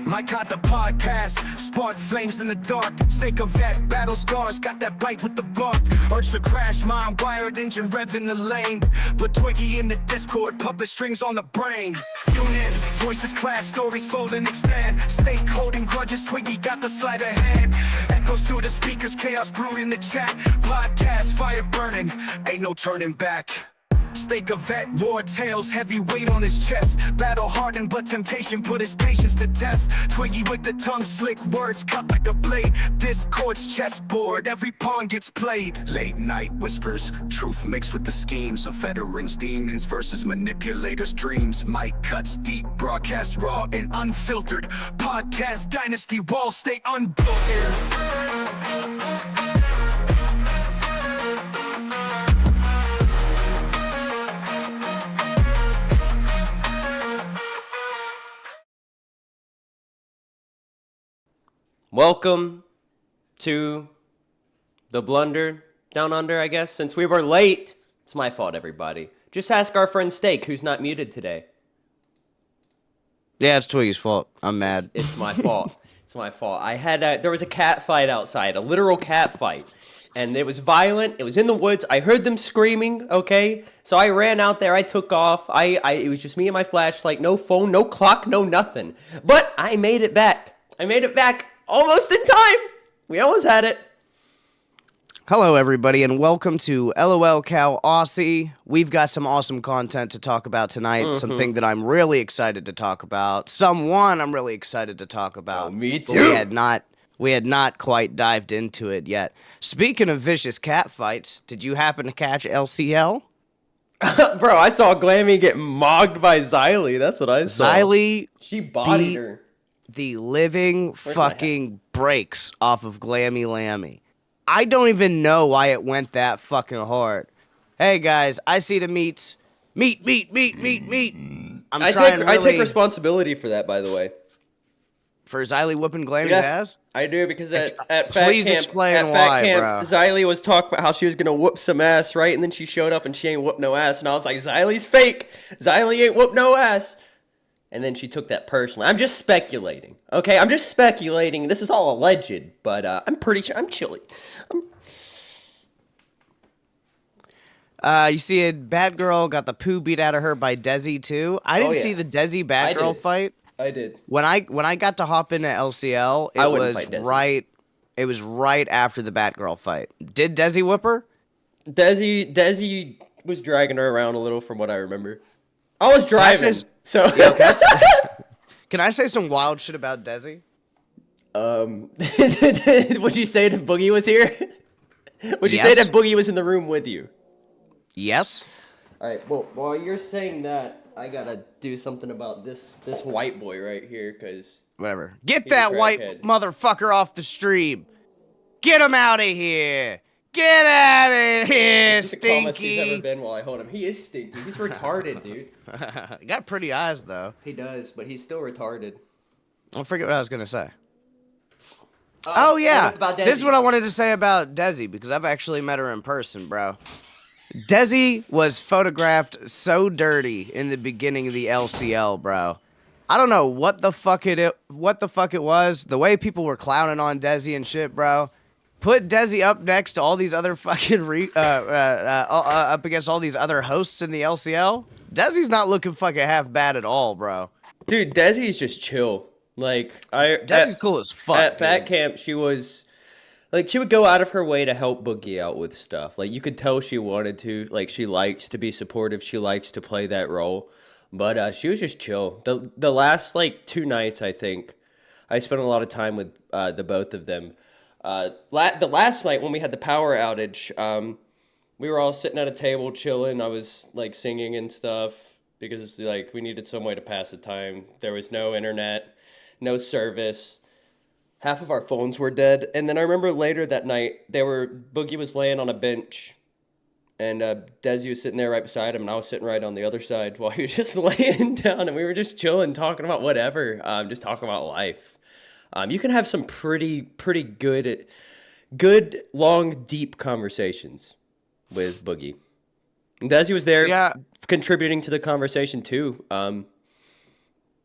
Mike got the podcast, spark flames in the dark. Stake of vet, battle scars, got that bite with the bark. Urge to crash, mind wired, engine rev in the lane. But Twiggy in the Discord, puppet strings on the brain. Tune in, voices clash, stories fold and expand. Stake holding grudges, Twiggy got the sleight of hand. Echoes through the speakers, chaos brewed in the chat. Podcast, fire burning, ain't no turning back. Stake a vet, war tales, heavy weight on his chest. Battle hardened, but temptation put his patience to test. Twiggy with the tongue, slick words cut like a blade. Discord's chessboard, every pawn gets played. Late night whispers, truth mixed with the schemes of veterans, demons versus manipulators' dreams. Mic cuts deep, broadcast raw and unfiltered. Podcast dynasty walls stay unbuilt here. Welcome to the blunder down under, I guess. Since we were late, it's my fault, everybody. Just ask our friend Steak, who's not muted today. Yeah, it's Twiggy's fault. I'm mad. It's my fault. It's my fault. There was a cat fight outside, a literal cat fight. And it was violent. It was in the woods. I heard them screaming, okay? So I ran out there. I took off. It was just me and my flashlight. No phone, no clock, no nothing. But I made it back. Almost in time. We almost had it. Hello, everybody, and welcome to Lolcow Aussie. We've got some awesome content to talk about tonight. Something that I'm really excited to talk about. Someone I'm really excited to talk about. Oh, me too. We had not quite dived into it yet. Speaking of vicious cat fights, did you happen to catch LCL? Bro, I saw Glammy get mogged by Xylee. That's what I saw. Xylee, she bodied her. The living fucking breaks off of Glammy Lammy. I don't even know why it went that fucking hard. Hey guys, I see the meats. Meat. I take responsibility for that, by the way. For Xylee whooping Glammy's ass? I do, because at Fat Please Camp, explain at why, Fat Camp, bro. Xylee was talking about how she was going to whoop some ass, right? And then she showed up and she ain't whooped no ass. And I was like, Xylee's fake. Xylee ain't whooped no ass. And then she took that personally. I'm just speculating, okay? I'm just speculating. This is all alleged, but I'm pretty sure. I'm chilly. You see a bad girl got the poo beat out of her by Desi too. I didn't see the Desi bad girl fight. I did. When I got to hop into LCL, it was right after the Batgirl fight. Did Desi whip her? Desi was dragging her around a little, from what I remember. I was driving, so. Can I say some wild shit about Desi? Would you say that Boogie was here? Would you say that Boogie was in the room with you? Yes. All right. Well, while you're saying that, I gotta do something about this white boy right here, cause whatever. Get that white motherfucker off the stream. Get him out of here. Get out of here, Stinky. The calmest he's ever been while I hold him. He is stinky. He's retarded, dude. He got pretty eyes, though. He does, but he's still retarded. I forget what I was going to say. Oh, yeah. This is what I wanted to say about Desi, because I've actually met her in person, bro. Desi was photographed so dirty in the beginning of the LCL, bro. I don't know what the fuck it was. The way people were clowning on Desi and shit, bro. Put Desi up next to all these other fucking up against all these other hosts in the LCL. Desi's not looking fucking half bad at all, bro. Dude, Desi's just chill. Desi's cool as fuck. At Fat Camp, she was she would go out of her way to help Boogie out with stuff. Like, you could tell she wanted to. Like, she likes to be supportive. She likes to play that role. But she was just chill. The last 2 nights, I think, I spent a lot of time with the both of them. The last night when we had the power outage, we were all sitting at a table chilling. I was singing and stuff because we needed some way to pass the time. There was no internet, no service. Half of our phones were dead. And then I remember later that night, Boogie was laying on a bench, and Desi was sitting there right beside him, and I was sitting right on the other side while he was just laying down, and we were just chilling, talking about whatever, just talking about life. You can have some pretty good, long, deep conversations with Boogie. And Desi was there contributing to the conversation too. I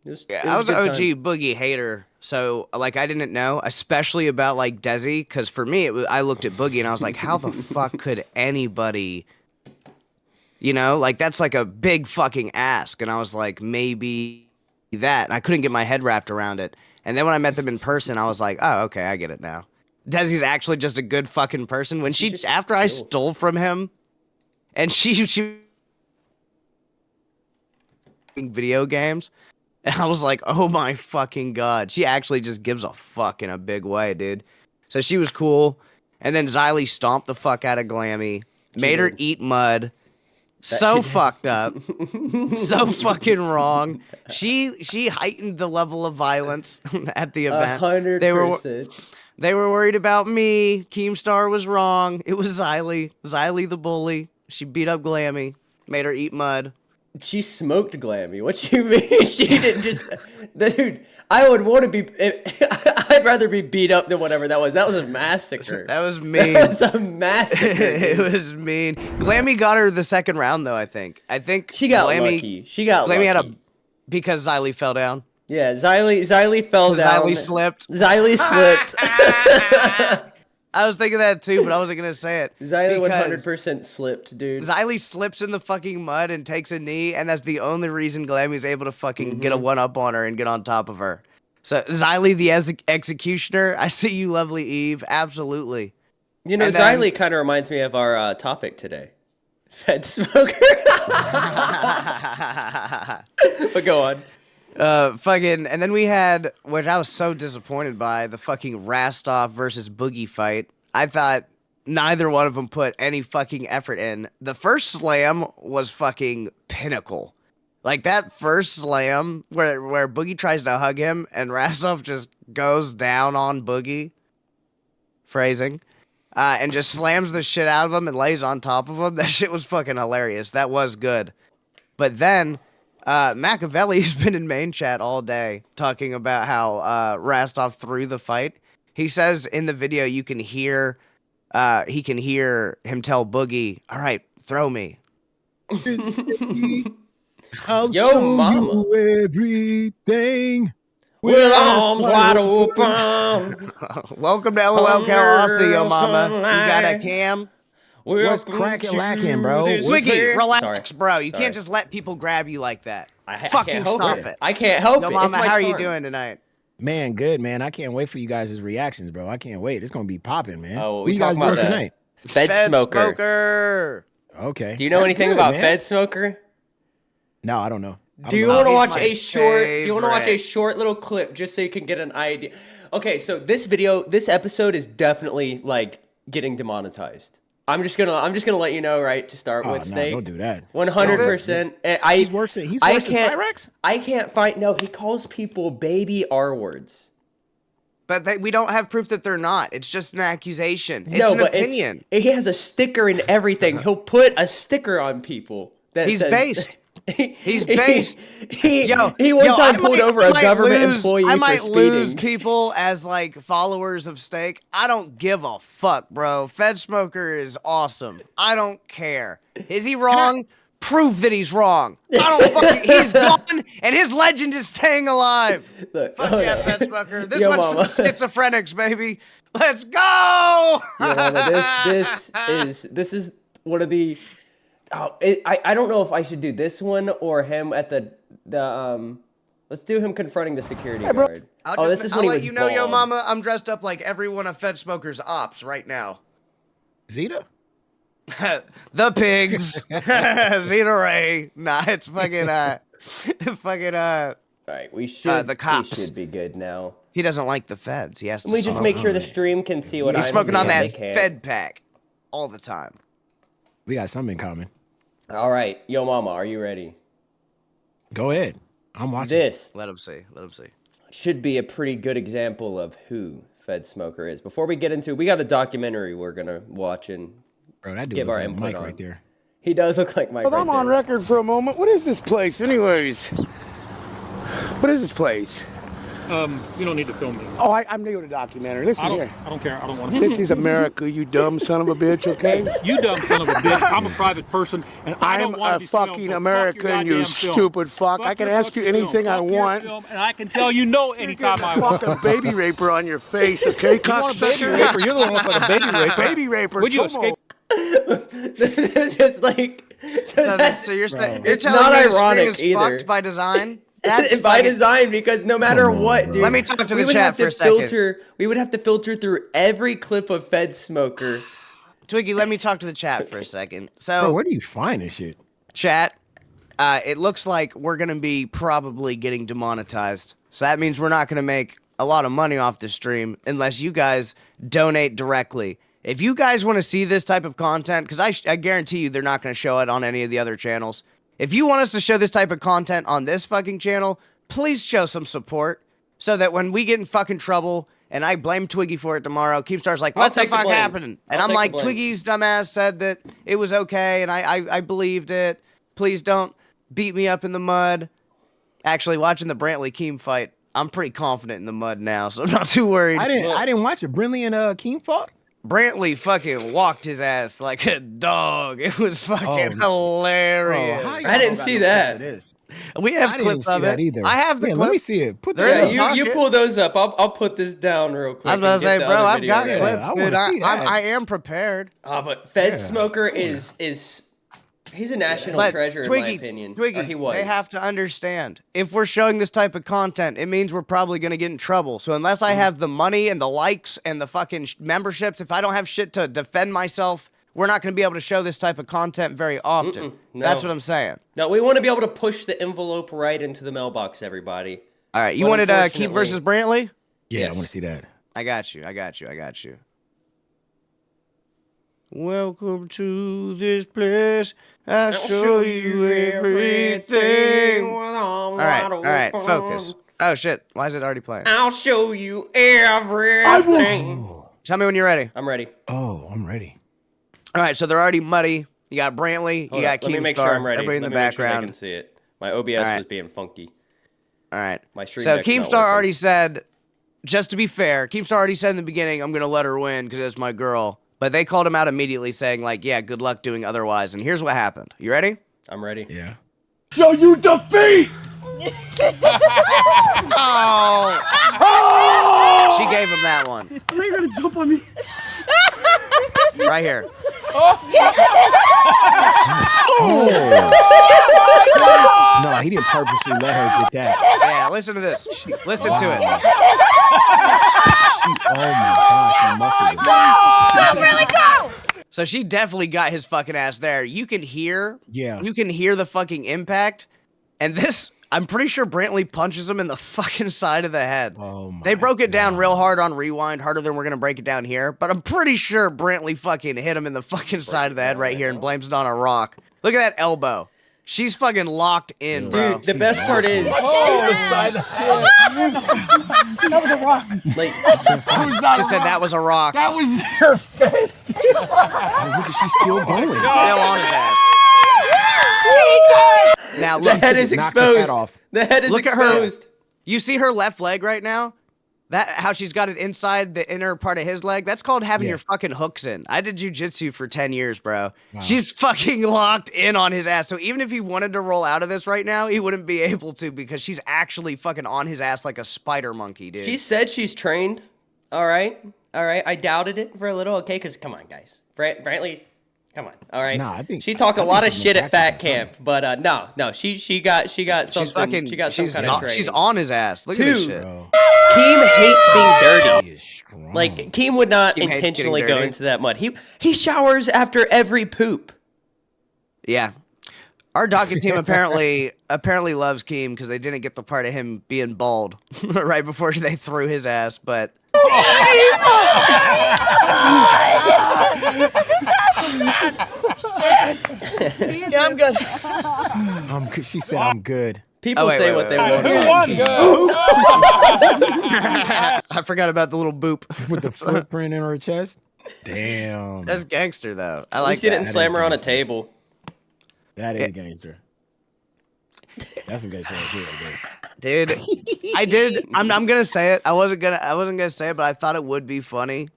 was an OG Boogie hater So, like, I didn't know, especially about, like, Desi, because for me, I looked at Boogie, and I was like, how the fuck could anybody, you know? Like, that's, like, a big fucking ask. And I was like, maybe that. And I couldn't get my head wrapped around it. And then when I met them in person, I was like, oh, okay, I get it now. Desi's actually just a good fucking person. When after I stole from him, and she video games, and I was like, oh my fucking god, she actually just gives a fuck in a big way, dude. So she was cool. And then Xylee stomped the fuck out of Glammy, made her eat mud. So fucked up. So fucking wrong. She heightened the level of violence at the event. 100%. They were worried about me. Keemstar was wrong. It was Xylee. Xylee the bully. She beat up Glammy, made her eat mud. She smoked Glammy. What you mean? She didn't just... Dude, I would want to be... I'd rather be beat up than whatever that was. That was a massacre. That was mean. That was a massacre. It was mean. Glammy got her the second round, though, I think. She got lucky. She got Glammy lucky. Because Xylee fell down. Yeah, Xylee fell down. Xylee slipped. Xylee slipped. I was thinking that too, but I wasn't going to say it. Xylee 100% slipped, dude. Xylee slips in the fucking mud and takes a knee, and that's the only reason Glammy's able to fucking get a one-up on her and get on top of her. So, Xylee the executioner, I see you, lovely Eve. Absolutely. You know, Xylee kind of reminds me of our topic today. FedSmoker. But go on. And then we had, which I was so disappointed by, the fucking Rastov versus Boogie fight. I thought neither one of them put any fucking effort in. The first slam was fucking pinnacle. Like, that first slam where Boogie tries to hug him and Rastov just goes down on Boogie, phrasing, and just slams the shit out of him and lays on top of him. That shit was fucking hilarious. That was good. But then... Machiavelli's been in main chat all day talking about how Rastov threw the fight. He says in the video he can hear him tell Boogie, "All right, throw me." I'll Yo, show mama. you everything. With arms wide open. Welcome to Lolcow Aussie, yo mama. You got a cam? What's cracking lacking, bro? Wiggy, relax, Sorry. bro. You Sorry. can't just let people grab you like that. I Fucking can't help stop it. it. I can't help Yo it. mama, It's my how are you charm. doing tonight? Man, good, man. I can't wait for you guys' reactions, bro. I can't wait. It's gonna be popping, man. Oh, What we you guys talking about doing that. tonight? FedSmoker. FedSmoker. Okay. Do you know That's anything good, about man. FedSmoker? No, I don't know. Do you know. want to He's watch my a short? Do you want to watch a favorite. short little clip just so you can get an idea? Okay, so this episode is definitely like getting demonetized. I'm just gonna let you know right to start Oh, with, no, Snake. don't do that. 100%. He's worse than Cyrex? I can't find. No, he calls people baby R words. But we don't have proof that they're not. It's just an accusation. It's No, an but opinion. he has a sticker and everything. He'll put a sticker on people. That He's says- based. He's based. He one time pulled over a government employee I for might speeding. lose people as like followers of Steak. I don't give a fuck, bro. FedSmoker is awesome. I don't care. Is he wrong? Prove that he's wrong. I don't fucking. He's gone, and his legend is staying alive. Look, Fuck hold yeah, on. FedSmoker. This Yo, one's mama. for the schizophrenics, baby. Let's go. Yo, mama, this is one of the. Oh, I don't know if I should do this one or him at the. Let's do him confronting the security guard. This is when I'll he let was you know, yo, bald. mama. I'm dressed up like every one of FedSmoker's ops right now. Zeta? The pigs. Zeta Ray. Nah, it's fucking All right, we should. the cops. We should be good now. He doesn't like the feds. He has to Let me just smoke. make sure the stream can see what He's I'm smoking on seeing. that They can't. Fed pack all the time. We got something in common. All right, yo, mama, are you ready? Go ahead. I'm watching. This Let him see. Let him see. should be a pretty good example of who FedSmoker is. Before we get into, we got a documentary we're gonna watch and Bro, that dude give looks our like input Mike on. right there. He does look like Mike. Well, right I'm on there. record for a moment. What is this place, anyways? What is this place? You don't need to film me. Oh, I'm new to documentary. Listen here. I don't care. I don't want to. This is America, you dumb son of a bitch, okay? You dumb son of a bitch. I'm a private person, and I don't want to be filmed. I'm a fucking American, you stupid fuck. I can ask you anything I want. And I can tell you no anytime I want. Fucking baby raper on your face, okay? You want a baby raper? You're the one with a baby raper. Baby raper. Would you escape? It's just like So you're saying it's telling not me the ironic string is either. fucked by design? That's by fucking- design, because no matter what, dude. Let me talk to we the would chat have for to a second. We would have to filter through every clip of FedSmoker. Twiggy, let me talk to the chat for a second. So, Bro, where do you find this shit? chat, it looks like we're going to be probably getting demonetized. So that means we're not going to make a lot of money off the stream unless you guys donate directly. If you guys want to see this type of content, because I guarantee you they're not going to show it on any of the other channels. If you want us to show this type of content on this fucking channel, please show some support so that when we get in fucking trouble and I blame Twiggy for it tomorrow, Keemstar's like, I'll what the take the fuck blame. happened? And I'll I'm take like, the blame. Twiggy's dumbass said that it was okay and I believed it. Please don't beat me up in the mud. Actually, watching the Brantley Keem fight, I'm pretty confident in the mud now, so I'm not too worried. I didn't watch it. Brinley and Keem fought? Brantley fucking walked his ass like a dog. It was fucking Bro, hilarious. how y'all I didn't got see no that. clips of this? We have I didn't clips see of that it. either. I have the Yeah, clips. let me see it. Put They're that in up. the You pocket. pull those up. I'll put this down real quick. I was about to and get say, the bro, other I've video got ready. clips, I dude. wanna see that. I am prepared. But FedSmoker is he's a national But treasure Twiggy, in my opinion. Twiggy, Or he was. they have to understand. If we're showing this type of content, it means we're probably going to get in trouble. So unless I have the money and the likes and the fucking memberships, if I don't have shit to defend myself, we're not going to be able to show this type of content very often. no. That's what I'm saying. No, we want to be able to push the envelope right into the mailbox, everybody. All right, you But wanted Keem unfortunately- versus Brantley? Yeah, Yes. I want to see that. I got you. Welcome to this place. I'll show you everything. All right, focus. Oh shit, why is it already playing? I'll show you everything. Tell me when you're ready. I'm ready. Oh, I'm ready. All right, so they're already muddy. You got Brantley, Hold you up, got let me make Keemstar, sure I'm ready. everybody in the Let me make sure they background. can see it. My OBS All right. was being funky. All right. My stream So deck's not Keemstar working. already said, just to be fair, Keemstar already said in the beginning, I'm going to let her win because it's my girl. But they called him out immediately saying, like, yeah, good luck doing otherwise. And here's what happened. You ready? I'm ready. Yeah. Show you defeat! Oh! She gave him that one. Are you gonna jump on me? Right here. No, he didn't purposely let her get that. Yeah, listen to this. Listen to it. Oh my gosh, she muscled it. So she definitely got his fucking ass there. You can hear. Yeah. You can hear the fucking impact. And this, I'm pretty sure Brantley punches him in the fucking side of the head. Oh my They broke it down God. real hard on Rewind, harder than we're gonna break it down here. But I'm pretty sure Brantley fucking hit him in the fucking side of the head right here and blames it on a rock. Look at that elbow. She's fucking locked in, bro. Dude, the best part is, That was a rock. like, She said that was a rock. That was her fist. Oh, look at she's still going. Still on his ass. Now the look, head is knock the fat exposed. off. The head is Look at her. exposed. you see her left leg right now? That how she's got it inside the inner part of his leg? That's called having Yeah. your fucking hooks in. I did jujitsu for 10 years, bro. Wow. She's fucking locked in on his ass. So even if he wanted to roll out of this right now, he wouldn't be able to because she's actually fucking on his ass like a spider monkey, dude. She said she's trained. All right. I doubted it for a little. Okay, because come on, guys. Brantley, come on. All right. Nah, I think- she talked a I lot think of she's shit been at fat practicing camp, but no, she got something. she's fucking she got some she's, kind of training. she's on his ass. Look at this Two. shit. Bro, Keem hates being dirty. he is strong. Like Keem would not Keem hates intentionally getting go dirty. into that mud. He showers after every poop. Yeah. Our docket team apparently loves Keem because they didn't get the part of him being bald right before they threw his ass, but Yeah, I'm good. She said I'm good. People wait, say wait, what wait, they wait, want wait. about Keem. I forgot about the little boop. With the footprint in her chest. Damn. That's gangster though. I You like see it that. and slam her on a gangster. table. That is gangster. That's some gangster shit right there. Dude, I did. I'm gonna say it. I wasn't gonna say it, but I thought it would be funny.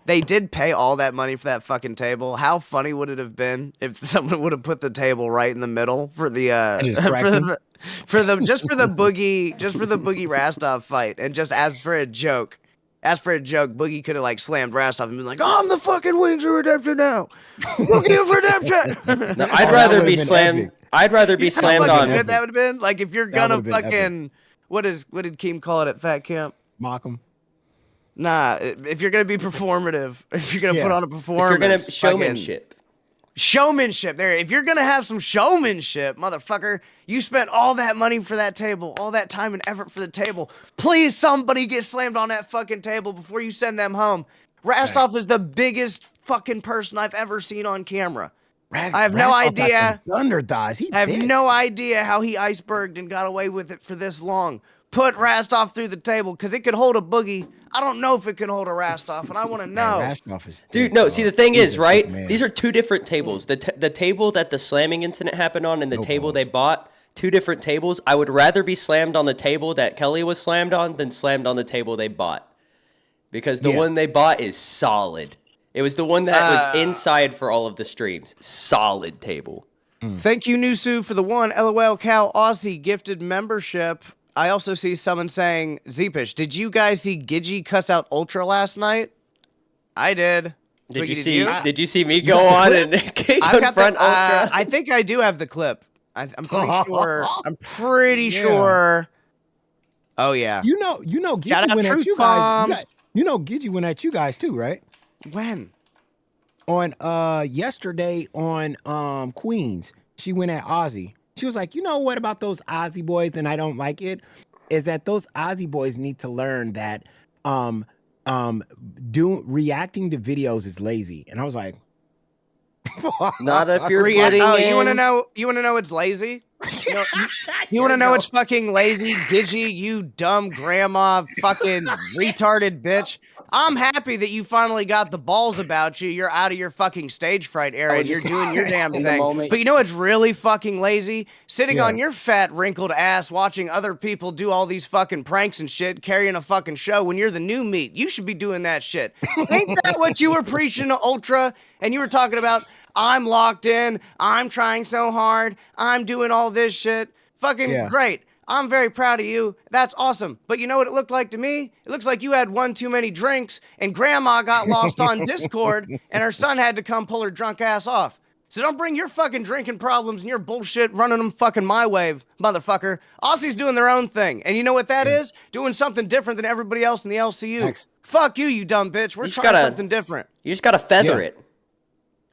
They did pay all that money for that fucking table. How funny would it have been if someone would have put the table right in the middle for the for the Boogie Rastov fight and just asked for a joke. Boogie could have like slammed Rastov and been like, "I'm the fucking Wings of Redemption now. Boogie of Redemption." No, I'd rather be slammed. Epic. I'd rather be slammed on. Good that would have been like if you're gonna fucking what did Keem call it at Fat Camp? Mock him. Nah, if you're gonna be performative, if you're gonna put on a performance, If you're gonna showmanship. Showmanship. There, if you're gonna have some showmanship, motherfucker, you spent all that money for that table, all that time and effort for the table. Please, somebody get slammed on that fucking table before you send them home. Rastov is the biggest fucking person I've ever seen on camera. I have no idea. Thunder thighs. I have no idea how he iceberged and got away with it for this long. Put Rastov through the table because it could hold a Boogie. I don't know if it can hold a Rastov, and I want to know. Rastov is thick, Dude, no. bro. See, the thing is, right? Man. These are two different tables. The table that the slamming incident happened on, and the table they bought. Two different tables. I would rather be slammed on the table that Kelly was slammed on than slammed on the table they bought, because the one they bought is solid. It was the one that was inside for all of the streams. Solid table. Thank you, Nusu, for the one LOLCow Aussie gifted membership. I also see someone saying, Zeepish, did you guys see Gidgy cuss out Ultra last night? I did. Did Twiggy, you see me go on and confront Ultra? I think I do have the clip. I'm pretty sure. I'm pretty sure. Oh yeah. You know, Gidgy went at you guys. Gidgy went at you guys too, right? When? On yesterday on Queens, she went at Ozzy. She was like, you know what about those Ozzy boys, and I don't like it, is that those Ozzy boys need to learn that reacting to videos is lazy. And I was like, not if you're getting in. You want to know it's lazy? You want to know it's fucking lazy? Gidgy, you dumb grandma fucking retarded bitch. I'm happy that you finally got the balls about you. You're out of your fucking stage fright era and you're doing your damn thing. But you know what's really fucking lazy? Sitting on your fat wrinkled ass watching other people do all these fucking pranks and shit, carrying a fucking show when you're the new meat. You should be doing that shit. Ain't that what you were preaching to Ultra? And you were talking about, I'm locked in, I'm trying so hard, I'm doing all this shit. Fucking great. I'm very proud of you. That's awesome. But you know what it looked like to me? It looks like you had one too many drinks and grandma got lost on Discord and her son had to come pull her drunk ass off. So don't bring your fucking drinking problems and your bullshit running them fucking my way, motherfucker. Aussies doing their own thing. And you know what that is? Doing something different than everybody else in the LCU. Thanks. Fuck you, you dumb bitch. We're trying something different. You just gotta feather it.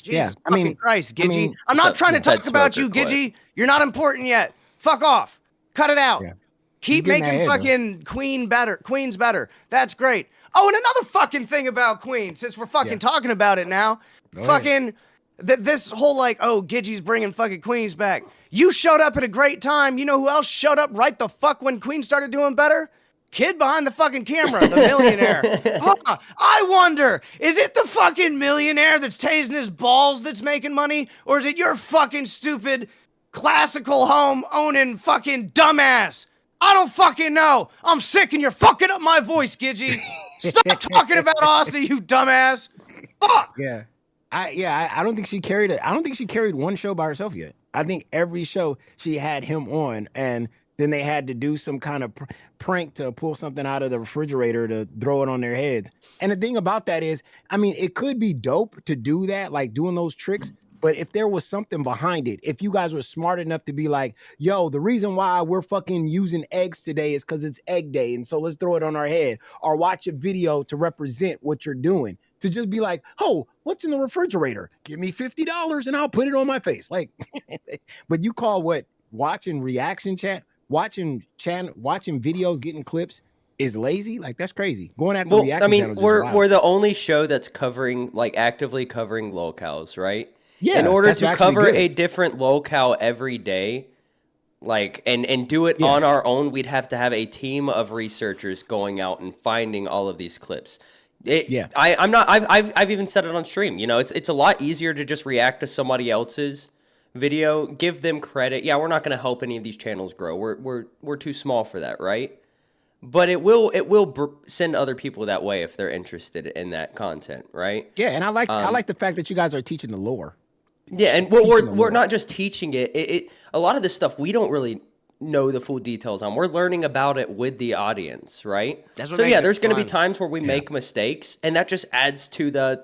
Jesus fucking Christ, Gidgy. I'm not trying to talk about you, Gidgy. You're not important yet. Fuck off. Cut it out. Yeah. Keep making fucking Queens better. That's great. Oh, and another fucking thing about Queens, since we're fucking talking about it now. This whole like, oh, Gidgy's bringing fucking Queens back. You showed up at a great time. You know who else showed up right the fuck when Queens started doing better? Kid behind the fucking camera, the millionaire. I wonder, is it the fucking millionaire that's tasing his balls that's making money? Or is it your fucking stupid classical home owning fucking dumbass? I don't fucking know. I'm sick and you're fucking up my voice, Gidgy. Stop talking about Aussie, you dumbass. Fuck. Yeah. I don't think she carried it. I don't think she carried one show by herself yet. I think every show she had him on, and then they had to do some kind of prank to pull something out of the refrigerator to throw it on their heads. And the thing about that is, I mean, it could be dope to do that, like doing those tricks. But if there was something behind it, if you guys were smart enough to be like, yo, the reason why we're fucking using eggs today is because it's egg day. And so let's throw it on our head, or watch a video to represent what you're doing. To just be like, oh, what's in the refrigerator? Give me $50 and I'll put it on my face. Like, but you call what watching reaction chat, watching videos, getting clips is lazy? Like, that's crazy. Going after reaction channels. We're the only show that's covering, like, actively covering lolcows, right? Yeah. In order to cover a different lolcow every day, like, and do it on our own, we'd have to have a team of researchers going out and finding all of these clips. I've even said it on stream. You know, it's a lot easier to just react to somebody else's video, give them credit. Yeah, we're not going to help any of these channels grow. We're too small for that, right? But it will send other people that way if they're interested in that content, right? Yeah, and I like the fact that you guys are teaching the lore. Yeah, and we're not just teaching it. A lot of this stuff we don't really know the full details on. We're learning about it with the audience, right? So yeah, there's going to be times where we make mistakes, and that just adds to the,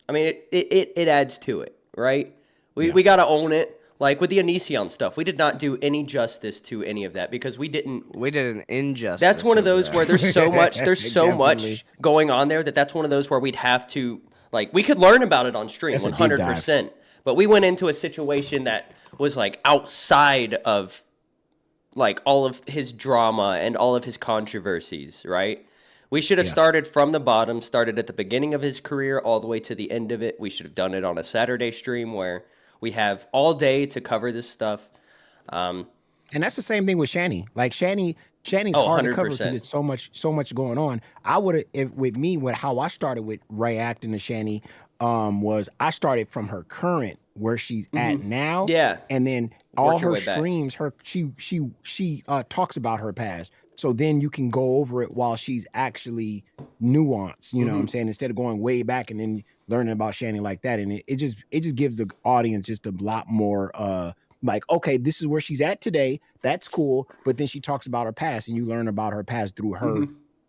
I mean, it adds to it, right? We got to own it. Like with the Onision stuff, we did not do any justice to any of that because we did an injustice. That's one of those where there's so much going on there that's one of those where we'd have to, like, we could learn about it on stream 100%, but we went into a situation that was like outside of like all of his drama and all of his controversies, right? We should have started from the bottom, started at the beginning of his career all the way to the end of it. We should have done it on a Saturday stream where we have all day to cover this stuff. And that's the same thing with Shani. Like Shani's hard 100%. To cover because it's so much going on. I would have, how I started with reacting to Shani was I started from her current where she's at now. Yeah. And then all her streams, she talks about her past. So then you can go over it while she's actually nuanced, you know what I'm saying? Instead of going way back and then learning about Shani like that. And it just gives the audience just a lot more like, okay, this is where she's at today. That's cool. But then she talks about her past and you learn about her past through her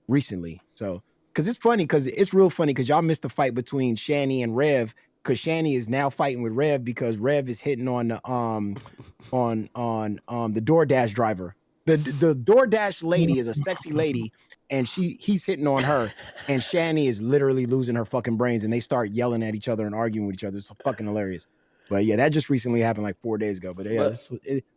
recently. So, cause it's real funny because y'all missed the fight between Shani and Rev. Cause Shani is now fighting with Rev because Rev is hitting on the the DoorDash driver. The DoorDash lady is a sexy lady, and he's hitting on her, and Shani is literally losing her fucking brains, and they start yelling at each other and arguing with each other. It's fucking hilarious. But yeah, that just recently happened like 4 days ago. But yeah,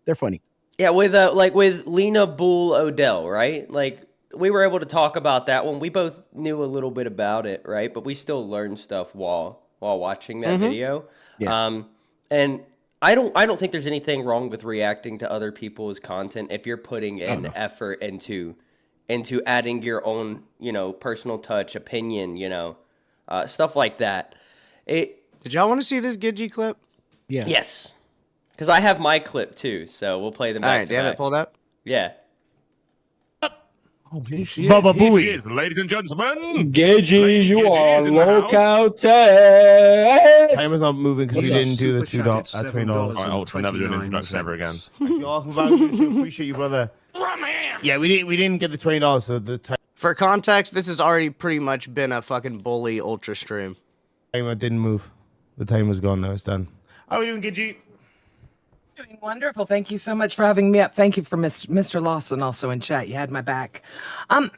they're funny. Yeah, with Lena Bull Odell, right? Like we were able to talk about that one. We both knew a little bit about it, right? But we still learned stuff while watching that video. Yeah. And I don't think there's anything wrong with reacting to other people's content if you're putting in effort into adding your own, personal touch, opinion, stuff like that. Did y'all want to see this Gidgee clip? Yeah. Yes. Because I have my clip too, so we'll play them back. All right, do you have it pulled up? Yeah. Oh, here she is. Baba Booey. Here she is, ladies and gentlemen. Gidgee, you are Lolcow test. Timer's not moving because you didn't do the $20. Alright, I'll try never do an introduction ever again. Appreciate you, brother. Yeah, we didn't get the $20, so the For context, this has already pretty much been a fucking bully ultra stream. Timer didn't move. The timer's gone now. It's done. How are we doing, Gidgee? Doing wonderful. Thank you so much for having me up. Thank you for Mr. Lawson also in chat. You had my back. I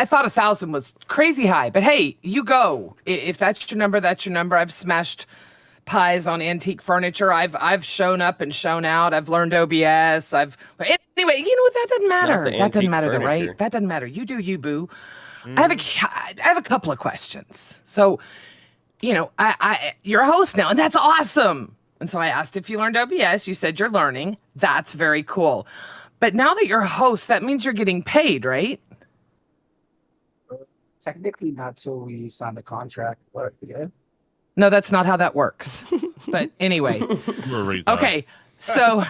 thought 1,000 was crazy high, but hey, you go. If that's your number, that's your number. I've smashed pies on antique furniture. I've shown up and shown out. I've learned OBS. Anyway, you know what? That doesn't matter. That doesn't matter, though, right? That doesn't matter. You do you, boo. I have a couple of questions. So, you're a host now, and that's awesome. And so I asked if you learned OBS. You said you're learning. That's very cool. But now that you're a host, that means you're getting paid, right? Technically not till we sign the contract, but yeah. No, that's not how that works. But anyway. Okay. So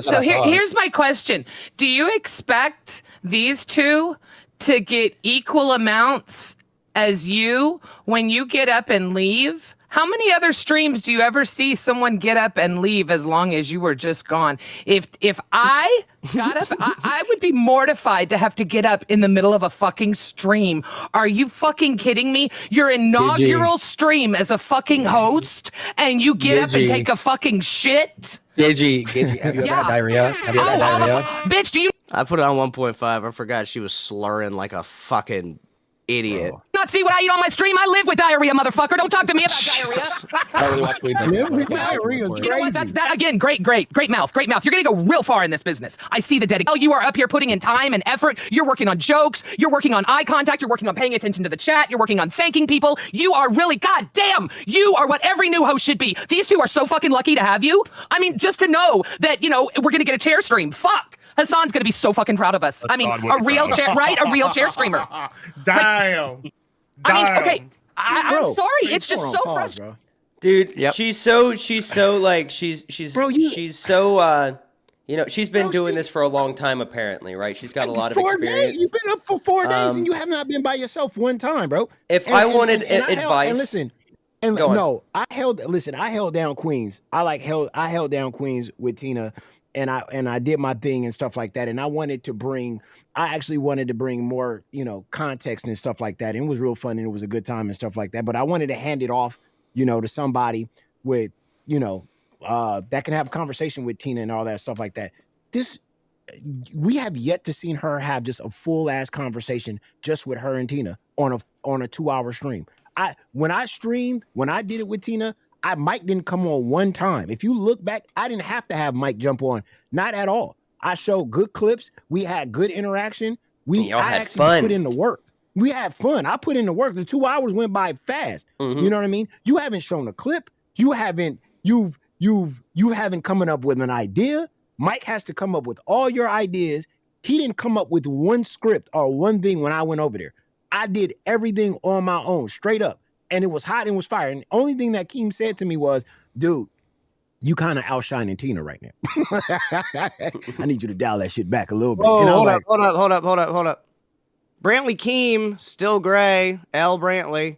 here's my question. Do you expect these two to get equal amounts as you when you get up and leave? How many other streams do you ever see someone get up and leave as long as you were just gone? If I got up, I would be mortified to have to get up in the middle of a fucking stream. Are you fucking kidding me? Your inaugural stream as a fucking host, and you get up and take a fucking shit? Gidgee, have you ever had diarrhea? Have you ever had diarrhea? Bitch, do you I put it on 1.5. I forgot she was slurring like a fucking idiot. not see what I eat on my stream? I live with diarrhea, motherfucker. Don't talk to me about diarrhea. I don't really watch Queens. Diarrhea is crazy. You know what? That's that again. Great mouth. You're gonna go real far in this business. I see the dedication. You are up here putting in time and effort. You're working on jokes. You're working on eye contact. You're working on paying attention to the chat. You're working on thanking people. You are really, goddamn, you are what every new host should be. These two are so fucking lucky to have you. I mean, just to know that, you know, we're gonna get a chair stream. Fuck. Hassan's gonna be so fucking proud of us. I mean, a real chair, right? A real chair streamer. Damn. I mean, okay. I'm sorry. It's just so frustrating. Dude, Yep. she's so like she's Bro, she's so you know, she's been doing this for a long time apparently, right? She's got a lot of 4 days. experience. You've been up for 4 days and you have not been by yourself one time, bro. If I wanted advice, and listen, and go on. no, I held down Queens. I held down Queens with Tina, and I did my thing and stuff like that. And I actually wanted to bring more, context and stuff like that. And it was real fun and it was a good time and stuff like that. But I wanted to hand it off, to somebody with, that can have a conversation with Tina and all that stuff like that. We have yet to seen her have just a full ass conversation just with her and Tina on a 2-hour stream. When I did it with Tina, Mike didn't come on one time. If you look back, I didn't have to have Mike jump on, not at all. I showed good clips. We had good interaction. I actually put in the work. We had fun. I put in the work. The 2 hours went by fast. Mm-hmm. You know what I mean? You haven't shown a clip. You haven't coming up with an idea. Mike has to come up with all your ideas. He didn't come up with one script or one thing when I went over there. I did everything on my own, straight up. And it was hot and it was fire. And the only thing that Keem said to me was, dude, you kind of outshining Tina right now. I need you to dial that shit back a little bit. Oh, hold up. Brantley Keem, still gray, L Brantley.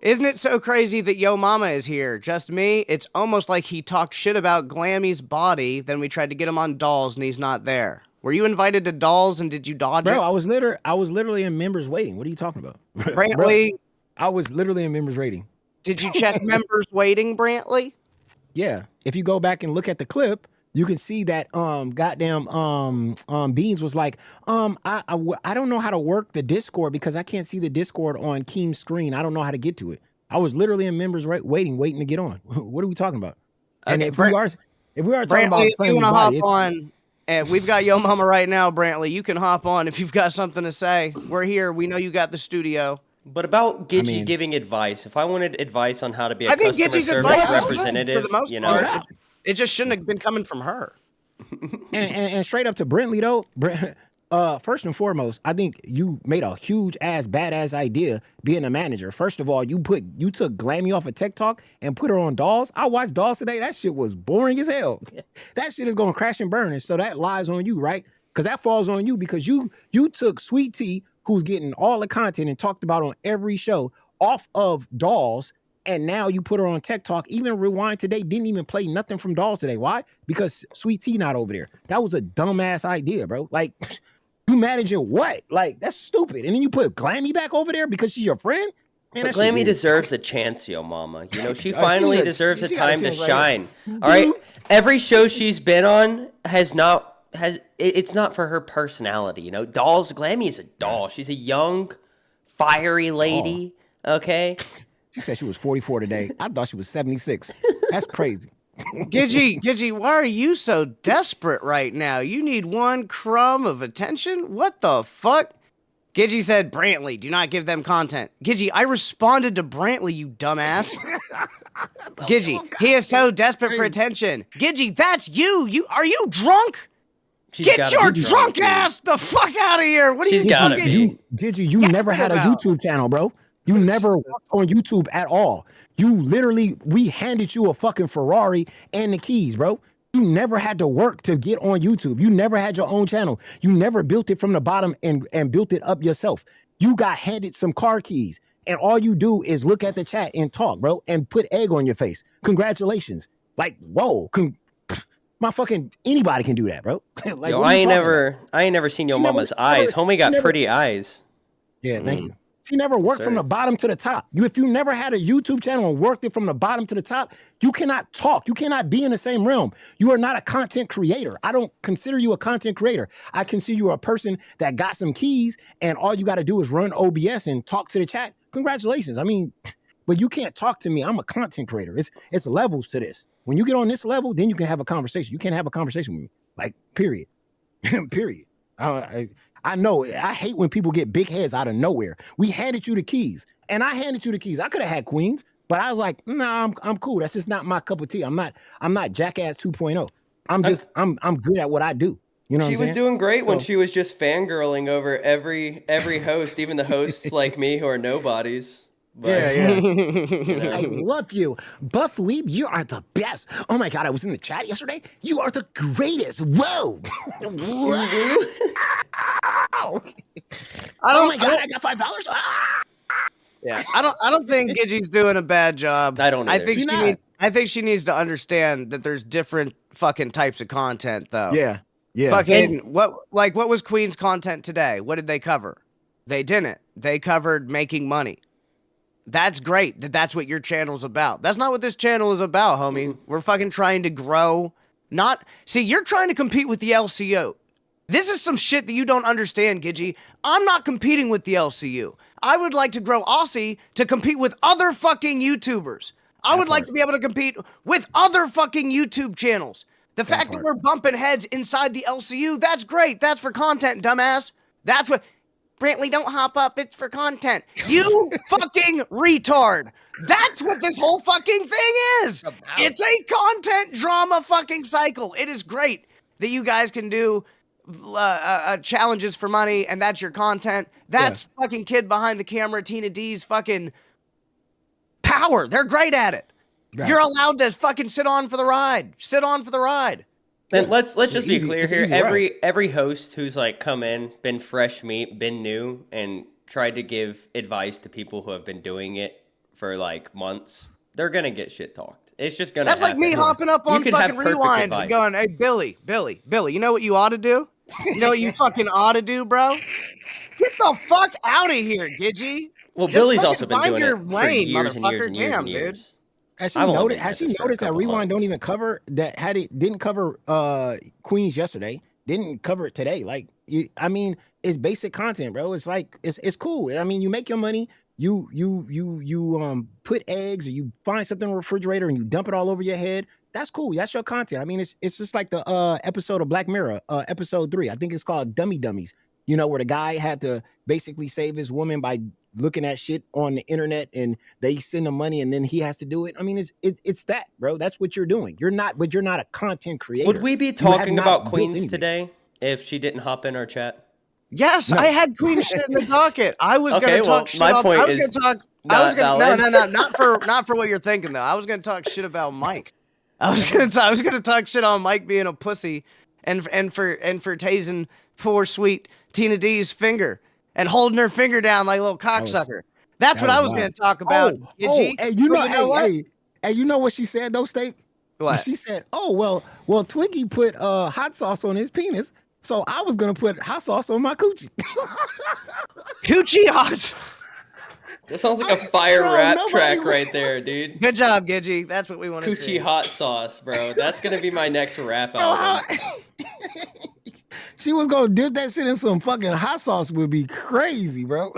Isn't it so crazy that Yo Mama is here? Just me? It's almost like he talked shit about Glammy's body, then we tried to get him on Dolls and he's not there. Were you invited to Dolls and did you dodge it? Bro, I was literally in members waiting. What are you talking about? Brantley? Bro, I was literally in members waiting. Did you check members waiting, Brantley? Yeah. If you go back and look at the clip, you can see that goddamn Beans was like, I don't know how to work the Discord because I can't see the Discord on Keem's screen. I don't know how to get to it. I was literally in members waiting to get on. What are we talking about? And if we are talking about if you want to hop on, and we've got Yo Mama right now, Brantley. You can hop on if you've got something to say. We're here. We know you got the studio. But about Gidgey giving advice, if I wanted advice on how to be a customer service representative, for the most part, it just shouldn't have been coming from her. and straight up to Brentley though, first and foremost, I think you made a huge ass badass idea being a manager. First of all, you took Glammy off of TikTok and put her on Dolls. I watched Dolls today. That shit was boring as hell. That shit is gonna crash and burn. And so that lies on you, right? Because that falls on you because you took Sweet Tea, who's getting all the content and talked about on every show, off of Dolls, and now you put her on TikTok. Even Rewind today didn't even play nothing from Dolls today. Why? Because Sweet Tea not over there. That was a dumbass idea, bro. Like, you managing what? Like, that's stupid. And then you put Glammy back over there because she's your friend? Man, but Glammy deserves a chance, Yo Mama. She finally deserves a time to shine. All right? Every show she's been on it's not for her personality, Dolls, Glammy is a doll. She's a young, fiery lady, okay? She said she was 44 today. I thought she was 76. That's crazy. Gidgey, why are you so desperate right now? You need one crumb of attention? What the fuck? Gidgey said, Brantley, do not give them content. Gidgey, I responded to Brantley, you dumbass. Gidgey, he is so desperate for attention. Gidgey, that's you. Are you drunk? Get your drunk ass the fuck out of here. What are you doing? Gidgey, you never had a YouTube channel, bro. You never worked on YouTube at all. We handed you a fucking Ferrari and the keys, bro. You never had to work to get on YouTube. You never had your own channel. You never built it from the bottom and built it up yourself. You got handed some car keys, and all you do is look at the chat and talk, bro, and put egg on your face. Congratulations. Like, whoa. My fucking anybody can do that, bro. Like, I ain't never seen Yo Mama's eyes. Homie got pretty eyes. Yeah, thank you. She never worked from the bottom to the top. If you never had a YouTube channel and worked it from the bottom to the top, you cannot talk. You cannot be in the same realm. You are not a content creator. I don't consider you a content creator. I consider you a person that got some keys and all you got to do is run OBS and talk to the chat. Congratulations. I mean, but you can't talk to me. I'm a content creator. It's levels to this. When you get on this level, then you can have a conversation. You can't have a conversation with me. Like, period. Period. I know. I hate when people get big heads out of nowhere. We handed you the keys, and I handed you the keys. I could have had Queens, but I was like, nah, I'm cool. That's just not my cup of tea. I'm not Jackass 2.0. I'm good at what I do. You know, she was doing great when she was just fangirling over every host, even the hosts like me who are nobodies. But, Yeah. you know. I love you. Buff Weeb, you are the best. Oh my God, I was in the chat yesterday. You are the greatest. Whoa. Whoa. Oh my God, I got $5. Ah! Yeah, I don't think Gidgey's doing a bad job. I don't either. I think she needs to understand that there's different fucking types of content, though. Yeah. Fucking what was Queen's content today? What did they cover? They didn't. They covered making money. That's great. That's what your channel's about. That's not what this channel is about, homie. We're fucking trying to grow. See, you're trying to compete with the LCU. This is some shit that you don't understand, Gidgey. I'm not competing with the LCU. I would like to grow Aussie to compete with other fucking YouTubers. I would like to be able to compete with other fucking YouTube channels. The fact that we're bumping heads inside the LCU, that's great. That's for content, dumbass. That's what... Brantley, don't hop up. It's for content. You fucking retard. That's what this whole fucking thing is. It's a content drama fucking cycle. It is great that you guys can do challenges for money, and that's your content. That's fucking kid behind the camera, Tina D's fucking power. They're great at it. Right. You're allowed to fucking sit on for the ride. Sit on for the ride. And let's just be clear here. Every host who's like come in, been fresh meat, been new, and tried to give advice to people who have been doing it for like months, they're gonna get shit talked. It's just gonna. That's happen. Like me hopping up on fucking Rewind and going, "Hey, Billy, you know what you ought to do? You know what you fucking ought to do, bro? Get the fuck out of here, Gidgey." Well, just Billy's also been doing your it lane, for years and years and years Damn, and years. dude. Has she noticed that Rewind don't even cover that? Didn't cover Queens yesterday. Didn't cover it today. Like, I mean, it's basic content, bro. It's like it's cool. I mean, you make your money. You put eggs, or you find something in the refrigerator and you dump it all over your head. That's cool. That's your content. I mean, it's just like the episode of Black Mirror, episode 3. I think it's called Dummy Dummies. You know, where the guy had to basically save his woman by looking at shit on the internet, and they send him money, and then he has to do it. I mean, it's that, bro. That's what you're doing. You're not a content creator. Would we be talking about Queens today if she didn't hop in our chat? Yes, no. I had Queen shit in the docket. I was going to talk shit. My point is not for what you're thinking though. I was going to talk shit about Mike. I was going to talk shit on Mike being a pussy, and for tasing poor sweet Tina D's finger and holding her finger down like a little cocksucker. That's what I was going to talk about. Hey, you know what she said though, Steak? What? She said, "Oh well, Twiggy put hot sauce on his penis, so I was gonna put hot sauce on my coochie." Coochie hot. That sounds like a fire rap track right there, dude. Good job, Gidgey. That's what we want to see. Coochie hot sauce, bro. That's gonna be my next rap album. She was gonna dip that shit in some fucking hot sauce. Would be crazy, bro.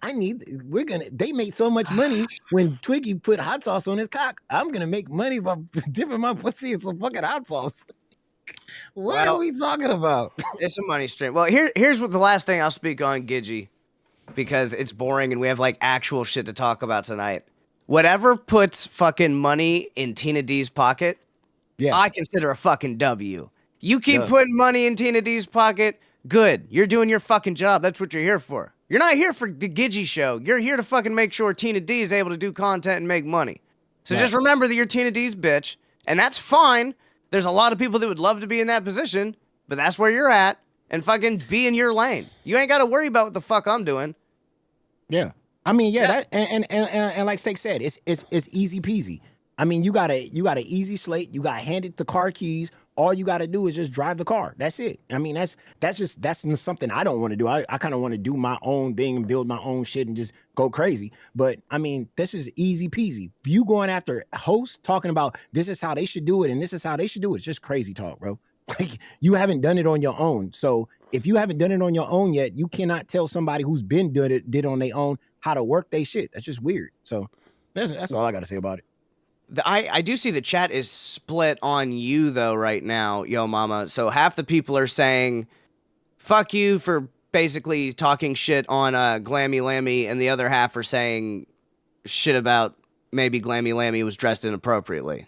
They made so much money when Twiggy put hot sauce on his cock. I'm gonna make money by dipping my pussy in some fucking hot sauce. What are we talking about? It's a money stream. Well, here's what the last thing I'll speak on, Gidgey, because it's boring and we have like actual shit to talk about tonight. Whatever puts fucking money in Tina D's pocket, I consider a fucking W. You keep putting money in Tina D's pocket, good. You're doing your fucking job. That's what you're here for. You're not here for the Gidgey show. You're here to fucking make sure Tina D is able to do content and make money. So just remember that you're Tina D's bitch, and that's fine. There's a lot of people that would love to be in that position, but that's where you're at, and fucking be in your lane. You ain't got to worry about what the fuck I'm doing. Yeah. I mean, that and like Steak said, it's easy peasy. I mean, you got an easy slate. You got handed the car keys. All you got to do is just drive the car. That's it. I mean, that's something I don't want to do. I kind of want to do my own thing and build my own shit and just go crazy. But I mean, this is easy peasy. You going after hosts talking about this is how they should do it and this is how they should do it. It's just crazy talk, bro. Like, you haven't done it on your own. So if you haven't done it on your own yet, you cannot tell somebody who's been did on their own how to work their shit. That's just weird. So that's all I got to say about it. I do see the chat is split on you though right now, Yo Mama. So half the people are saying, fuck you for basically talking shit on Glammy Lammy, and the other half are saying shit about maybe Glammy Lammy was dressed inappropriately.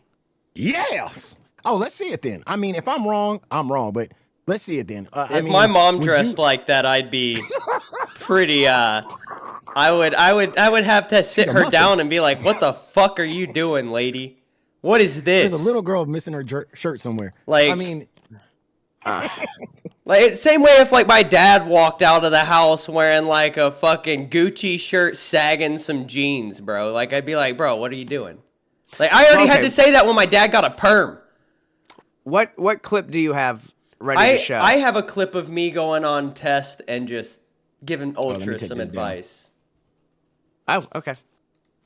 Yes! Oh, let's see it then. I mean, if I'm wrong, I'm wrong, but let's see it then. If my mom dressed like that, I'd be pretty I would have to sit her down and be like, "What the fuck are you doing, lady? What is this?" There's a little girl missing her shirt somewhere. Like, I mean, like same way if like my dad walked out of the house wearing like a fucking Gucci shirt, sagging some jeans, bro. Like I'd be like, "Bro, what are you doing?" Like I already had to say that when my dad got a perm. What clip do you have ready to show? I have a clip of me going on test and just giving Ultra some advice. Oh, okay.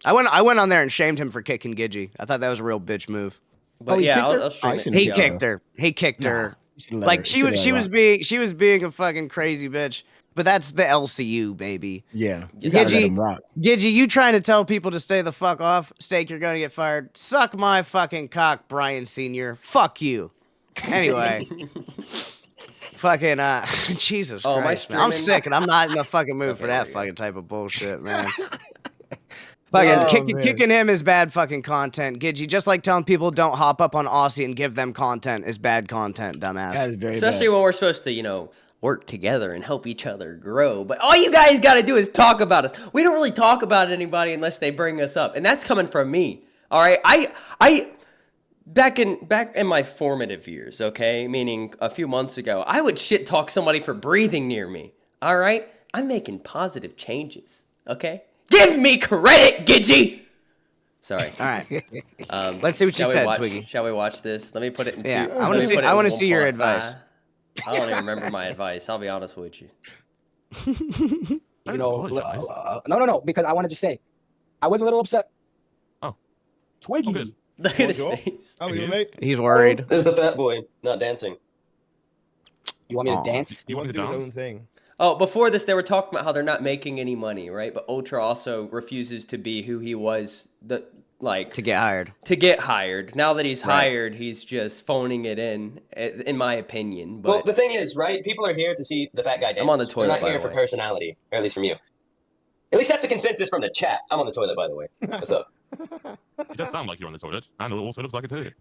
I went on there and shamed him for kicking Gidgey. I thought that was a real bitch move. But yeah, I'll stream it. He kicked her. He kicked her. Like she was being a fucking crazy bitch. But that's the LCU, baby. Yeah. Gidgey, you trying to tell people to stay the fuck off? Steak, you're gonna get fired. Suck my fucking cock, Brian Sr. Fuck you. Anyway. Fucking Jesus Christ. Man. I'm sick and I'm not in the fucking mood for that fucking type of bullshit, man. Fucking kicking him is bad fucking content. Gidgey, just like telling people don't hop up on Aussie and give them content is bad content, dumbass. That is very Especially bad. when we're supposed to, work together and help each other grow. But all you guys got to do is talk about us. We don't really talk about anybody unless they bring us up. And that's coming from me. All right. I back in my formative years, okay? Meaning a few months ago, I would shit talk somebody for breathing near me. All right? I'm making positive changes. Okay? Give me credit, Gidgey! Sorry. All right. Let's see what you said, Twiggy. Shall we watch this? Let me put it in I want to see your advice. I don't even remember my advice. I'll be honest with you. No, because I wanted to say, I was a little upset. Oh. Twiggy. Look at his face. He's worried. There's the fat boy not dancing. You want me to dance? He wants to do his own thing. Oh, before this, they were talking about how they're not making any money, right? But Ultra also refuses to be who he was, to get hired. Now that he's hired, he's just phoning it in my opinion. But Well, the thing is, right? People are here to see the fat guy dance. I'm on the toilet, They're not by here the for way. personality, or at least from you. At least that's the consensus from the chat. I'm on the toilet, by the way. What's up? It does sound like you're on the toilet, and it also looks like it too.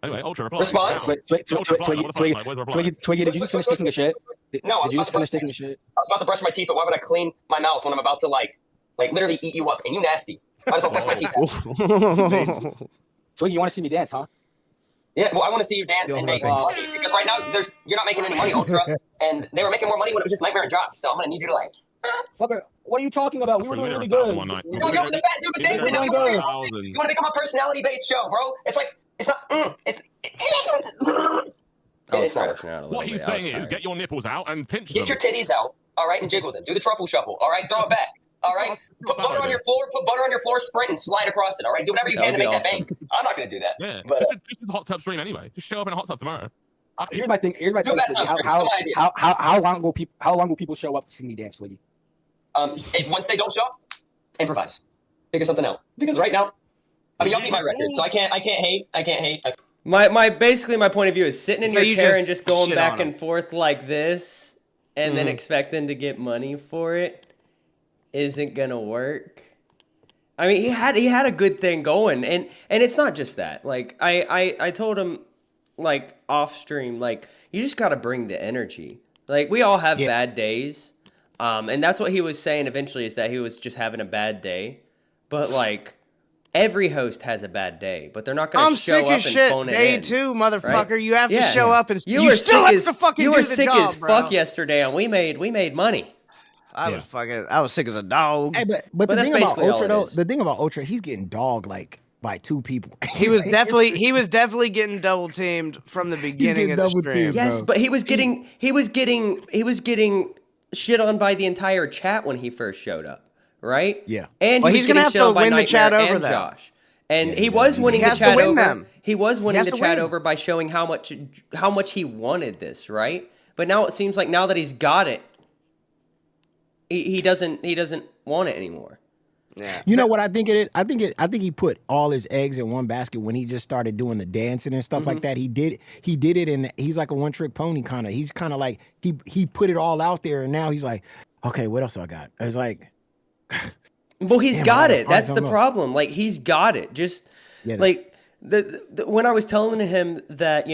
Anyway, Ultra reply. Response? Twiggy, did you just finish taking a shit? No, Did you just finish taking a shit? I was about to brush my teeth, but why would I clean my mouth when I'm about to like literally eat you up? And you nasty. I just want to brush my teeth out. Twiggy, you want to see me dance, huh? Yeah, well, I want to see you dance and make money because right now you're not making any money, Ultra, and they were making more money when it was just Nightmare and Drops. So I'm gonna need you to Fucker, what are you talking about? We were doing really good. Yo, the fat dude was dancing. You want to become a personality-based show, bro? It's like it's not. It's not. What he's saying is, get your nipples out and pinch them. Get your titties out, all right, and jiggle them. Do the truffle shuffle, all right. Throw it back, all right. Put butter on your floor. Put butter on your floor. Sprint and slide across it, all right. Do whatever you can to make that bank. I'm not gonna do that. Yeah, but just a hot tub stream anyway. Just show up in a hot tub tomorrow. Here's my thing. How long will people show up to see me dance, Twiggy? Once they don't show up, improvise. Figure something out. Because right now, I mean, y'all beat my record, so I can't hate. Basically my point of view is sitting in your chair and just going back and forth like this, and then expecting to get money for it isn't gonna work. I mean, he had a good thing going, and it's not just that. Like I told him, like off stream, like you just gotta bring the energy. Like we all have bad days. And that's what he was saying eventually, is that he was just having a bad day. But like every host has a bad day, but they're not going to show up and phone it in. Day two, motherfucker. Right? You have to show up and you were still have to fucking you do were the sick job, as bro. fuck yesterday, and we made money. I was sick as a dog. Hey, but the thing about Ultra though, the thing about Ultra, he's getting dogged like by two people. He was definitely getting double teamed from the beginning of the stream. Yes, but he was getting shit on by the entire chat when he first showed up, right? Yeah. And he's gonna have to win the chat over that. Josh. And he was winning the chat over. He was winning the chat over by showing how much he wanted this, right? But now it seems like now that he's got it, he doesn't want it anymore. Yeah. You know what I think it is? I think he put all his eggs in one basket when he just started doing the dancing and stuff like that. He did it, and he's like a one-trick pony kind of. He's kind of like he put it all out there, and now he's like, okay, what else I got? It's like, well, he's got it. That's the problem. Like he's got it. Just like the when I was telling him that,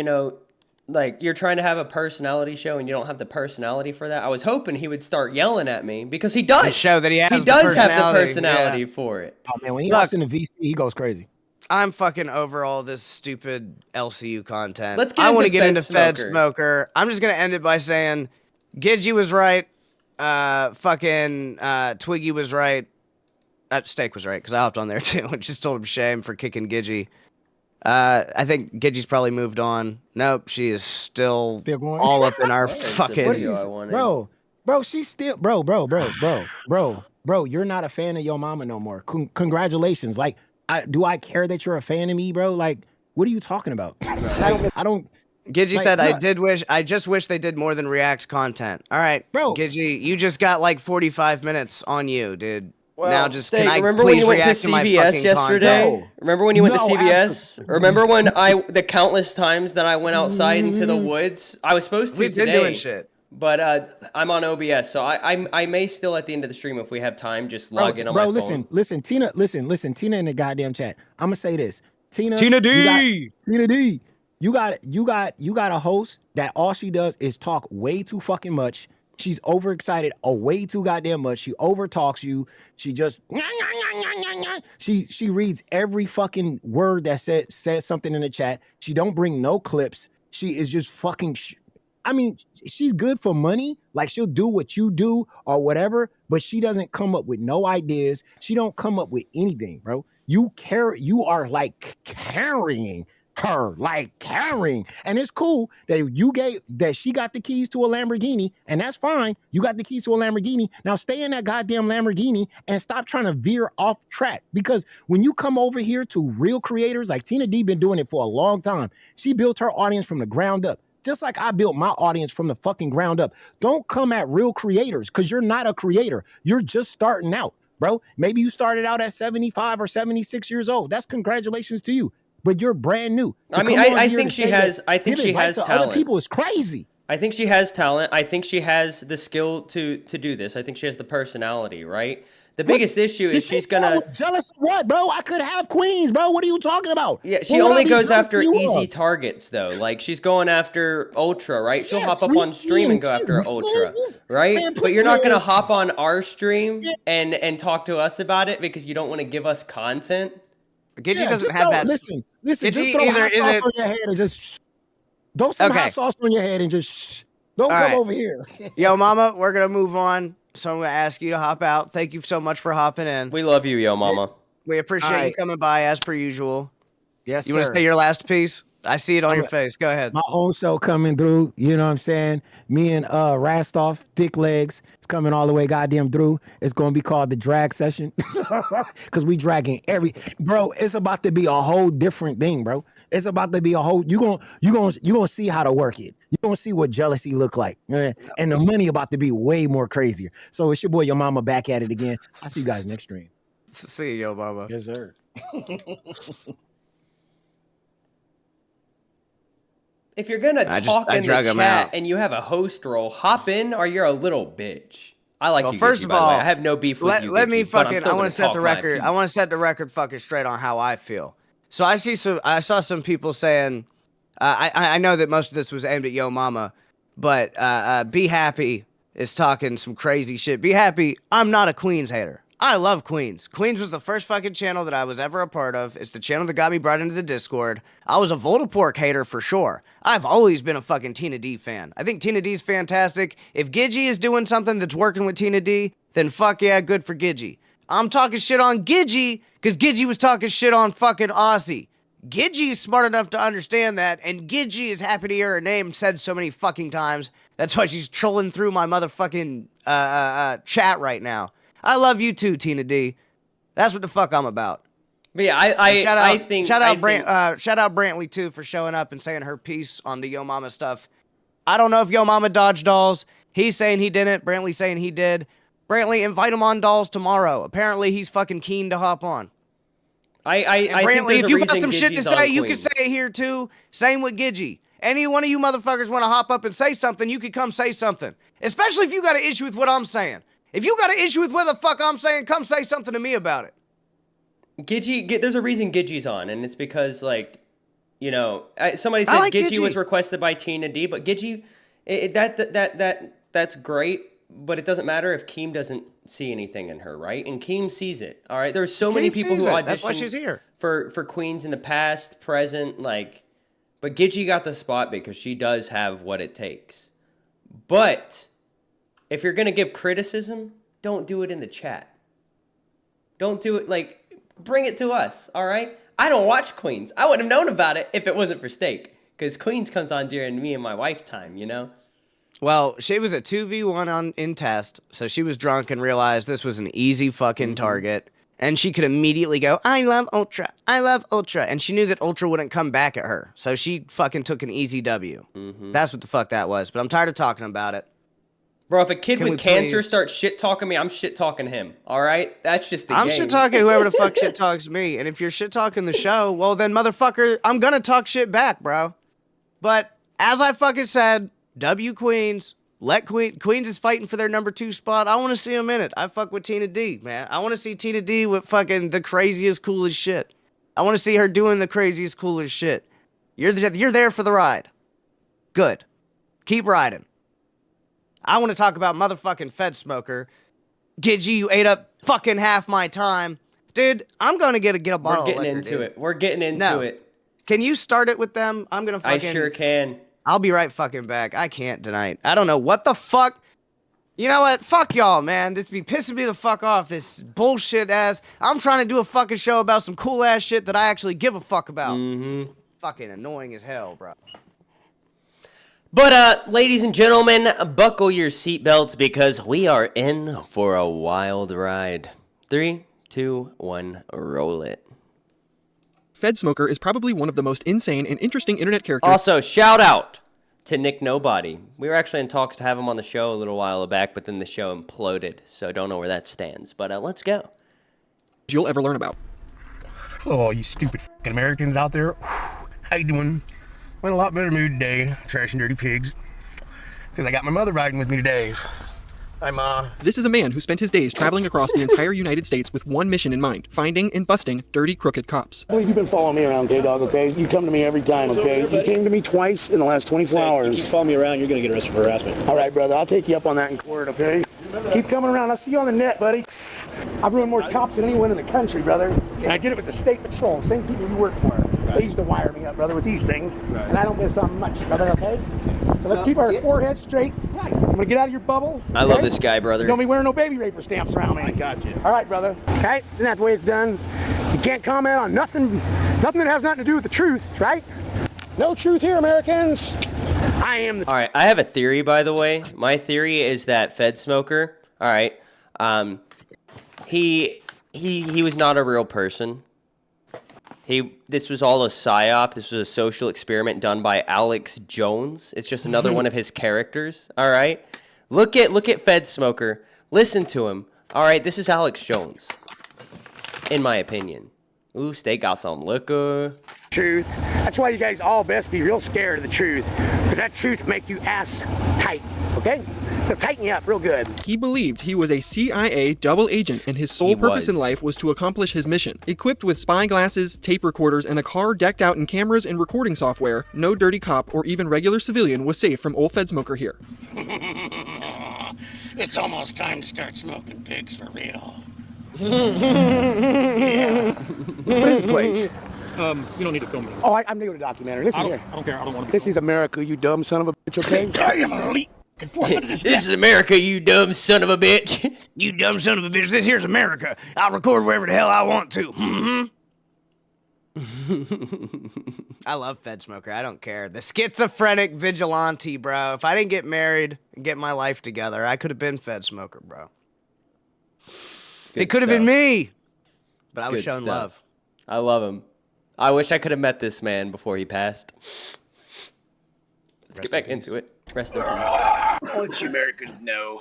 like you're trying to have a personality show and you don't have the personality for that. I was hoping he would start yelling at me because he does. To show that he has He does have the personality for it. Oh man, when he hops in the VC, he goes crazy. I'm fucking over all this stupid LCU content. Let's get I into want to get into FedSmoker. FedSmoker. I'm just gonna end it by saying, Gidgy was right. Twiggy was right. Steak was right because I hopped on there too and just told him shame for kicking Gidgy. I think Gidgy's probably moved on. Nope, she is still going? all up in our What is the fucking. video I wanted? Bro, she's still, bro. You're not a fan of your mama no more. Congratulations. Like, do I care that you're a fan of me, bro? Like, what are you talking about? Like, I don't. Gidgy like, said, look. I just wish they did more than react content. All right, Bro. Gidgy, you just got like 45 minutes on you, dude. Well, now just Steak, can I remember when please you went to react my CVS fucking yesterday? content? No. Remember when you went to No, CVS? absolutely. Remember when the countless times that I went outside into the woods? I was supposed to We've today. been doing shit. But I'm on OBS, so I may still at the end of the stream if we have time just log in on my phone. Listen, Tina, Tina in the goddamn chat. I'm gonna say this, Tina D. Tina D. You got a host that all she does is talk way too fucking much. She's overexcited way too goddamn much. She overtalks you. She just she reads every fucking word that says something in the chat. She don't bring no clips. She is just fucking. I mean, she's good for money. Like she'll do what you do or whatever, but she doesn't come up with no ideas. She don't come up with anything, bro. You are like carrying her, like carrying. And it's cool that she got the keys to a Lamborghini, and that's fine. You got the keys to a Lamborghini. Now stay in that goddamn Lamborghini and stop trying to veer off track. Because when you come over here to real creators, like Tina D been doing it for a long time. She built her audience from the ground up. Just like I built my audience from the fucking ground up. Don't come at real creators because you're not a creator. You're just starting out, bro. Maybe you started out at 75 or 76 years old. That's congratulations to you. But you're brand new. I mean, I think she has talent. Other people is crazy. I think she has talent. I think she has the skill to do this. I think she has the personality, right? The biggest issue is she's gonna jealous of what, bro? I could have queens, bro. What are you talking about? Yeah, she only goes after easy targets though. Like she's going after Ultra, right? She'll hop up on stream and go after Ultra, right? Man, but you're not gonna hop on our stream and talk to us about it because you don't want to give us content. Gidgy doesn't have that. Listen. Gidgy Just throw hot sauce on your head and just throw some hot sauce on your head and just don't come over here. Yo, mama, we're gonna move on. So I'm gonna ask you to hop out. Thank you so much for hopping in. We love you, yo, mama. We appreciate you coming by as per usual. Yes, you want to say your last piece? I see it on your face. Go ahead. My own show coming through. You know what I'm saying? Me and Rastoff, Thick Legs, it's coming all the way goddamn through. It's gonna be called the Drag Session because we dragging bro. It's about to be a whole different thing, bro. It's about to be a whole. You gonna see how to work it. You gonna see what jealousy look like, and the money about to be way more crazier. So it's your boy, your mama, back at it again. I'll see you guys next stream. See you, yo, mama. Yes, sir. If you're gonna talk in the chat and you have a host role, hop in or you're a little bitch. I like you. First of all, I have no beef with you. Let me fucking. I want to set the record. I want to set the record fucking straight on how I feel. So I saw some people saying, I know that most of this was aimed at Yo Mama, but Be Happy is talking some crazy shit. Be Happy, I'm not a Queens hater. I love Queens. Queens was the first fucking channel that I was ever a part of. It's the channel that got me brought into the Discord. I was a Voldemort hater for sure. I've always been a fucking Tina D fan. I think Tina D's fantastic. If Gidgy is doing something that's working with Tina D, then fuck yeah, good for Gidgy. I'm talking shit on Gidgy because Gidgy was talking shit on fucking Aussie. Gidgy's smart enough to understand that, and Gidgy is happy to hear her name said so many fucking times. That's why she's trolling through my motherfucking chat right now. I love you too, Tina D. That's what the fuck I'm about. But yeah, I think shout out Brantley too for showing up and saying her piece on the Yo Mama stuff. I don't know if Yo Mama dodged dolls. He's saying he didn't. Brantley saying he did. Brantley, invite him on dolls tomorrow. Apparently he's fucking keen to hop on. Brantley, if you got some shit to say, you can say it here too. Same with Gidgy. Any one of you motherfuckers want to hop up and say something, you can come say something. Especially if you got an issue with what I'm saying. If you got an issue with what the fuck I'm saying, come say something to me about it. Gidgy, there's a reason Gidgy's on, and it's because, like, You know, somebody said like Gidgey was Gidgey. requested by Tina D, but Gidgey, that's great, but it doesn't matter if Keem doesn't see anything in her, right? And Keem sees it. All right, there's so many Keem people who sees it. That's why auditioned she's here. for queens in the past, present, like, but Gidgey got the spot because she does have what it takes. But if you're gonna give criticism, don't do it in the chat. Don't do it, like, bring it to us, all right? I don't watch Queens. I wouldn't have known about it if it wasn't for Steak, because Queens comes on during me and my wife time, you know? Well, she was a 2v1 in test, so she was drunk and realized this was an easy fucking target. And she could immediately go, I love Ultra. I love Ultra. And she knew that Ultra wouldn't come back at her. So she fucking took an easy W. That's what the fuck that was. But I'm tired of talking about it. Bro, if a kid with cancer please- starts shit-talking me, I'm shit-talking him, all right? That's just the game. I'm shit-talking whoever the fuck shit-talks me. And if you're shit-talking the show, well then, motherfucker, I'm gonna talk shit back, bro. But as I fucking said, W Queens. Let Queens is fighting for their number 2 spot. I want to see them in it. I fuck with Tina D, man. I want to see Tina D with fucking the craziest, coolest shit. I want to see her doing the craziest, coolest shit. You're there for the ride. Good. Keep riding. I want to talk about motherfucking FedSmoker. Gidgey, you ate up fucking half my time. Dude, I'm going to get a bottle of liquor, We're getting into dude. it. We're getting into it. Can you start it with them? I'm going to fucking... I sure can. I'll be right fucking back. I can't tonight. I don't know what the fuck. You know what? Fuck y'all, man. This be pissing me the fuck off. This bullshit ass. I'm trying to do a fucking show about some cool ass shit that I actually give a fuck about. Fucking annoying as hell, bro. But, ladies and gentlemen, buckle your seatbelts because we are in for a wild ride. 3, 2, 1, roll it. FedSmoker is probably one of the most insane and interesting internet characters. Also, shout out to Nick Nobody. We were actually in talks to have him on the show a little while back, but then the show imploded, so don't know where that stands. But let's go. You'll ever learn about. Hello, all you stupid fucking Americans out there. How you doing? I'm in a lot better mood today, trash and dirty pigs, because I got my mother riding with me today. This is a man who spent his days traveling across the entire United States with one mission in mind: finding and busting dirty, crooked cops. I believe you've been following me around, K-Dog, okay? You come to me every time, okay? You came to me twice in the last 24 hours. If you follow me around, you're going to get arrested for harassment. All right, brother, I'll take you up on that in court, okay? Keep coming around. I'll see you on the net, buddy. I've ruined more cops than anyone in the country, brother. And I did it with the state patrol, same people you work for. They used to wire me up, brother, with these things. And I don't miss on much, brother, okay? So let's keep our foreheads straight. I'm going to get out of your bubble. I love this guy, brother. Don't be wearing no baby raper stamps around me. I got you. All right, brother. Okay? Isn't that the way it's done? You can't comment on nothing that has nothing to do with the truth, right? No truth here, Americans. I am the... All right, I have a theory, by the way. My theory is that FedSmoker, all right, he was not a real person. This was all a psyop. This was a social experiment done by Alex Jones. It's just another one of his characters. All right, look at FedSmoker. Listen to him. All right, this is Alex Jones, in my opinion. Ooh, Steak got some liquor. Truth. That's why you guys all best be real scared of the truth, because that truth make you ass tight. Okay? So tighten you up real good. He believed he was a CIA double agent, and his sole purpose in life was to accomplish his mission. Equipped with spy glasses, tape recorders, and a car decked out in cameras and recording software, no dirty cop or even regular civilian was safe from old FedSmoker here. It's almost time to start smoking pigs for real. Yeah. What is this place? You don't need to film me. Oh, I'm doing a documentary. Listen here. I don't care. I don't want to. This is America, you dumb son of a bitch, okay? I am elite. This is America, you dumb son of a bitch. You dumb son of a bitch. This here's America. I'll record wherever the hell I want to. I love FedSmoker. I don't care. The schizophrenic vigilante, bro. If I didn't get married and get my life together, I could have been FedSmoker, bro. It could have been me. But I was showing love. I love him. I wish I could have met this man before he passed. Let's get back into it. Rest in peace. I want you Americans know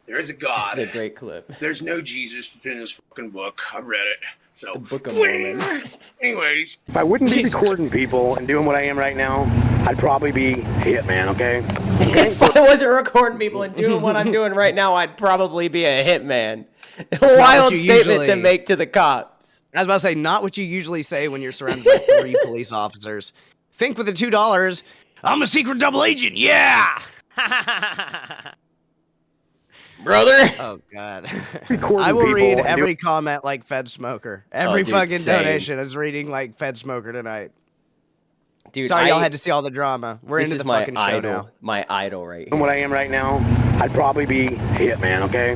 there is a God. This is a great clip. There's no Jesus in this fucking book. I've read it. So, the Book of Mormon. Anyways. If I wouldn't be recording people and doing what I am right now, I'd probably be a hitman, okay? If I wasn't recording people and doing what I'm doing right now, I'd probably be a hitman. A wild statement to make to the cops. cops. I was about to say, not what you usually say when you're surrounded by 3 police officers. Think with the $2, I'm a secret double agent, yeah! Brother. Oh, God. I will read every comment like FedSmoker. Every fucking donation is reading like FedSmoker tonight. Dude, sorry y'all had to see all the drama. We're into the fucking show now. My idol right here. And what I am right now, I'd probably be a hitman, okay?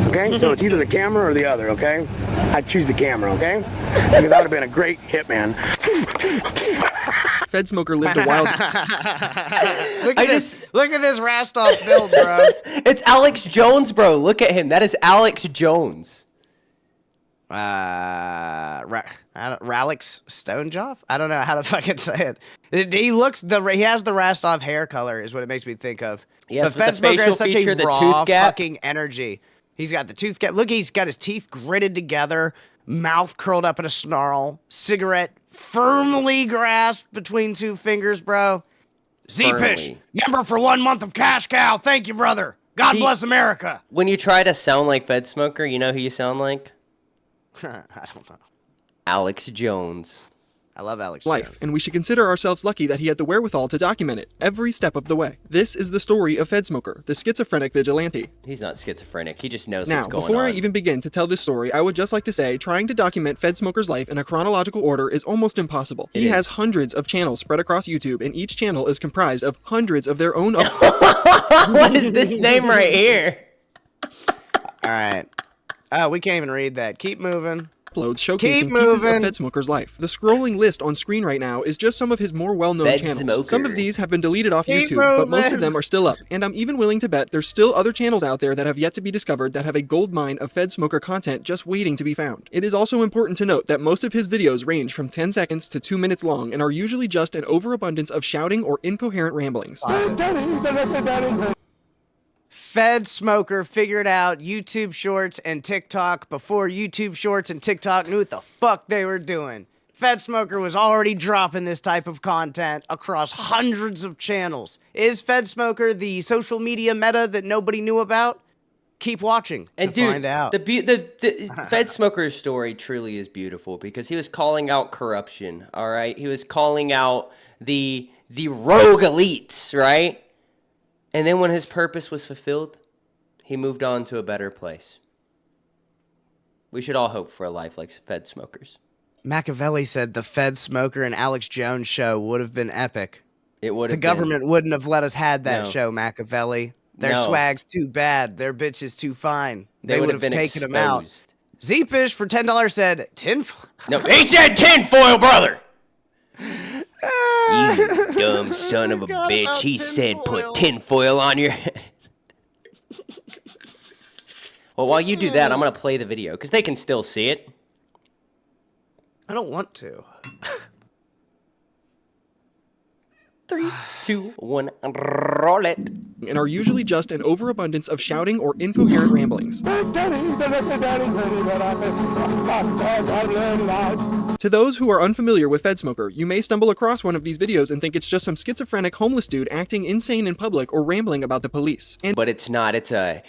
Okay? So it's either the camera or the other, okay? I'd choose the camera, okay? Because that would have been a great hitman. FedSmoker lived a wild... Look at this Rastov build, bro. It's Alex Jones, bro. Look at him. That is Alex Jones. Ralix Stonejoff? I don't know how to fucking say it. He has the Rastov hair color is what it makes me think of. Yes, but FedSmoker has such feature, a raw fucking energy. He's got the tooth gap. Look, he's got his teeth gritted together, mouth curled up in a snarl, cigarette firmly grasped between 2 fingers, bro. Z-Pish, member for 1 month of Cash Cow. Thank you, brother. God bless America. When you try to sound like FedSmoker, you know who you sound like? I don't know. Alex Jones. I love Alex Jones. And we should consider ourselves lucky that he had the wherewithal to document it every step of the way. This is the story of FedSmoker, the schizophrenic vigilante. He's not schizophrenic. He just knows what's going on. Now, before I even begin to tell this story, I would just like to say trying to document FedSmoker's life in a chronological order is almost impossible. He has hundreds of channels spread across YouTube, and each channel is comprised of hundreds of their own... What is this name right here? All right. Oh, we can't even read that. Keep moving. Uploads showcasing pieces of FedSmoker's life. The scrolling list on screen right now is just some of his more well-known channels. Some of these have been deleted off YouTube, but most of them are still up. And I'm even willing to bet there's still other channels out there that have yet to be discovered that have a goldmine of FedSmoker content just waiting to be found. It is also important to note that most of his videos range from 10 seconds to 2 minutes long and are usually just an overabundance of shouting or incoherent ramblings. FedSmoker figured out YouTube Shorts and TikTok before YouTube Shorts and TikTok knew what the fuck they were doing. FedSmoker was already dropping this type of content across hundreds of channels. Is FedSmoker the social media meta that nobody knew about? Keep watching to find out. The FedSmoker's story truly is beautiful because he was calling out corruption, all right? He was calling out the rogue elites, right? And then when his purpose was fulfilled, he moved on to a better place. We should all hope for a life like FedSmoker's. Machiavelli said the FedSmoker and Alex Jones show would have been epic. It would have been. The government wouldn't have let us had that show, Machiavelli. Their swag's too bad. Their bitch is too fine. They would have taken them out. Z-Fish for $10 said tinfoil. No, he said tinfoil, brother. You dumb son of a bitch. He said put tinfoil on your head. Well, while you do that, I'm going to play the video because they can still see it. I don't want to. 3, 2, 1, roll it. And are usually just an overabundance of shouting or incoherent ramblings. To those who are unfamiliar with FedSmoker, you may stumble across one of these videos and think it's just some schizophrenic homeless dude acting insane in public or rambling about the police. But it's not. It's a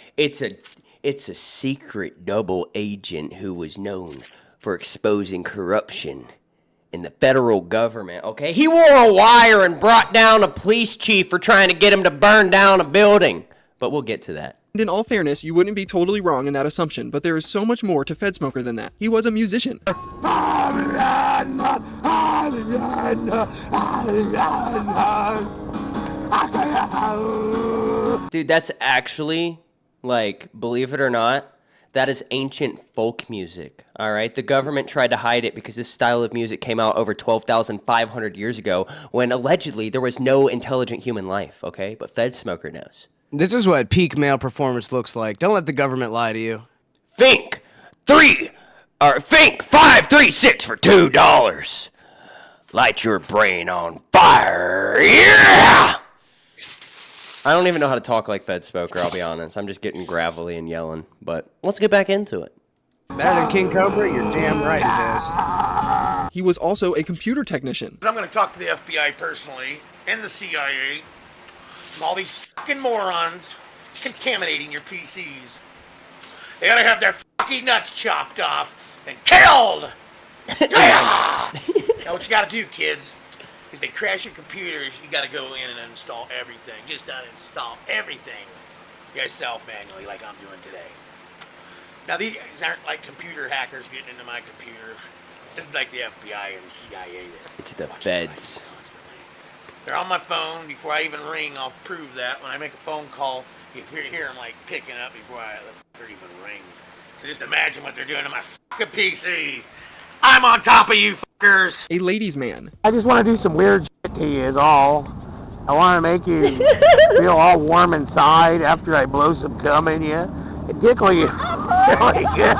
secret double agent who was known for exposing corruption in the federal government, okay? He wore a wire and brought down a police chief for trying to get him to burn down a building. But we'll get to that. And in all fairness, you wouldn't be totally wrong in that assumption, but there is so much more to FedSmoker than that. He was a musician. Dude, that's actually, like, believe it or not, that is ancient folk music, all right? The government tried to hide it because this style of music came out over 12,500 years ago when allegedly there was no intelligent human life, okay? But FedSmoker knows. This is what peak male performance looks like. Don't let the government lie to you. Think 5, 3, 6 for $2. Light your brain on fire, yeah! I don't even know how to talk like FedSmoker, I'll be honest. I'm just getting gravelly and yelling. But let's get back into it. Better than King Cobra? You're damn right it is. He was also a computer technician. I'm going to talk to the FBI personally and the CIA and all these fucking morons contaminating your PCs. They ought to have their fucking nuts chopped off and killed Now what you gotta do, kids, is they crash your computers, you gotta go in and uninstall everything. Just uninstall everything yourself manually like I'm doing today. Now these aren't like computer hackers getting into my computer. This is like the FBI or the CIA. It's the feds. They're on my phone before I even ring. I'll prove that when I make a phone call. You hear them like picking up before the fucker even rings. So just imagine what they're doing to my fucking PC. I'm on top of you fuckers. A ladies' man. I just want to do some weird shit to you is all. I want to make you feel all warm inside after I blow some cum in you. And tickle you really good.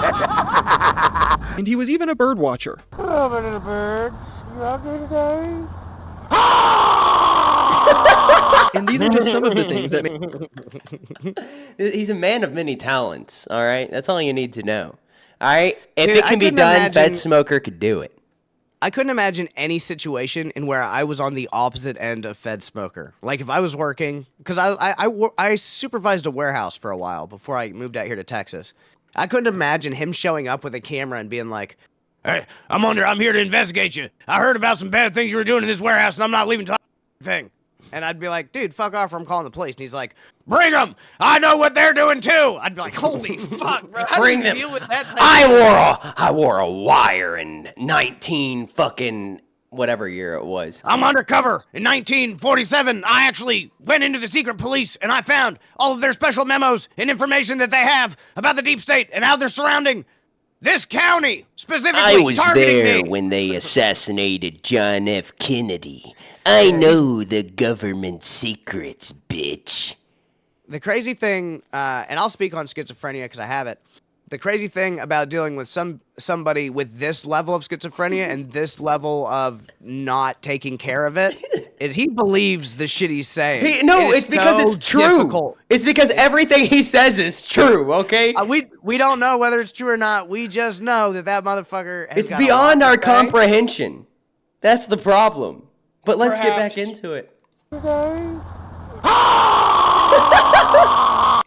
And he was even a bird watcher. Hello, my little birds. You okay today? And these are just some of the things that make... He's a man of many talents, all right? That's all you need to know. All right? If Dude, it can be done, FedSmoker could do it. I couldn't imagine any situation in where I was on the opposite end of FedSmoker. Like if I was working, because I supervised a warehouse for a while before I moved out here to Texas. I couldn't imagine him showing up with a camera and being like, "Hey, I'm here to investigate you. I heard about some bad things you were doing in this warehouse, and I'm not leaving till thing." And I'd be like, "Dude, fuck off, or I'm calling the police." And he's like, "Bring them! I know what they're doing too." I'd be like, "Holy fuck, bro! How Bring do you them. deal with that?" I wore a wire in 19 fucking whatever year it was. I'm undercover in 1947. I actually went into the secret police and I found all of their special memos and information that they have about the deep state and how they're surrounding this county specifically. I was targeting there me. when they assassinated John F. Kennedy. I know the government secrets, bitch. The crazy thing, and I'll speak on schizophrenia because I have it. The crazy thing about dealing with somebody with this level of schizophrenia and this level of not taking care of it is he believes the shit he's saying. It's because it's true. Difficult. It's because everything he says is true, okay? We don't know whether it's true or not. We just know that motherfucker has It's got beyond a lot our to say. comprehension. That's the problem. But let's get back into it.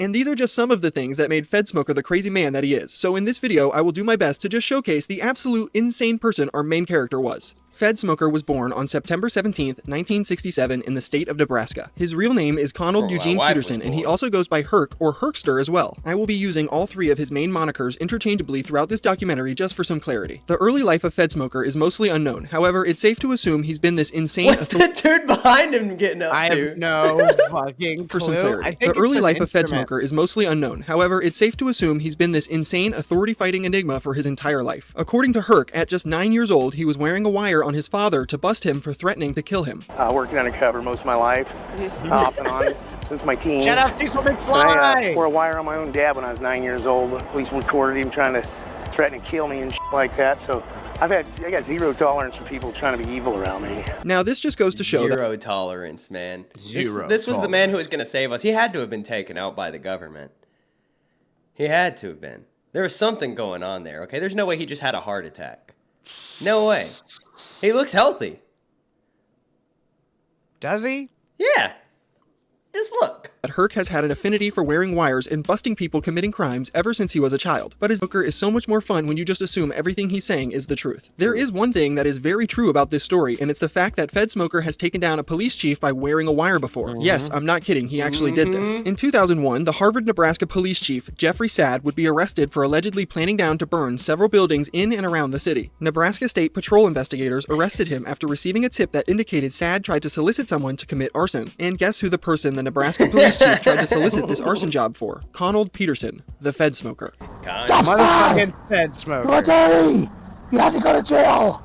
And these are just some of the things that made FedSmoker the crazy man that he is. So in this video, I will do my best to just showcase the absolute insane person our main character was. FedSmoker was born on September 17th, 1967 in the state of Nebraska. His real name is Conald Eugene Peterson, and he also goes by Herc or Herkster as well. I will be using all three of his main monikers interchangeably throughout this documentary just for some clarity. The early life of FedSmoker is mostly unknown. However, it's safe to assume he's been this insane... What's the dude behind him getting up to? I have no fucking clue. For some clarity, the early life of FedSmoker is mostly unknown. However, it's safe to assume he's been this insane, authority-fighting enigma for his entire life. According to Herc, at just 9 years old, he was wearing a wire on his father to bust him for threatening to kill him. Working undercover most of my life, off and on since my teens. Shout out Diesel McFly! I wore a wire on my own dad when I was 9 years old. The police recorded him trying to threaten to kill me and shit like that. So I got zero tolerance for people trying to be evil around me. Now this just goes to show Zero tolerance, man. Zero This was the man who was going to save us. He had to have been taken out by the government. He had to have been. There was something going on there, okay? There's no way he just had a heart attack. No way. He looks healthy. Does he? Yeah. Just look. Herc has had an affinity for wearing wires and busting people committing crimes ever since he was a child. But his poker is so much more fun when you just assume everything he's saying is the truth. There is one thing that is very true about this story, and it's the fact that FedSmoker has taken down a police chief by wearing a wire before. Yes, I'm not kidding, he actually did this. In 2001, the Harvard, Nebraska police chief, Jeffrey Sadd, would be arrested for allegedly planning down to burn several buildings in and around the city. Nebraska State Patrol investigators arrested him after receiving a tip that indicated Sadd tried to solicit someone to commit arson. And guess who the person the Nebraska police chief tried to solicit this arson job for? Conald Peterson, the FedSmoker. Motherfucking FedSmoker. Okay, you have to go to jail.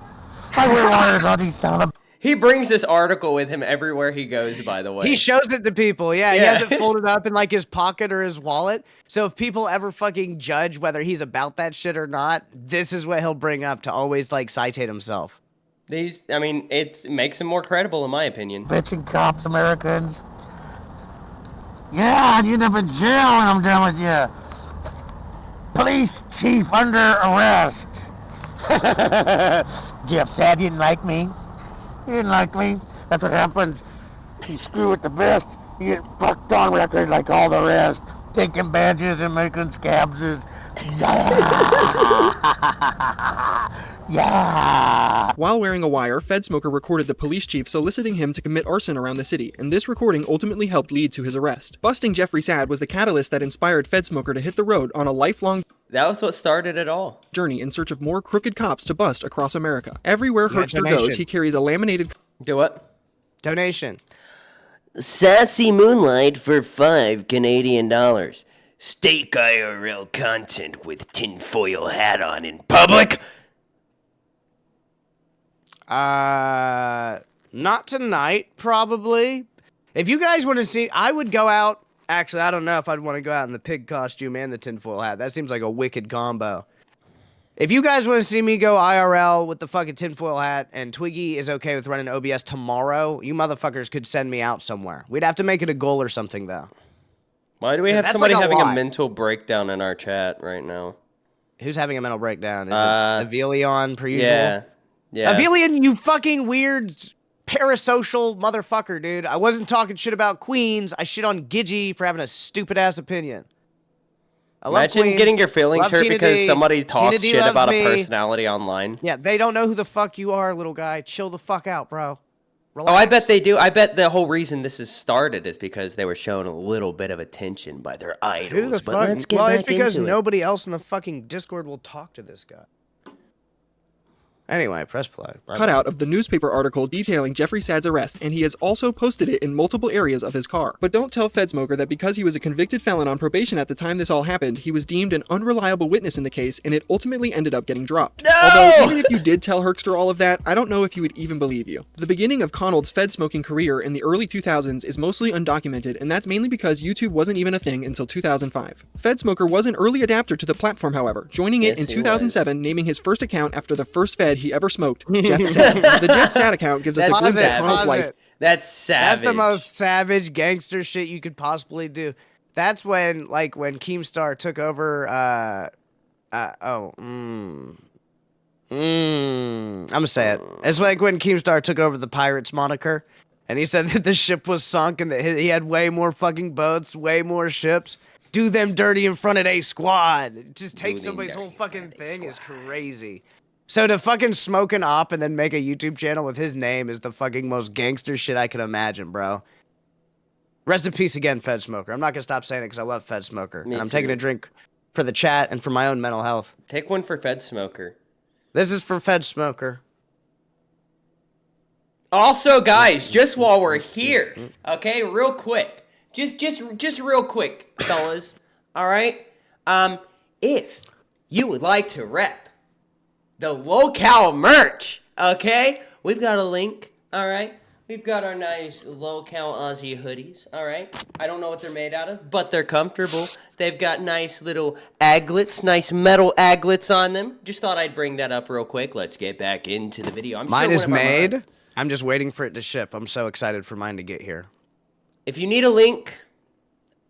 I wear wires on these son of... He brings this article with him everywhere he goes, by the way. He shows it to people. Yeah, he has it folded up in like his pocket or his wallet. So if people ever fucking judge whether he's about that shit or not, this is what he'll bring up to always like citate himself. It makes him more credible in my opinion. Bitching cops, Americans. Yeah, you end up in jail when I'm done with you. Police chief under arrest. Jeff Sadd didn't like me. He didn't like me. That's what happens. You screw with the best, you get fucked on record like all the rest. Taking badges and making scabs. Yeah. While wearing a wire, FedSmoker recorded the police chief soliciting him to commit arson around the city, and this recording ultimately helped lead to his arrest. Busting Jeffrey Saad was the catalyst that inspired FedSmoker to hit the road on a lifelong That was what started it all. Journey in search of more crooked cops to bust across America. Everywhere Herkster goes, he carries a laminated... Do what? Donation. Sassy Moonlight for $5 Canadian. Steak IRL content with tinfoil hat on in public? Not tonight, probably. If you guys want to see, I would go out. Actually, I don't know if I'd want to go out in the pig costume and the tinfoil hat. That seems like a wicked combo. If you guys want to see me go IRL with the fucking tinfoil hat and Twiggy is okay with running OBS tomorrow, you motherfuckers could send me out somewhere. We'd have to make it a goal or something, though. Why do we have somebody having a mental breakdown in our chat right now? Who's having a mental breakdown? Is it Avelion, per usual? Yeah. Avelion, you fucking weird parasocial motherfucker, dude. I wasn't talking shit about Queens. I shit on Gidgey for having a stupid-ass opinion. Imagine getting your feelings hurt because somebody talks shit about a personality online. Yeah, they don't know who the fuck you are, little guy. Chill the fuck out, bro. Relax. Oh, I bet they do. I bet the whole reason this is started is because they were shown a little bit of attention by their idols. Who the but fuck? let's get well, back it's because into it. nobody else in the fucking Discord will talk to this guy. Anyway, press play. Cutout of the newspaper article detailing Jeffrey Saad's arrest, and he has also posted it in multiple areas of his car. But don't tell FedSmoker that because he was a convicted felon on probation at the time this all happened, he was deemed an unreliable witness in the case, and it ultimately ended up getting dropped. No! Although, even if you did tell Herkster all of that, I don't know if he would even believe you. The beginning of Connell's Fed-smoking career in the early 2000s is mostly undocumented, and that's mainly because YouTube wasn't even a thing until 2005. FedSmoker was an early adapter to the platform, however, joining it in 2007, naming his first account after the first Fed he ever smoked. Jeff Saad. The Jeff Saad account gives us a glimpse at Connell's life. That's savage. That's the most savage gangster shit you could possibly do. That's when, like, when Keemstar took over, I'm gonna say it. It's like when Keemstar took over the Pirates moniker, and he said that the ship was sunk and that he had way more fucking boats, way more ships. Do them dirty in front of a squad. Just take somebody's whole fucking thing is crazy. So to fucking smoke an op and then make a YouTube channel with his name is the fucking most gangster shit I could imagine, bro. Rest in peace again, FedSmoker. I'm not gonna stop saying it because I love FedSmoker. And I'm taking a drink for the chat and for my own mental health. Take one for FedSmoker. This is for FedSmoker. Also, guys, just while we're here, okay, real quick, just real quick, fellas, all right. If you would like to rep the Lolcow merch, okay, we've got a link, all right. We've got our nice Lolcow Aussie hoodies, all right. I don't know what they're made out of, but they're comfortable. They've got nice little aglets, nice metal aglets on them. Just thought I'd bring that up real quick. Let's get back into the video. Mine is made. I'm just waiting for it to ship. I'm so excited for mine to get here. If you need a link,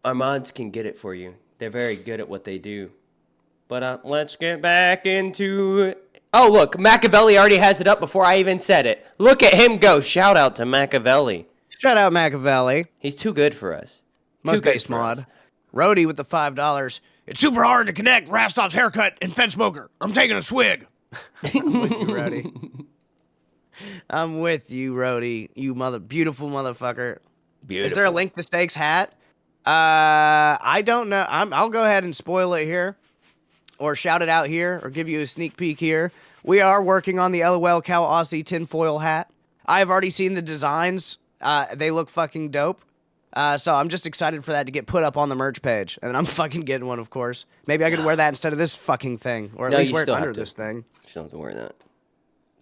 our mods can get it for you. They're very good at what they do. But let's get back into it. Oh, look, Machiavelli already has it up before I even said it. Look at him go. Shout out to Machiavelli. Shout out Machiavelli. He's too good for us. Most base mod. Rhodey with the $5. It's super hard to connect Rastov's haircut and FedSmoker. I'm taking a swig. I'm with you, Rhodey. I'm with you, Rhodey. You beautiful motherfucker. Beautiful. Is there a link to Steak's hat? I don't know. I'll go ahead and spoil it here. Or shout it out here, or give you a sneak peek here. We are working on the Lolcow Aussie tinfoil hat. I've already seen the designs. They look fucking dope. So I'm just excited for that to get put up on the merch page. And I'm fucking getting one, of course. Maybe I could wear that instead of this fucking thing. Or at least wear it under this thing. You still have to wear that.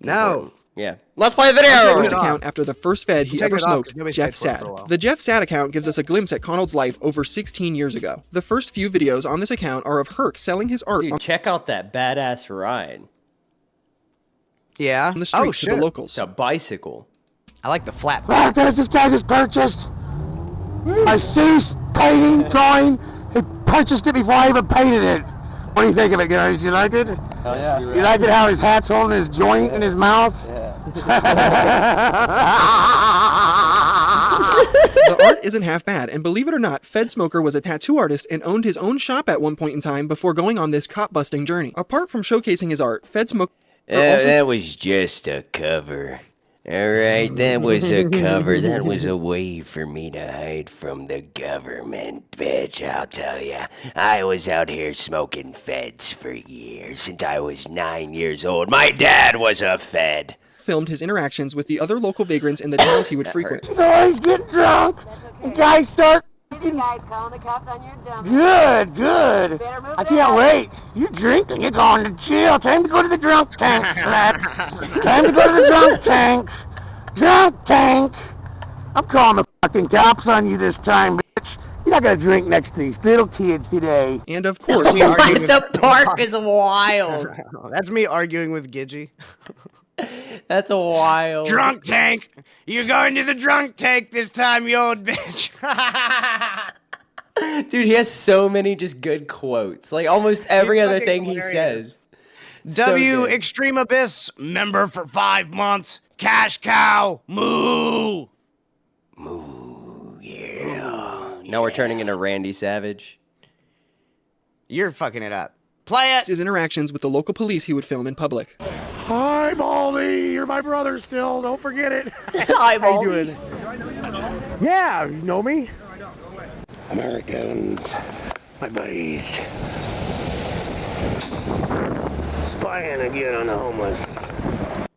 No. Yeah. Let's play a video! First account after the first Fed he ever smoked, Jeff Saad. The Jeff Saad account gives us a glimpse at Connell's life over 16 years ago. The first few videos on this account are of Herc selling his art check out that badass ride. Yeah? On the street to the locals. It's a bicycle. I like the flat. This guy just purchased my Cease painting, drawing. He purchased it before I even painted it. What do you think of it, guys? You like it? Oh, yeah. You like it how his hat's holding his joint in his mouth? The art isn't half bad, and believe it or not, FedSmoker was a tattoo artist and owned his own shop at one point in time before going on this cop-busting journey. Apart from showcasing his art, FedSmoker... That was just a cover. All right, that was a cover. That was a way for me to hide from the government, bitch, I'll tell ya. I was out here smoking feds for years, since I was 9 years old. My dad was a fed. Filmed his interactions with the other local vagrants in the towns he would frequent. So I always get drunk, and guys start... Good, good. I can't wait. You're drinking, you're going to jail. Time to go to the drunk tank, slut. Time to go to the drunk tank. Drunk tank. I'm calling the fucking cops on you this time, bitch. You're not going to drink next to these little kids today. And of course, the park is wild. That's me arguing with Gidgey. That's a wild. Drunk tank. You're going to the drunk tank this time, you old bitch. Dude, he has so many just good quotes. Like almost every other thing he says. W Extreme Abyss, member for 5 months. Cash cow. Moo. Moo, yeah. Now we're turning into Randy Savage. You're fucking it up. Play it. His interactions with the local police he would film in public. Hi, Baldy. You're my brother still. Don't forget it. Hi, Baldy. How you doing? Yeah, you know me? Americans, my buddies. Spying again on the homeless.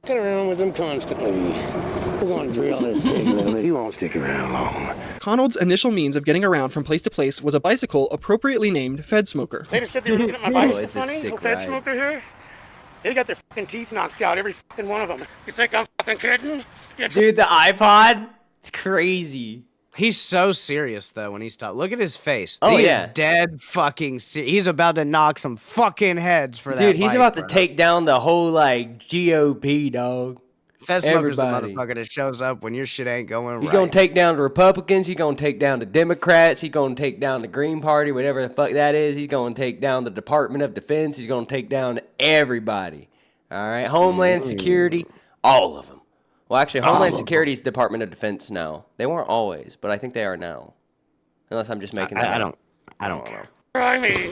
Get around with them constantly. We're going to drill this big limit. He won't stick around long. Conald's initial means of getting around from place to place was a bicycle appropriately named FedSmoker. They just said they were looking at my bicycle funny. No FedSmoker here. They got their fucking teeth knocked out, every fucking one of them. You think I'm fucking kidding? Dude, the iPod? It's crazy. He's so serious, though, when he's talking. Look at his face. Oh, he yeah. is dead fucking serious. He's about to knock some fucking heads for that. Dude, he's bike, about bro. to take down the whole, like, GOP, dog. FedSmoker's the motherfucker that shows up when your shit ain't going right. He's gonna take down the Republicans. He's gonna take down the Democrats. He's gonna take down the Green Party, whatever the fuck that is. He's gonna take down the Department of Defense. He's gonna take down everybody. All right, Homeland Security, all of them. Well, actually, Homeland Security's Department of Defense now. They weren't always, but I think they are now. Unless I'm just making that up. I don't care.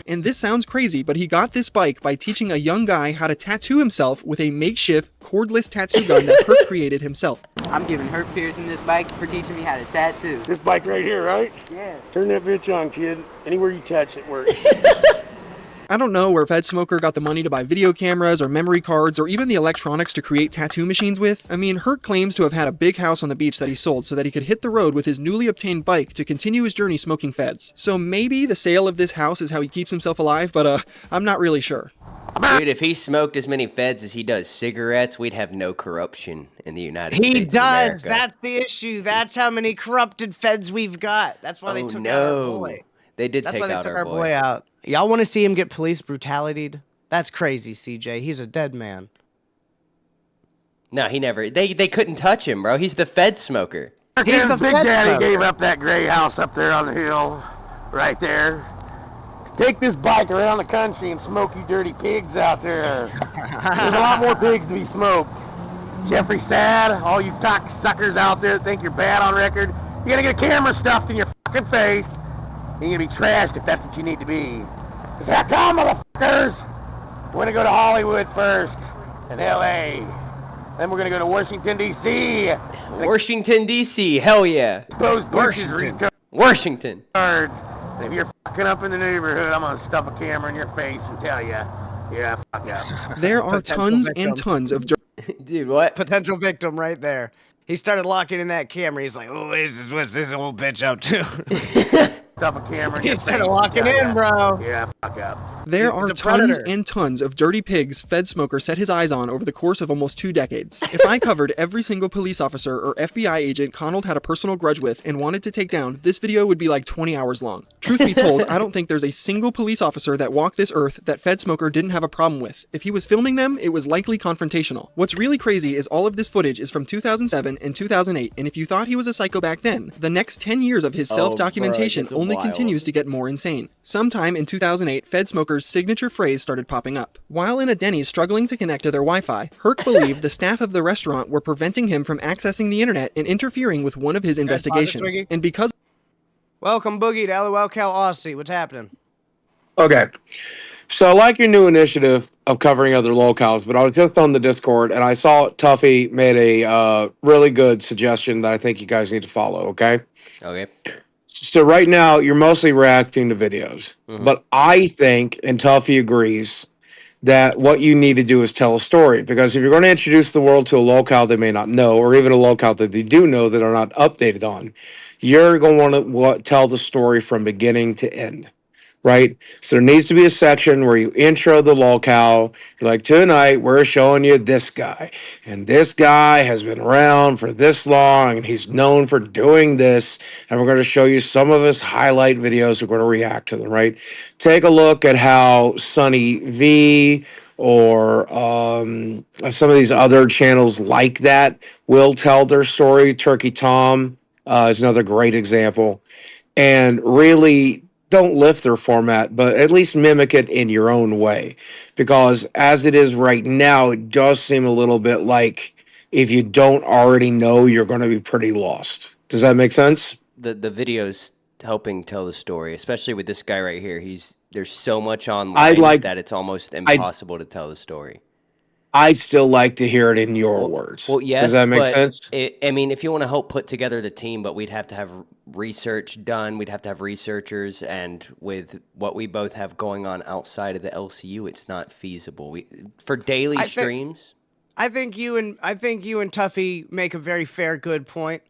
And this sounds crazy, but he got this bike by teaching a young guy how to tattoo himself with a makeshift cordless tattoo gun that Herc created himself. I'm giving Herc Pearson this bike for teaching me how to tattoo. This bike right here, right? Yeah. Turn that bitch on, kid. Anywhere you touch it works. I don't know where FedSmoker got the money to buy video cameras or memory cards or even the electronics to create tattoo machines with. I mean, Herc claims to have had a big house on the beach that he sold so that he could hit the road with his newly obtained bike to continue his journey smoking feds. So maybe the sale of this house is how he keeps himself alive, but I'm not really sure. Dude, if he smoked as many feds as he does cigarettes, we'd have no corruption in the United States. He of does. America. That's the issue. That's how many corrupted feds we've got. That's why they took out our boy. They did That's take why they out took our boy out. Y'all want to see him get police brutality'd? That's crazy, CJ. He's a dead man. No, he never. They couldn't touch him, bro. He's the FedSmoker. He's the Big Fed Daddy smoker. gave up that gray house up there on the hill, right there. Take this bike around the country and smoke you dirty pigs out there. There's a lot more pigs to be smoked. Jeffrey Sad, all you cocksuckers out there that think you're bad on record, you're gonna get a camera stuffed in your fucking face. You're gonna be trashed if that's what you need to be. Cause here come, motherfuckers! We're gonna go to Hollywood first, and LA. Then we're gonna go to Washington, D.C. Washington, D.C. Hell yeah. Those bushes Washington. retards. And if you're fucking up in the neighborhood, I'm gonna stuff a camera in your face and tell you, yeah, fuck up. There are tons and tons of Dude, what? Potential victim right there. He started locking in that camera. He's like, oh, what's this old bitch up to? Stuff a camera in He your started face locking and tell in, ya, bro. Yeah, fuck up. There He's are a tons predator. and tons of dirty pigs FedSmoker set his eyes on over the course of almost 2 decades. If I covered every single police officer or FBI agent Conald had a personal grudge with and wanted to take down, this video would be like 20 hours long. Truth be told, I don't think there's a single police officer that walked this earth that FedSmoker didn't have a problem with. If he was filming them, it was likely confrontational. What's really crazy is all of this footage is from 2007 and 2008, and if you thought he was a psycho back then, the next 10 years of his self-documentation only continues to get more insane. Sometime in 2008, FedSmoker's signature phrase started popping up. While in a Denny's struggling to connect to their Wi-Fi, Herc believed the staff of the restaurant were preventing him from accessing the internet and interfering with one of his investigations. And because... Welcome, Boogie, to Lolcow Aussie. What's happening? Okay. So I like your new initiative of covering other locales, but I was just on the Discord and I saw Tuffy made a really good suggestion that I think you guys need to follow, okay? Okay. So right now you're mostly reacting to videos, Mhm. but I think, and Tuffy agrees, that what you need to do is tell a story. Because if you're going to introduce the world to a locale they may not know, or even a locale that they do know that are not updated on, you're going to want to tell the story from beginning to end. Right? So there needs to be a section where you intro the locale. You're like, tonight we're showing you this guy. And this guy has been around for this long and he's known for doing this. And we're going to show you some of his highlight videos. We're going to react to them, right? Take a look at how Sunny V or some of these other channels like that will tell their story. Turkey Tom is another great example. And really don't lift their format, but at least mimic it in your own way. Because as it is right now, it does seem a little bit like if you don't already know, you're going to be pretty lost. Does that make sense? The videos helping tell the story, especially with this guy right here. There's so much online that it's almost impossible to tell the story. I'd still like to hear it in your words. Well, yes, does that make but sense? I mean, if you want to help put together the team, but we'd have to have research done. We'd have to have researchers, and with what we both have going on outside of the LCU, it's not feasible. For daily streams. I think you and Tuffy make a very fair, good point.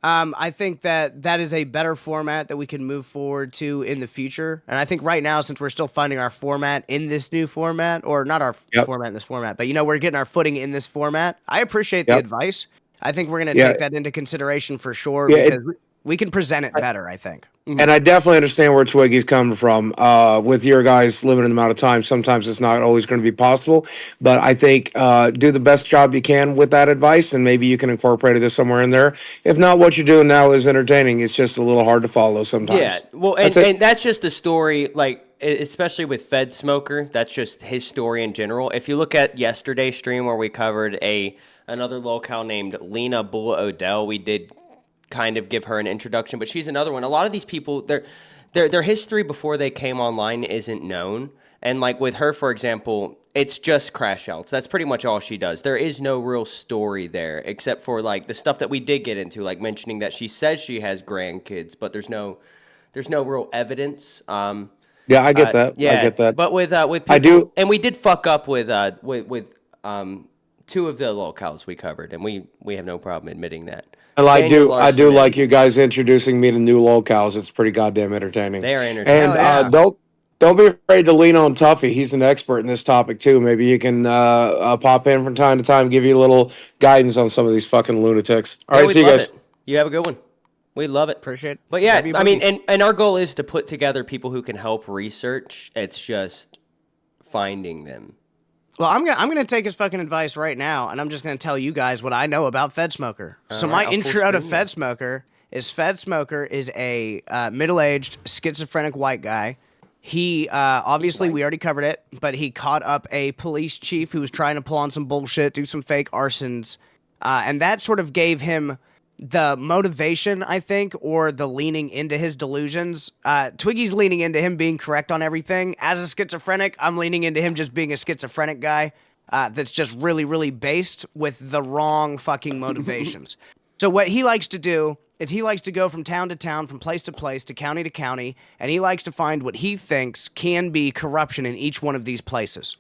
I think that is a better format that we can move forward to in the future. And I think right now, since we're still finding our format in this new format, or not our format in this format, but we're getting our footing in this format. I appreciate the advice. I think we're going to take that into consideration for sure, because we can present it better, I think. And I definitely understand where Twiggy's coming from. With your guys' limited amount of time, sometimes it's not always going to be possible. But I think do the best job you can with that advice, and maybe you can incorporate it somewhere in there. If not, what you're doing now is entertaining. It's just a little hard to follow sometimes. Yeah, well, and that's just the story, like, especially with FedSmoker, that's just his story in general. If you look at yesterday's stream where we covered another locale named Lena Bull Odell, we did kind of give her an introduction, but she's another one. A lot of these people, their history before they came online isn't known. And like with her, for example, it's just crash outs. That's pretty much all she does. There is no real story there, except for like the stuff that we did get into, like mentioning that she says she has grandkids, but there's no real evidence. Yeah, I get that. Yeah, I get that. But with people, I do, and we did fuck up with two of the locales we covered, and we have no problem admitting that. And I do like you guys introducing me to new locales. It's pretty goddamn entertaining. They are entertaining. And don't be afraid to lean on Tuffy. He's an expert in this topic too. Maybe you can pop in from time to time, give you a little guidance on some of these fucking lunatics. All right, see you guys. You have a good one. We love it. Appreciate it. But yeah, I mean, and our goal is to put together people who can help research. It's just finding them. Well, I'm gonna take his fucking advice right now, and I'm just gonna tell you guys what I know about FedSmoker. So my intro to FedSmoker is a middle-aged schizophrenic white guy. He obviously we already covered it, but he caught up a police chief who was trying to pull on some bullshit, do some fake arsons, and that sort of gave him the motivation, I think, or the leaning into his delusions. Twiggy's leaning into him being correct on everything. As a schizophrenic, I'm leaning into him just being a schizophrenic guy that's just really, really based with the wrong fucking motivations. So what he likes to do is he likes to go from town to town, from place to place, to county, and he likes to find what he thinks can be corruption in each one of these places.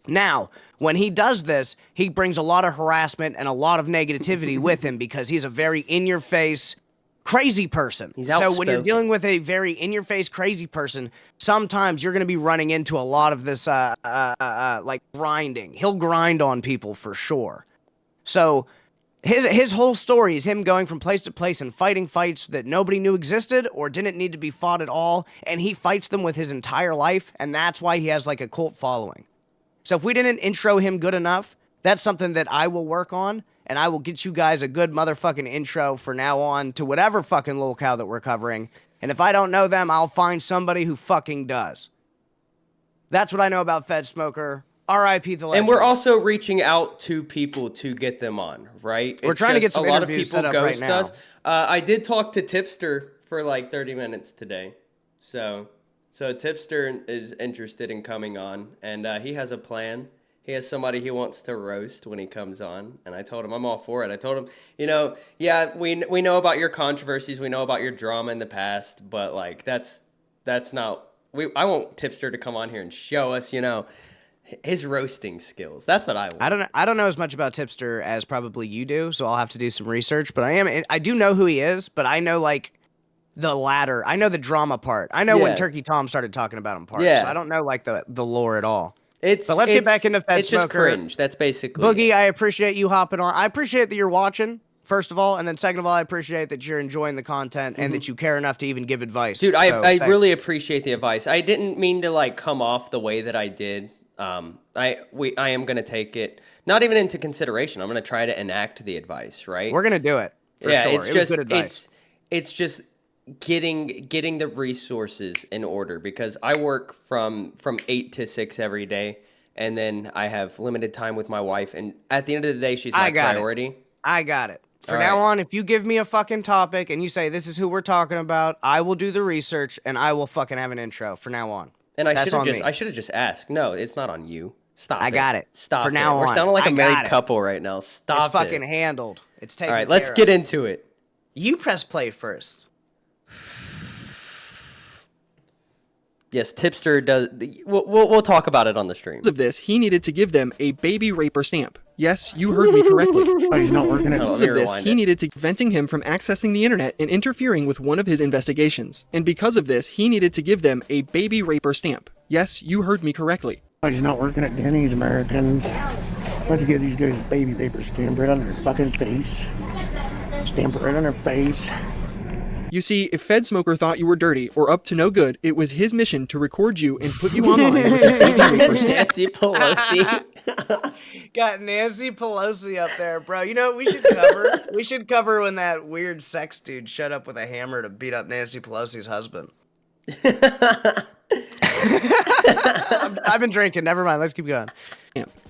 Now, when he does this, he brings a lot of harassment and a lot of negativity with him because he's a very in-your-face, crazy person. So when you're dealing with a very in-your-face, crazy person, sometimes you're going to be running into a lot of this, like, grinding. He'll grind on people for sure. So his whole story is him going from place to place and fighting fights that nobody knew existed or didn't need to be fought at all, and he fights them with his entire life, and that's why he has, like, a cult following. So if we didn't intro him good enough, that's something that I will work on, and I will get you guys a good motherfucking intro for now on to whatever fucking locale that we're covering. And if I don't know them, I'll find somebody who fucking does. That's what I know about FedSmoker. R.I.P. the legend. And we're also reaching out to people to get them on, right? We're trying to get some interviews set up right now. I did talk to Tipster for like 30 minutes today, so So Tipster is interested in coming on, and he has a plan. He has somebody he wants to roast when he comes on, and I told him I'm all for it. I told him, yeah, we know about your controversies, we know about your drama in the past, but like that's not. I want Tipster to come on here and show us, his roasting skills. That's what I want. I don't know as much about Tipster as probably you do, so I'll have to do some research. But I do know who he is, but I know like the latter. I know the drama part. I know when Turkey Tom started talking about him part. Yeah. So I don't know like the lore at all. But let's get back into FedSmoker. It's just cringe. That's basically Boogie, I appreciate you hopping on. I appreciate that you're watching, first of all, and then second of all, I appreciate that you're enjoying the content and that you care enough to even give advice. Dude, I really appreciate the advice. I didn't mean to like come off the way that I did. I am gonna take it not even into consideration. I'm gonna try to enact the advice, right? We're gonna do it. For sure. It's good advice. It's just getting the resources in order, because I work from 8 to 6 every day, and then I have limited time with my wife, and at the end of the day, she's my priority. I got it. From now on, if you give me a fucking topic and you say this is who we're talking about, I will do the research and I will fucking have an intro from now on. And I should have just asked. No, it's not on you. Stop. I got it. Stop. For now on. We're sounding like a married couple right now. Stop. It's fucking handled. It's taken. All right, let's get into it. You press play first. Yes, Tipster does. We'll talk about it on the stream. Because of this, he needed to give them a baby raper stamp. Yes, you heard me correctly. He's not working it. Because of this, he needed to preventing him from accessing the internet and interfering with one of his investigations. And because of this, he needed to give them a baby raper stamp. Yes, you heard me correctly. He's not working at Denny's Americans. Let's give these guys a baby paper stamp right on their fucking face. Stamp it right on their face. You see, if FedSmoker thought you were dirty or up to no good, it was his mission to record you and put you online with a baby raper stamp. Nancy Pelosi. Got Nancy Pelosi up there, bro. You know what we should cover? We should cover when that weird sex dude showed up with a hammer to beat up Nancy Pelosi's husband. I've been drinking. Never mind. Let's keep going.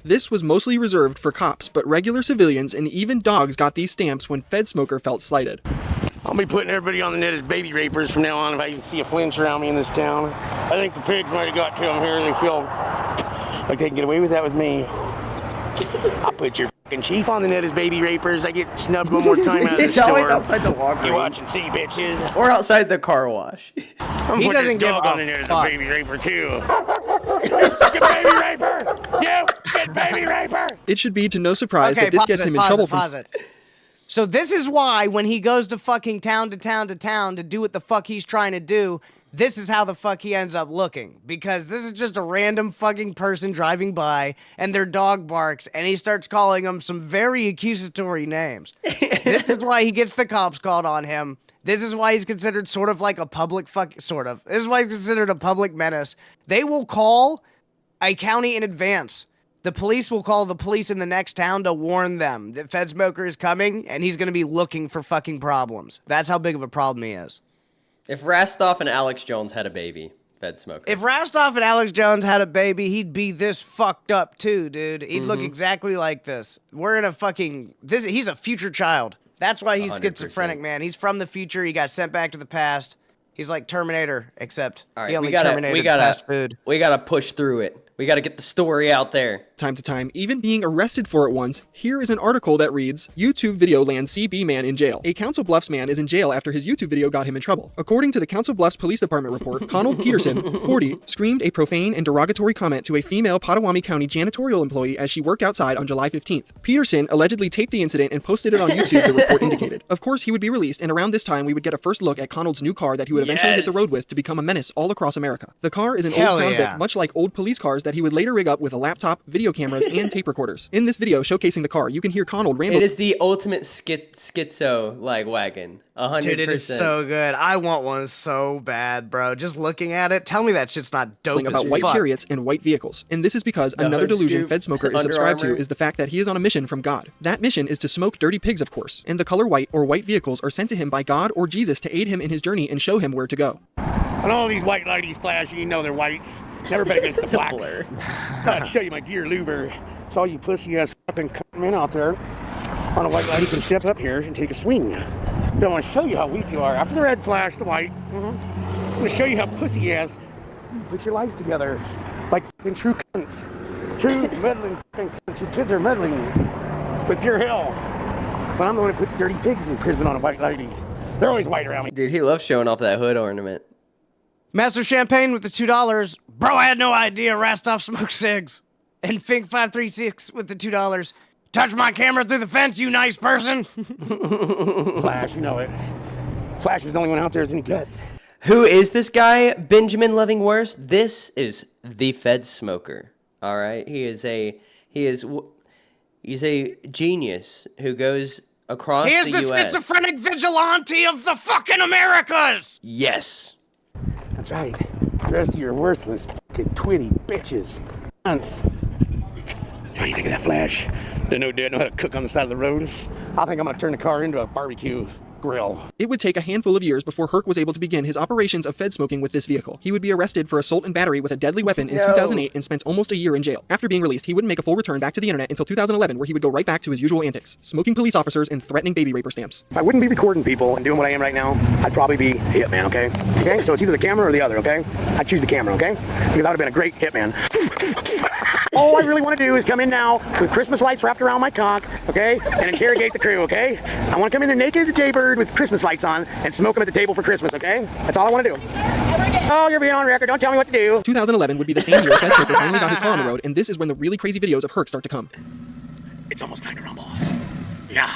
This was mostly reserved for cops, but regular civilians and even dogs got these stamps when FedSmoker felt slighted. I'll be putting everybody on the net as baby rapers from now on if I can see a flinch around me in this town. I think the pigs might have got to them here. They feel like they can get away with that with me. I'll put your fucking chief on the net as baby rapers. I get snubbed one more time out of the it's store. always outside the walk room. You watch and see, bitches. Or outside the car wash. He doesn't give on the net as a baby raper, too. Get baby raper! You get baby raper! It should be to no surprise that this gets him in trouble from... So this is why when he goes to fucking town to town to town to do what the fuck he's trying to do, this is how the fuck he ends up looking. Because this is just a random fucking person driving by and their dog barks and he starts calling them some very accusatory names. This is why he gets the cops called on him. This is why he's considered sort of like a public This is why he's considered a public menace. They will call a county in advance. The police will call the police in the next town to warn them that FedSmoker is coming and he's going to be looking for fucking problems. That's how big of a problem he is. If Rastoff and Alex Jones had a baby, FedSmoker. If Rastoff and Alex Jones had a baby, he'd be this fucked up too, dude. He'd look exactly like this. We're in a fucking... He's a future child. That's why he's 100%. Schizophrenic, man. He's from the future. He got sent back to the past. He's like Terminator, except he only terminated fast food. We gotta push through it. We gotta get the story out there. Time to time, even being arrested for it once, here is an article that reads, YouTube video lands CB man in jail. A Council Bluffs man is in jail after his YouTube video got him in trouble. According to the Council Bluffs Police Department report, Conald Peterson, 40, screamed a profane and derogatory comment to a female Potawatomi County janitorial employee as she worked outside on July 15th. Peterson allegedly taped the incident and posted it on YouTube, the report indicated. Of course, he would be released, and around this time, we would get a first look at Conald's new car that he would eventually hit the road with to become a menace all across America. The car is an old Crown Vic, much like old police cars that he would later rig up with a laptop, video cameras, and tape recorders. In this video showcasing the car, you can hear Conald ramble. It is the ultimate schizo wagon. 100%. Dude, it is so good. I want one so bad, bro. Just looking at it, tell me that shit's not dope about white chariots and white vehicles. And this is because another delusion FedSmoker is subscribed to is the fact that he is on a mission from God. That mission is to smoke dirty pigs, of course. And the color white or white vehicles are sent to him by God or Jesus to aid him in his journey and show him where to go. And all these white ladies flashing, you know they're white. Never bet against the black. I'll show you my dear louver. It's all you pussy ass fucking men out there on a white lady can step up here and take a swing. Don't want to show you how weak you are. After the red flash, the white. I'm going to show you how pussy ass put your lives together like fucking true cunts. True meddling fucking cunts. Your kids are meddling with pure hell. But I'm the one who puts dirty pigs in prison on a white lady. They're always white around me. Dude, he loves showing off that hood ornament. Master Champagne with the $2. Bro, I had no idea Rastov smoked cigs. And Fink536 with the $2. Touch my camera through the fence, you nice person. Flash, you know it. Flash is the only one out there with any guts. Who is this guy, Benjamin Lovingworth? This is the FedSmoker. All right, he's a genius who goes across He is the the U.S. schizophrenic vigilante of the fucking Americas. Yes. That's right. The rest of you are worthless fucking twitty bitches. Cunts. So what do you think of that, Flash? Didn't know Dad know how to cook on the side of the road? I think I'm gonna turn the car into a barbecue grill. It would take a handful of years before Herc was able to begin his operations of Fed smoking with this vehicle. He would be arrested for assault and battery with a deadly weapon in 2008 and spent almost a year in jail. After being released, he wouldn't make a full return back to the internet until 2011, where he would go right back to his usual antics, smoking police officers and threatening baby raper stamps. If I wouldn't be recording people and doing what I am right now, I'd probably be a hitman, okay? Okay? So it's either the camera or the other, okay? I'd choose the camera, okay? Because I would have been a great hitman. All I really want to do is come in now with Christmas lights wrapped around my cock, okay? And interrogate the crew, okay? I want to come in there naked as a jaybird with Christmas lights on and smoke them at the table for Christmas, okay? That's all I want to do. Oh, you're being on record. Don't tell me what to do. 2011 would be the same year FedSmoker finally got his car on the road, and this is when the really crazy videos of Herc start to come. It's almost time to rumble. Yeah.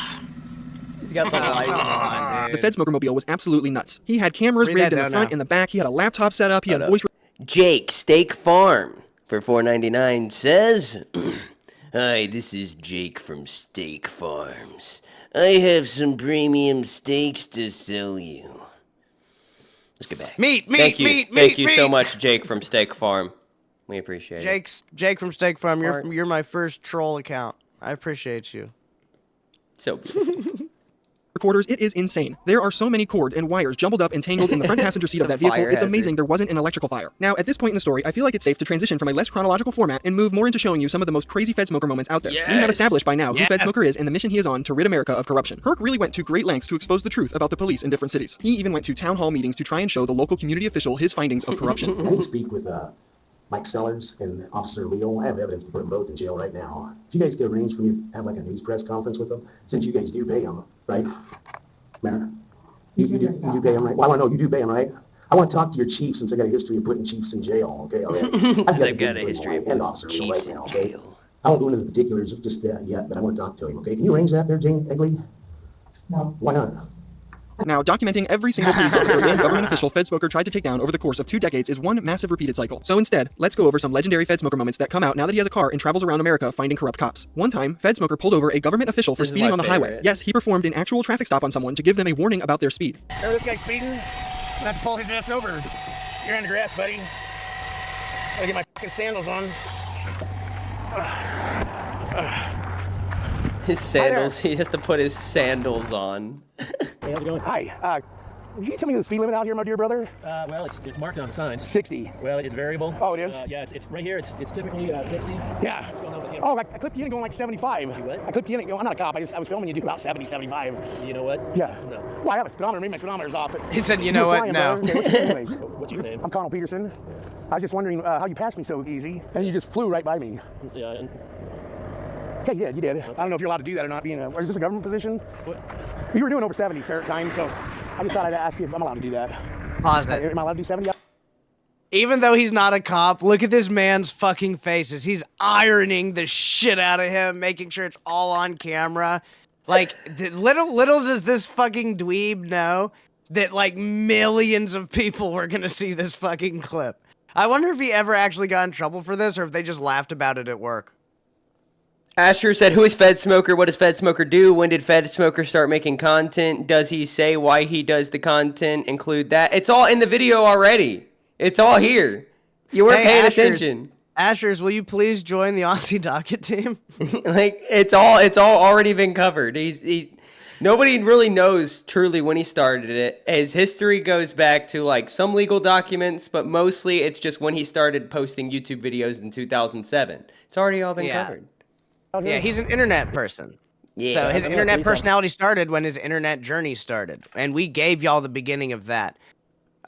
He's got the light on. The FedSmoker mobile was absolutely nuts. He had cameras rigged in the front and the back. He had a laptop set up. He had voice. Jake Steak Farm for $4.99 says, "Hi, this is Jake from Steak Farms. I have some premium steaks to sell you." Let's get back. Thank you so much, Jake from Steak Farm. We appreciate it. Jake from Steak Farm. You're my first troll account. I appreciate you. So beautiful. Recorders, it is insane. There are so many cords and wires jumbled up and tangled in the front passenger seat of that vehicle. It's amazing there wasn't an electrical fire. Now, at this point in the story, I feel like it's safe to transition from a less chronological format and move more into showing you some of the most crazy FedSmoker moments out there. Yes. We have established by now who FedSmoker is and the mission he is on to rid America of corruption. Herc really went to great lengths to expose the truth about the police in different cities. He even went to town hall meetings to try and show the local community official his findings of corruption. I need to speak with Mike Sellers and Officer Leo. I have evidence to put them both in jail right now. If you guys could arrange for me to have like a news press conference with them, since you guys do pay them, right? Mayor, you do pay them, right? Well, I want to know, you do pay them, right? I want to talk to your chief since I got a history of putting chiefs in jail, okay? I've got a history of putting chiefs in jail. I won't go into the particulars just yet, but I want to talk to him, okay? Can you arrange that there, Jane Egley? No. Why not? Now, documenting every single police officer and government official FedSmoker tried to take down over the course of 2 decades is one massive repeated cycle. So instead, let's go over some legendary FedSmoker moments that come out now that he has a car and travels around America finding corrupt cops. One time, FedSmoker pulled over a government official for speeding on the highway. Yes, he performed an actual traffic stop on someone to give them a warning about their speed. Oh, this guy's speeding. I'm gonna have to pull his ass over. You're on the grass, buddy. Gotta get my fucking sandals on. His sandals. He has to put his sandals on. Hey, how's it going? Hi. Can you tell me the speed limit out here, my dear brother? Well, it's marked on the signs. 60. Well, it's variable. Oh, it is? Yeah, it's right here. It's typically 60. Yeah. What's going on with him? Oh, I clipped you in going like 75. You what? I clipped you in going, I'm not a cop. I was filming you do about 70, 75. You know what? Yeah. No. Well, I have a speedometer. Maybe my speedometer's off. But He said, you know what? flying, No. Okay, what's your name, anyways? What's your name? I'm Connell Peterson. I was just wondering how you passed me so easy, and you just flew right by me. Yeah. And Okay, yeah, you did. I don't know if you're allowed to do that or not, being or is this a government position? what? You were doing over 70 at times, so I just thought I'd ask you if I'm allowed to do that. Pause that. Am I allowed to do 70? Even though he's not a cop, look at this man's fucking faces. He's ironing the shit out of him, making sure it's all on camera. Like, little does this fucking dweeb know that, like, millions of people were gonna see this fucking clip. I wonder if he ever actually got in trouble for this, or if they just laughed about it at work. Asher said, who is FedSmoker? What does FedSmoker do? When did FedSmoker start making content? Does he say why he does the content? Include that. It's all in the video already. It's all here. You weren't paying attention. Ashers, will you please join the Aussie docket team? Like, it's all already been covered. Nobody really knows truly when he started it. His history goes back to like some legal documents, but mostly it's just when he started posting YouTube videos in 2007. It's already all been covered. Yeah, he's an internet person. Yeah. So his internet personality started when his internet journey started, and we gave y'all the beginning of that.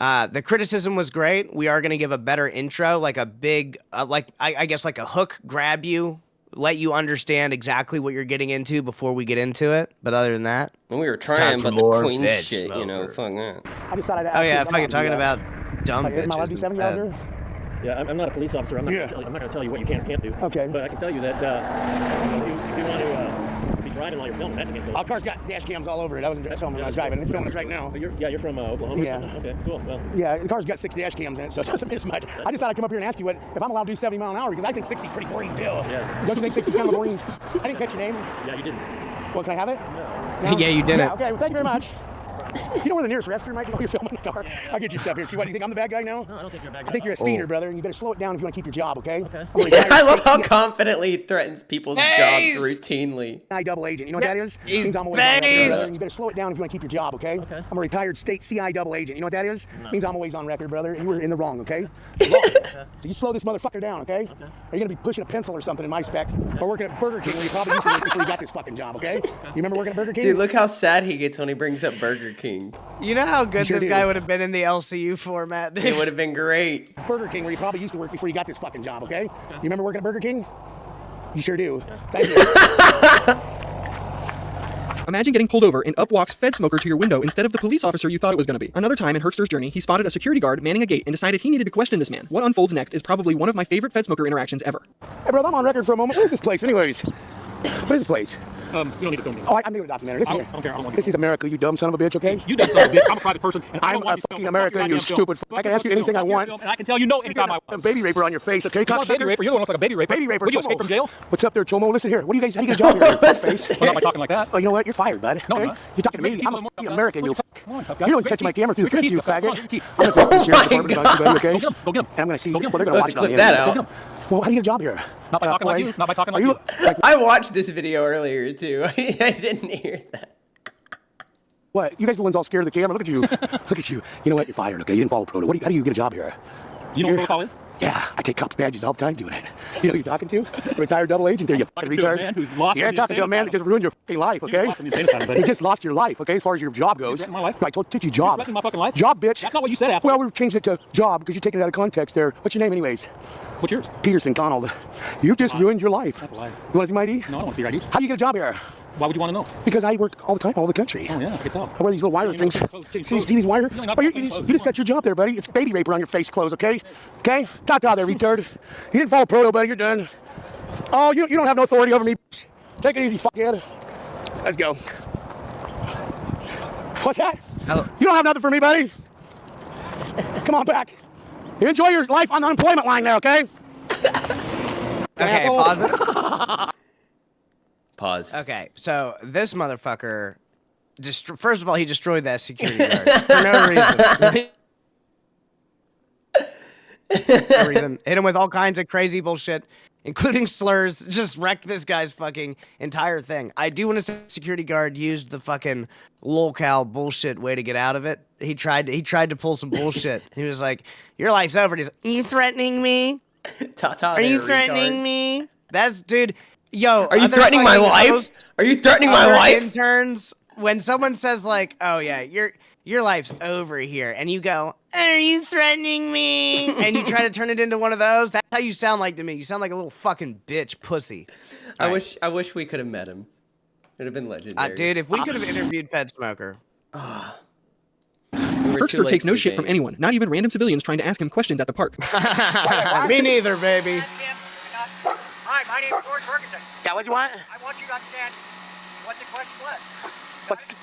The criticism was great. We are going to give a better intro, like a big, I guess like a hook, grab you, let you understand exactly what you're getting into before we get into it. But other than that, we were trying, but the queen shit, you know, fuck that. I just thought I'd ask oh you yeah, if I'm fucking allowed talking to, about dumb am I allowed to do bitches 70 out instead. here? Yeah, I'm not a police officer. I'm not going to tell you what you can or can't do. Okay. But I can tell you that if you want to be driving while you're filming, that's against the law. Our car's got dash cams all over it. I wasn't filming when I was driving. It's filming us right now. But you're from Oklahoma. Yeah. Or something? Okay, cool. Well. Yeah, the car's got 6 dash cams in it, so it doesn't miss much. I just thought I'd come up here and ask you if I'm allowed to do 70 mile an hour, because I think 60 is pretty boring too. Yeah. Don't you think 60 is kind of boring? I didn't catch your name. Yeah, you didn't. Well, can I have it? No. Yeah, you didn't. Yeah, okay, well, thank you very much. You know where the nearest restroom might be while you're filming the car? Yeah. I'll get you stuff here. What, do you think I'm the bad guy now? No, I don't think you're a bad guy. I think you're a speeder, brother, and you better slow it down if you want to keep your job, okay? Okay. I love how confidently he threatens people's jobs routinely. CI double agent. You know what that is? He's means I'm always on record, brother, and you better slow it down if you want to keep your job, okay? Okay. I'm a retired state CI double agent. You know what that is? No. Means I'm always on record, brother, and you were in the wrong, okay? So you slow this motherfucker down, okay? Are you going to be pushing a pencil or something in my spec? Or working at Burger King where you probably used to work before you got this fucking job, okay? You remember working at Burger King? Dude, look how sad he gets when he brings up Burger King. You know how good Sure this do. guy would have been in the LCU format, dude? It would have been great. Burger King where you probably used to work before you got this fucking job, okay? You remember working at Burger King? You sure do. Thank you. Imagine getting pulled over and up walks FedSmoker to your window instead of the police officer you thought it was going to be. Another time in Herkster's journey, he spotted a security guard manning a gate and decided he needed to question this man. What unfolds next is probably one of my favorite FedSmoker interactions ever. Hey, brother, I'm on record for a moment. What is this place, anyways? What is this place? You don't need to film me. Oh, I'm doing a documentary. Listen I here. don't care. I don't want This is America, you dumb son of a bitch, okay? You done son of a bitch. I'm a private person, and I I'm don't want a you fucking filming. American, Fuck your you goddamn stupid. film. I can ask you anything I want. And I can tell you no anytime I want. A baby raper on your face, okay, You're not a baby cocksucker? raper. You're the one who looks like a baby raper. Baby raper, Would you Chomo. escape from jail? What's up there, Chomo? Listen here. What do you guys, how do you get a job here? Face? Well, not by talking like that. Oh, you know what? You're fired, bud. No, Okay? I'm not. You're talking to me. I'm a fucking American, you fuck. Come on, tough guy. You don't touch my camera through the Look at fence, you Keith, tough guy. faggot. Come on, Keith. I'm gonna call the sheriff's department on you, buddy, okay? Go get him. Go get him. And I'm gonna see. Go get him. Well, they're gonna watch it on the Clip that internet. out. Well, how do you get a job here? Not by talking like you. Not by talking like Are you. Like, I watched this video earlier too. I didn't hear that. what? You guys are the ones all scared of the camera. Look at you. Look at you. You know what? You're fired, okay? You didn't follow protocol. How do you get a job here? You know what protocol is? Yeah, I take cops' badges all the time doing it. You know who you're talking to? A retired double agent there, you fucking Talking to a retard. man who's lost You're in the talking to a insane man that just ruined your fucking life, okay? lost in the insane asylum, buddy. You just lost your life, okay, as far as your job goes. threatening my life? I told you job. threatening my fucking life? Job, bitch. That's not what you said, asshole. Well, we're changing it to job because you're taking it out of context there. What's your name anyways? What's yours? Peterson Donald. You just ruined your life. That's a lie. You want to see my ID? No, I don't want to see your ID. How do you get a job here? Why would you want to know? Because I work all the time, all over the country. Oh, yeah, I can tell. I wear these little wire things. See these wire? You're not Oh, you fucking clothes. just got your job there, buddy. It's baby raper on your face clothes, okay? Okay? Ta-ta there, retard. You didn't follow proto, buddy. You're done. Oh, you don't have no authority over me. Take it easy, fuckhead. Let's go. What's that? Hello. You don't have nothing for me, buddy. Come on back. You enjoy your life on the unemployment line there, okay? Okay, Asshole. pause it. Paused. Okay, so this motherfucker, first of all, he destroyed that security guard for no reason. No reason. Hit him with all kinds of crazy bullshit, including slurs. Just wrecked this guy's fucking entire thing. I do want to say security guard used the fucking Lolcow bullshit way to get out of it. He tried to pull some bullshit. He was like, "Your life's over." He's like, "Are you threatening me? Are you threatening me?" That's dude. Yo, are you threatening my life? Are you threatening my life? Interns, when someone says like, "Oh yeah, your life's over here," and you go, "Are you threatening me?" and you try to turn it into one of those, that's how you sound like to me. You sound like a little fucking bitch pussy. I wish we could have met him. It'd have been legendary. Dude, if we could have interviewed FedSmoker. Herkster takes no shit from anyone, not even random civilians trying to ask him questions at the park. Me neither, baby. Hi, my name is George Ferguson. Yeah, what do you want? I want you to understand what the question was.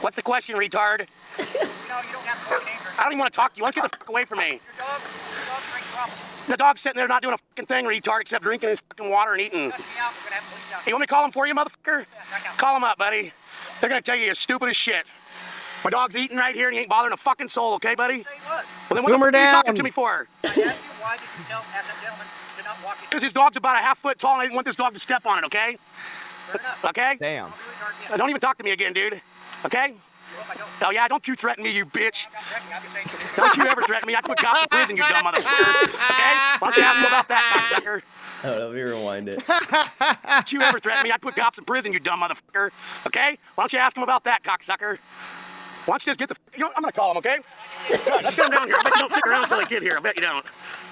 What's the question, retard? You know, you don't have to talk anger. I don't even want to talk to you. Why don't you get the fuck away from me? Your dog drinks trouble. The dog's sitting there not doing a fucking thing, retard, except drinking his fucking water and eating. Cut me out. We're gonna have police out. Hey, you want me to call him for you, motherfucker? Call him up, buddy. They're gonna tell you you're stupid as shit. My dog's eating right here and he ain't bothering a fucking soul, okay, buddy? Well, then what the fuck are you talking to me for? I asked you why did you tell that gentleman to not walk in? Because his dog's about a half foot tall and I didn't want this dog to step on it, okay? Okay? Damn. Don't even talk to me again, dude. Okay? Oh yeah, don't you threaten me, you bitch. Don't you ever threaten me. I'd put cops in prison, you dumb motherfucker. Okay? Why don't you ask him about that, cocksucker? Oh, let me rewind it. Don't you ever threaten me. I'd put cops in prison, you dumb motherfucker. Okay? Why don't you ask him about that, cocksucker? Why don't you just get the... I'm gonna call him, okay? Good, let's get him down here. don't stick around until I get here. I bet you don't.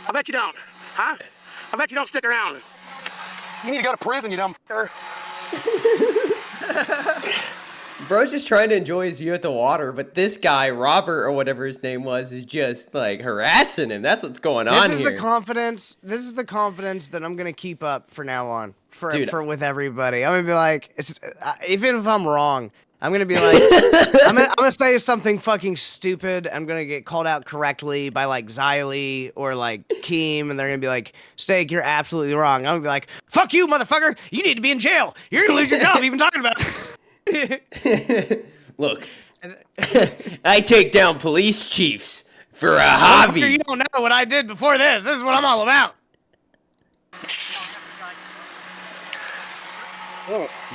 I bet you don't. Huh? I bet you don't stick around. You need to go to prison, you dumb f***er. Bro's just trying to enjoy his view at the water, but this guy, Robert or whatever his name was, is just like harassing him. That's what's going on here. This is the confidence that I'm gonna keep up for now on, for with everybody. I'm gonna be like, even if I'm wrong, I'm gonna be like, I'm gonna say something fucking stupid. I'm gonna get called out correctly by like Xylee or like Keem, and they're gonna be like, Steak, you're absolutely wrong. I'm gonna be like, fuck you, motherfucker. You need to be in jail. You're gonna lose your job even talking about it. Look, I take down police chiefs for a hobby. You don't know what I did before this. This is what I'm all about.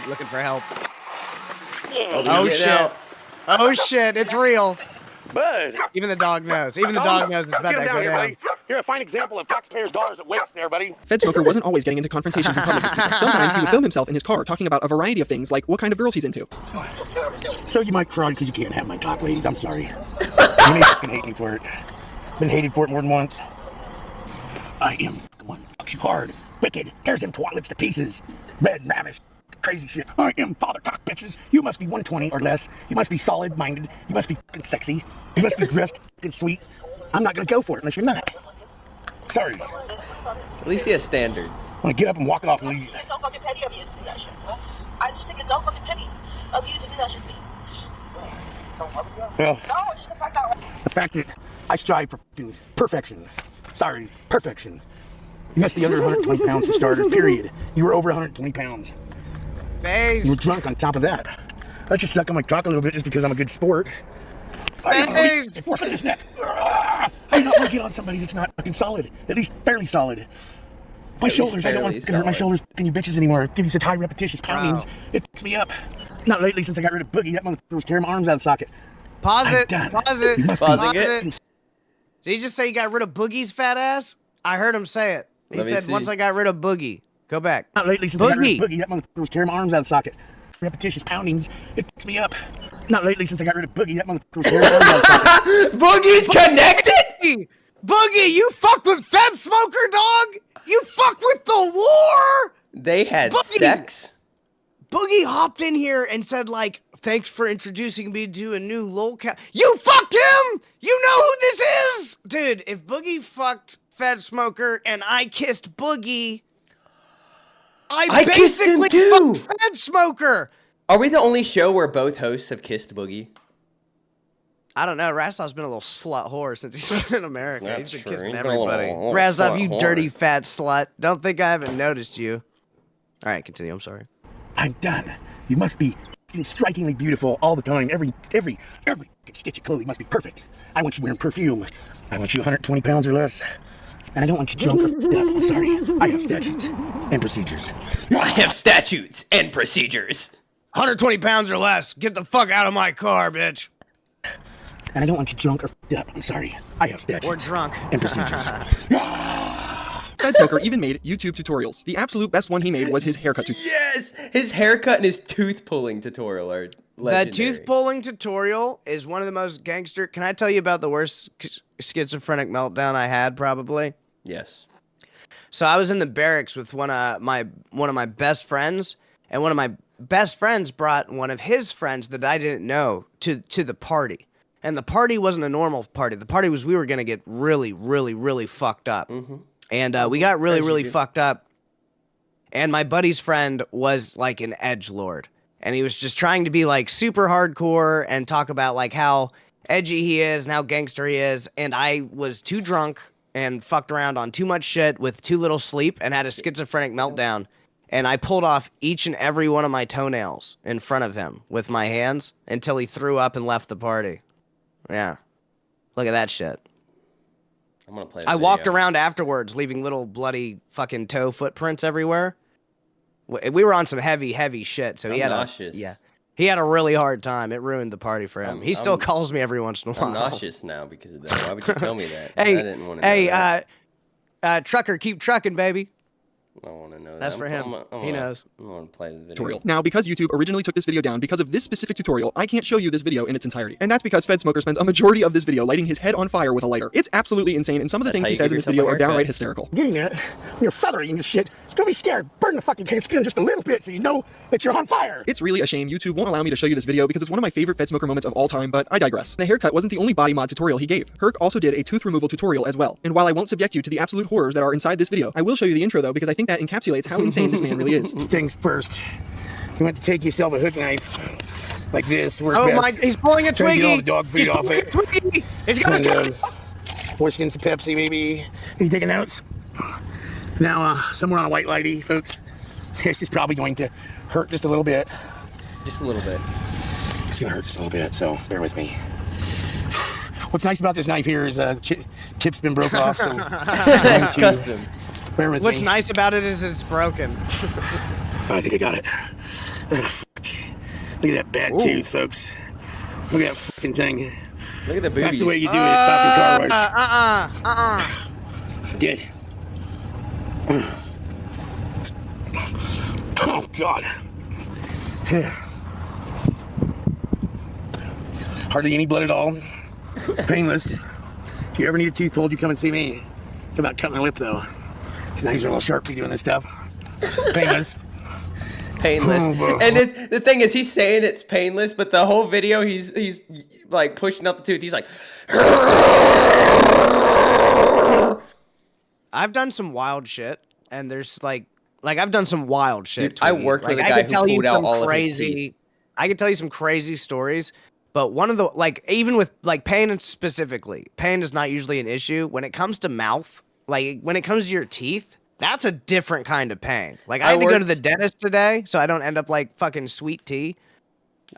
Looking for help. Oh shit. Oh shit, it's real. Bud. Even the dog knows. Even the dog knows it's about to go down. You're a fine example of taxpayers' dollars at waste there, buddy. FedSmoker wasn't always getting into confrontations in public. Sometimes he would film himself in his car talking about a variety of things, like what kind of girls he's into. So you might cry because you can't have my talk, ladies. I'm sorry. You may fucking hate me for it. Been hated for it more than once. I am the one who fucks you hard. Wicked. Tears them twat lips to pieces. Red and ravish. Crazy shit. I am father talk, bitches. You must be 120 or less. You must be solid-minded. You must be fucking sexy. You must be dressed fucking sweet. I'm not gonna go for it unless you're not. Sorry. At least he has standards. I'm gonna get up and walk off and leave. It's so fucking petty of you to do that shit. I just think it's so fucking petty of you to do that shit to me. Well, No, just the fact that. the fact that I strive for perfection. Sorry, perfection. You must be under 120 pounds for starters, period. You were over 120 pounds. Baze. You were drunk on top of that. I just suck on my cock a little bit just because I'm a good sport. Baze. Force on his neck. I'm not working on somebody that's not fucking solid. At least fairly solid. My shoulders, I don't want to hurt my shoulders fucking you bitches anymore. Give you such high repetitious poundings. It fucks me up. Not lately since I got rid of Boogie. That motherfucker was tearing my arms out of the socket. Pause it. Done. Pause it. You must Pause be it. Did he just say he got rid of Boogie's fat ass? I heard him say it. He said, once I got rid of Boogie. Go back. Not lately since I got rid of Boogie. That motherfucker was tearing my arms out of the socket. Repetitious poundings. It fucks me up. Not lately since I got rid of Boogie. That motherfucker was tearing my arms out of the socket. Boogie's connected? Boogie, you fuck with FedSmoker, dog? You fuck with the war? They had sex? Boogie hopped in here and said, like, thanks for introducing me to a new Lolcow. You fucked him! You know who this is? Dude, if Boogie fucked FedSmoker and I kissed Boogie, I basically fucked FedSmoker. Are we the only show where both hosts have kissed Boogie? I don't know. Razdov's been a little slut whore since he's been in America. That's He's been true. kissing He's been a little- everybody. little Razdov, slut you whore. dirty fat slut. Don't think I haven't noticed you. All right, continue. I'm sorry. I'm done. You must be strikingly beautiful all the time. Every stitch of clothing must be perfect. I want you wearing perfume. I want you 120 pounds or less. And I don't want you drunk or dumb. I'm sorry. I have statutes and procedures. I have statutes and procedures. 120 pounds or less. Get the fuck out of my car, bitch. And I don't want you drunk or up. I'm sorry. I have statutes. Or drunk. And procedures. FedSmoker even made YouTube tutorials. The absolute best one he made was his haircut tutorial. Yes! His haircut and his tooth pulling tutorial are legendary. That tooth pulling tutorial is one of the most gangster. Can I tell you about the worst schizophrenic meltdown I had, probably? Yes. So I was in the barracks with one of my best friends, and one of my best friends brought one of his friends that I didn't know to the party. And the party wasn't a normal party. The party was we were going to get really, really, really fucked up. Mm-hmm. And we got really, really fucked up. And my buddy's friend was like an edgelord. And he was just trying to be like super hardcore and talk about like how edgy he is and how gangster he is. And I was too drunk and fucked around on too much shit with too little sleep and had a schizophrenic meltdown. And I pulled off each and every one of my toenails in front of him with my hands until he threw up and left the party. Yeah. Look at that shit. I'm gonna play. I walked around afterwards, leaving little bloody fucking toe footprints everywhere. We were on some heavy, heavy shit, so he had he had a really hard time. It ruined the party for him. He still calls me every once in a while. I'm nauseous now because of that. Why would you tell me that? Hey, I didn't want to know that. trucker, keep trucking, baby. I want to know that. That's for him. He knows. I want to play the video. Tutorial. Now, because YouTube originally took this video down because of this specific tutorial, I can't show you this video in its entirety. And that's because FedSmoker spends a majority of this video lighting his head on fire with a lighter. It's absolutely insane, and some of the things he says in this video are downright hysterical. Getting it when you're feathering and shit. It's gonna be scared. Burn the fucking skin just a little bit so you know that you're on fire. It's really a shame YouTube won't allow me to show you this video because it's one of my favorite FedSmoker moments of all time, but I digress. The haircut wasn't the only body mod tutorial he gave. Herc also did a tooth removal tutorial as well. And while I won't subject you to the absolute horrors that are inside this video, I will show you the intro though because I think that encapsulates how insane this man really is. Things first. You want to take yourself a hook knife like this. Works oh best. my! He's pulling a Try to get all Twiggy. the dog food off it. Twiggy. He's got a Push in some Pepsi, maybe. Are you taking notes? Now, somewhere on a white lighty, folks. This is probably going to hurt just a little bit. Just a little bit. It's gonna hurt just a little bit, so bear with me. What's nice about this knife here is chip's been broke off, so it's custom. Bear with What's me. nice about it is it's broken. I think I got it. Look at that bad tooth, folks. Look at that fucking thing. Look at the boobies. That's the way you do it at Falcon Car Wash. Good. Oh, God. Hardly any blood at all. Painless. If you ever need a tooth pulled, you come and see me. Come out cutting my lip, though. These knives are a little sharp to doing this stuff. Painless. Painless. And the thing is, he's saying it's painless, but the whole video, he's like pushing out the tooth. He's like, I've done some wild shit, and there's like I've done some wild shit. Dude, I worked with a guy who pulled out all of his teeth. I could tell you some crazy stories, but one of the even with pain specifically, pain is not usually an issue when it comes to mouth. Like when it comes to your teeth, that's a different kind of pain. Like I had to go to the dentist today, so I don't end up like fucking sweet tea.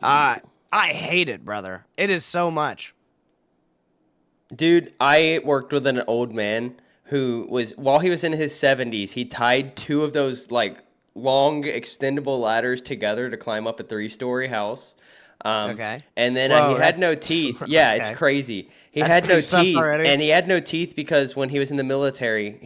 I hate it, brother. It is so much. Dude, I worked with an old man who was, while he was in his 70s, he tied two of those like long extendable ladders together to climb up a 3-story house. Okay. And then he had no teeth. Yeah, okay. It's crazy. He That's had no pretty sus teeth, already. and he had no teeth because when he was in the military,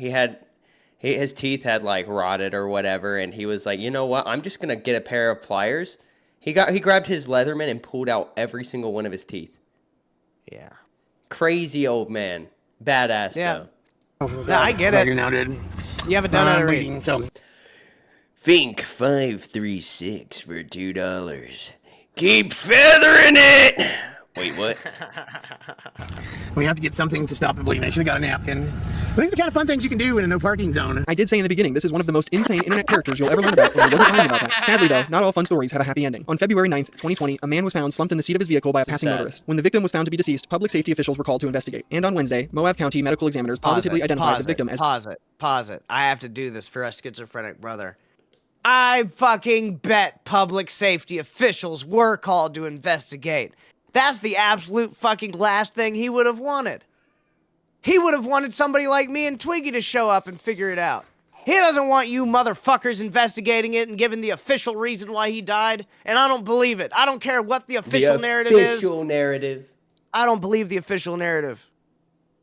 his teeth had like rotted or whatever, and he was like, you know what? I'm just gonna get a pair of pliers. He grabbed his Leatherman and pulled out every single one of his teeth. Yeah. Crazy old man. Badass though. No, I get it. You're now dead. You have a donut already. Bleeding, so. Fink 536 for $2. Keep feathering it. Wait, what? We have to get something to stop the bleeding. I should have got a napkin. These are the kind of fun things you can do in a no parking zone. I did say in the beginning, this is one of the most insane internet characters you'll ever learn about, and I wasn't lying about that. Sadly though, not all fun stories have a happy ending. On February 9th, 2020, a man was found slumped in the seat of his vehicle by a passing motorist. When the victim was found to be deceased, public safety officials were called to investigate. And on Wednesday, Moab County medical examiners positively identified the victim as— Pause it. I have to do this for a schizophrenic brother. I fucking bet public safety officials were called to investigate. That's the absolute fucking last thing he would have wanted. He would have wanted somebody like me and Twiggy to show up and figure it out. He doesn't want you motherfuckers investigating it and giving the official reason why he died, and I don't believe it. I don't care what the official narrative is. Official narrative. I don't believe the official narrative.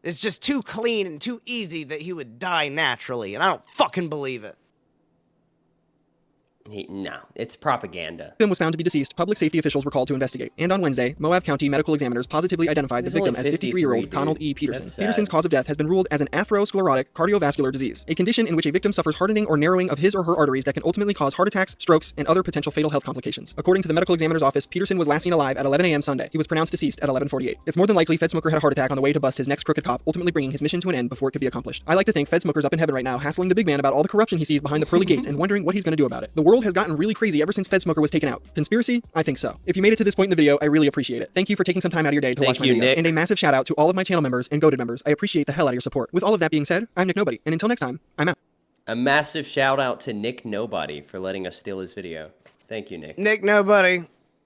It's just too clean and too easy that he would die naturally, and I don't fucking believe it. No, it's propaganda. The victim was found to be deceased. Public safety officials were called to investigate. And on Wednesday, Moab County medical examiners positively identified the victim as 53-year-old Conald E. Peterson. Peterson's cause of death has been ruled as an atherosclerotic cardiovascular disease, a condition in which a victim suffers hardening or narrowing of his or her arteries that can ultimately cause heart attacks, strokes, and other potential fatal health complications. According to the medical examiner's office, Peterson was last seen alive at 11 a.m. Sunday. He was pronounced deceased at 11:48. It's more than likely FedSmoker had a heart attack on the way to bust his next crooked cop, ultimately bringing his mission to an end before it could be accomplished. I like to think FedSmoker's up in heaven right now, hassling the big man about all the corruption he sees behind the pearly gates and wondering what he's going to do about it. The world has gotten really crazy ever since FedSmoker was taken out. Conspiracy? I think so. If you made it to this point in the video, I really appreciate it. Thank you for taking some time out of your day to watch my video. Nick. And a massive shout out to all of my channel members and goated members. I appreciate the hell out of your support. With all of that being said, I'm Nick Nobody, and until next time, I'm out. A massive shout out to Nick Nobody for letting us steal his video. Thank you, Nick. Nick Nobody,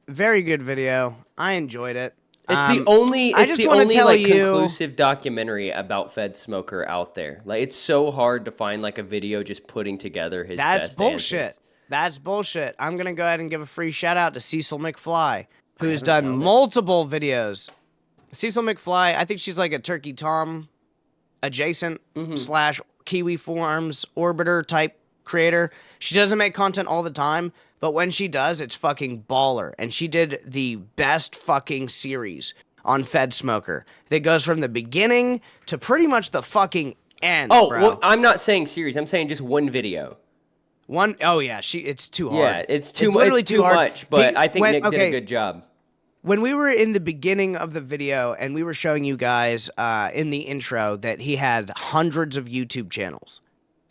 very good video. I enjoyed it. It's the only like conclusive documentary about FedSmoker out there. Like it's so hard to find like a video just putting together his That's best bullshit. answers. That's bullshit. I'm going to go ahead and give a free shout out to Cecil McFly, who has done multiple videos. Cecil McFly, I think she's like a Turkey Tom adjacent / Kiwi Farms orbiter type creator. She doesn't make content all the time, but when she does, it's fucking baller. And she did the best fucking series on FedSmoker that goes from the beginning to pretty much the fucking end. Oh, bro. well, I'm not saying series. I'm saying just one video. Oh yeah, it's too hard. Yeah, it's literally too hard. much. But I think Nick did a good job. When we were in the beginning of the video and we were showing you guys in the intro that he had hundreds of YouTube channels,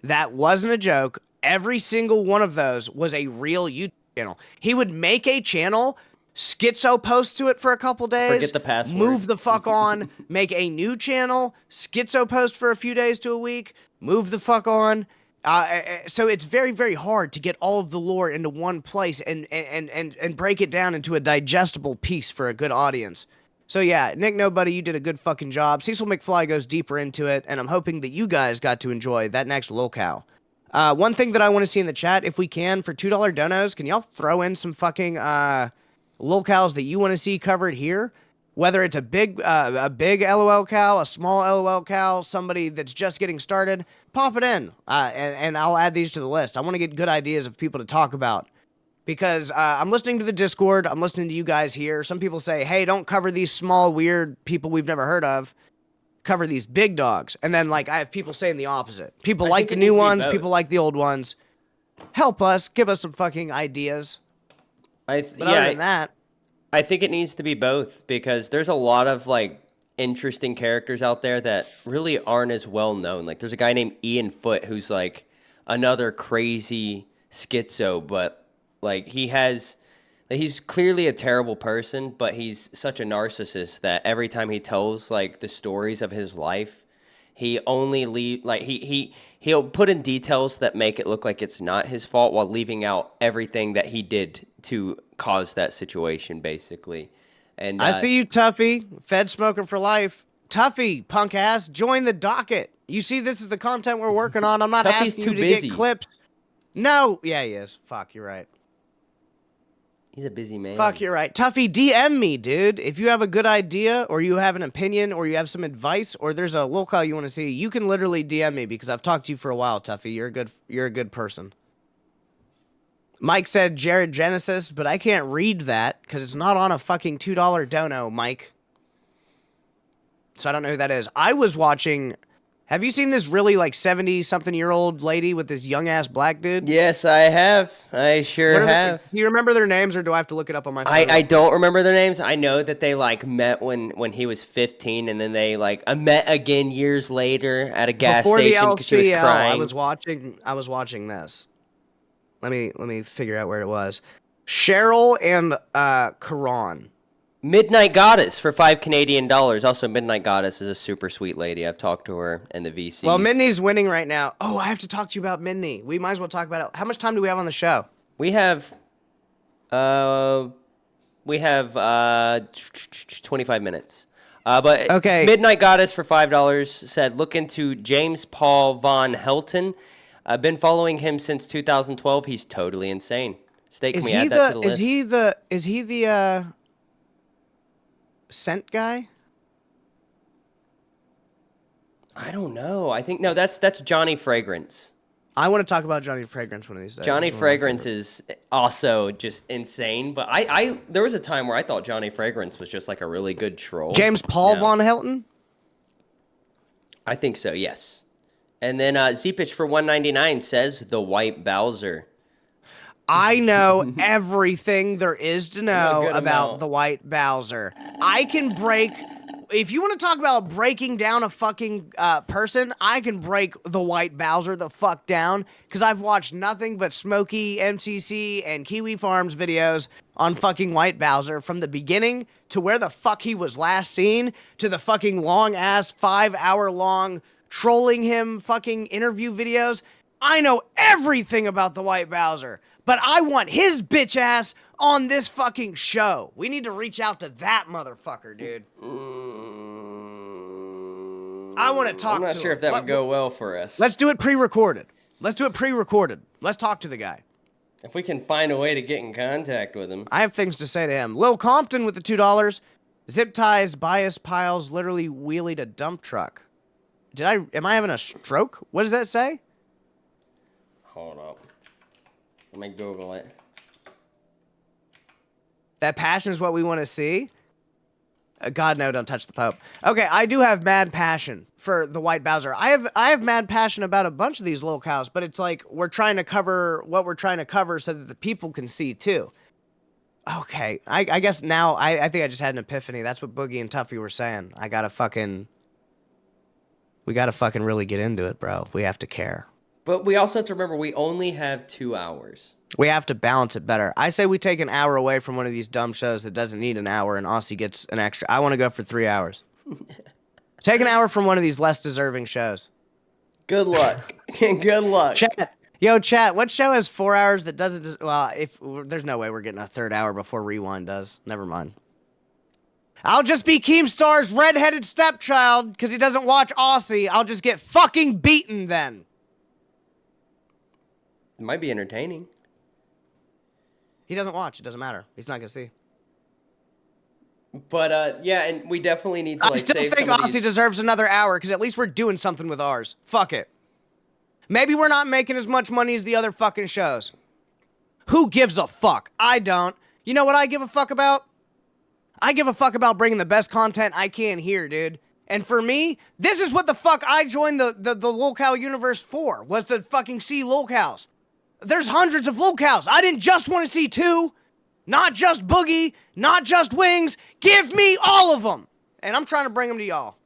that wasn't a joke. Every single one of those was a real YouTube channel. He would make a channel, schizo post to it for a couple days, Forget the password, move the fuck on, make a new channel, schizo post for a few days to a week, move the fuck on. So it's very, very hard to get all of the lore into one place and break it down into a digestible piece for a good audience. So yeah, Nick Nobody, you did a good fucking job. Cecil McFly goes deeper into it, and I'm hoping that you guys got to enjoy that next Lolcow. One thing that I want to see in the chat, if we can, for $2 donos, can y'all throw in some fucking Lolcows that you want to see covered here? Whether it's a big LOL cow, a small LOL cow, somebody that's just getting started, pop it in, and I'll add these to the list. I want to get good ideas of people to talk about, because I'm listening to the Discord, I'm listening to you guys here. Some people say, hey, don't cover these small, weird people we've never heard of. Cover these big dogs. And then, like, I have people saying the opposite. People like the new ones, people like the old ones. Help us, give us some fucking ideas. But other than that, I think it needs to be both, because there's a lot of like interesting characters out there that really aren't as well known. Like there's a guy named Ian Foote who's like another crazy schizo, but like he's clearly a terrible person, but he's such a narcissist that every time he tells like the stories of his life, he only he'll put in details that make it look like it's not his fault while leaving out everything that he did to cause that situation, basically. And I see you, Tuffy. FedSmoker for life. Tuffy, punk ass, join the docket. You see, this is the content we're working on. I'm not Tuffy's asking too you to busy. get clips. No. Yeah, he is. Fuck, you're right. He's a busy man. Fuck, you're right. Tuffy, DM me, dude. If you have a good idea, or you have an opinion, or you have some advice, or there's a Lolcow you want to see, you can literally DM me, because I've talked to you for a while, Tuffy. You're a good person. Mike said Jared Genesis, but I can't read that because it's not on a fucking $2 dono, Mike. So I don't know who that is. I was watching... Have you seen this really, like, 70-something-year-old lady with this young-ass black dude? Yes, I have. I sure have. Do you remember their names, or do I have to look it up on my phone? I don't remember their names. I know that they, like, met when he was 15, and then they, like, met again years later at a gas station because she was crying. I was watching this. Let me figure out where it was. Cheryl and Karan. Midnight Goddess for $5 Canadian. Also, Midnight Goddess is a super sweet lady. I've talked to her in the VC. Well, Midney's winning right now. Oh, I have to talk to you about Midney. We might as well talk about it. How much time do we have on the show? We have 25 minutes. But okay. Midnight Goddess for $5 said, look into James Paul Von Helton. I've been following him since 2012. He's totally insane. Steak, can we add that to the list? Is he the scent guy? I don't know. I think no. That's Johnny Fragrance. I want to talk about Johnny Fragrance one of these days. Johnny Fragrance is also just insane. But I there was a time where I thought Johnny Fragrance was just like a really good troll. James Paul Von Helton? I think so. Yes. And then Zpitch for $1.99 says the White Bowser. I know everything there is to know about the White Bowser. I can break... If you want to talk about breaking down a fucking person, I can break the White Bowser the fuck down, because I've watched nothing but Smokey, MCC, and Kiwi Farms videos on fucking White Bowser from the beginning to where the fuck he was last seen to the fucking long-ass 5-hour-long trolling him fucking interview videos. I know everything about the White Bowser, but I want his bitch ass on this fucking show. We need to reach out to that motherfucker, dude. I want to talk to him. I'm not sure if that would go well for us. Let's do it pre-recorded. Let's talk to the guy. If we can find a way to get in contact with him. I have things to say to him. Lil Compton with the $2. Zip ties, bias piles, literally wheelied a dump truck. Am I having a stroke? What does that say? Hold up. Let me Google it. That passion is what we want to see? God, no, don't touch the Pope. Okay, I do have mad passion for the White Bowser. I have mad passion about a bunch of these Lolcows, but it's like we're trying to cover what we're trying to cover so that the people can see too. Okay, I guess now I think I just had an epiphany. That's what Boogie and Tuffy were saying. We gotta fucking really get into it, bro. We have to care. But we also have to remember we only have 2 hours. We have to balance it better. I say we take an hour away from one of these dumb shows that doesn't need an hour and Aussie gets an extra. I want to go for 3 hours. Take an hour from one of these less deserving shows. Good luck. Good luck. Chat, what show has 4 hours that doesn't... Well, if there's no way we're getting a third hour before Rewind does. Never mind. I'll just be Keemstar's redheaded stepchild because he doesn't watch Aussie. I'll just get fucking beaten then. It might be entertaining. He doesn't watch. It doesn't matter. He's not going to see. But, yeah, and we definitely need to, like, save some of these... I still think Aussie deserves another hour, because at least we're doing something with ours. Fuck it. Maybe we're not making as much money as the other fucking shows. Who gives a fuck? I don't. You know what I give a fuck about? I give a fuck about bringing the best content I can here, dude. And for me, this is what the fuck I joined the Lolcow universe for, was to fucking see Lolcows. There's hundreds of Lolcows. I didn't just want to see 2. Not just Boogie. Not just Wings. Give me all of them. And I'm trying to bring them to y'all.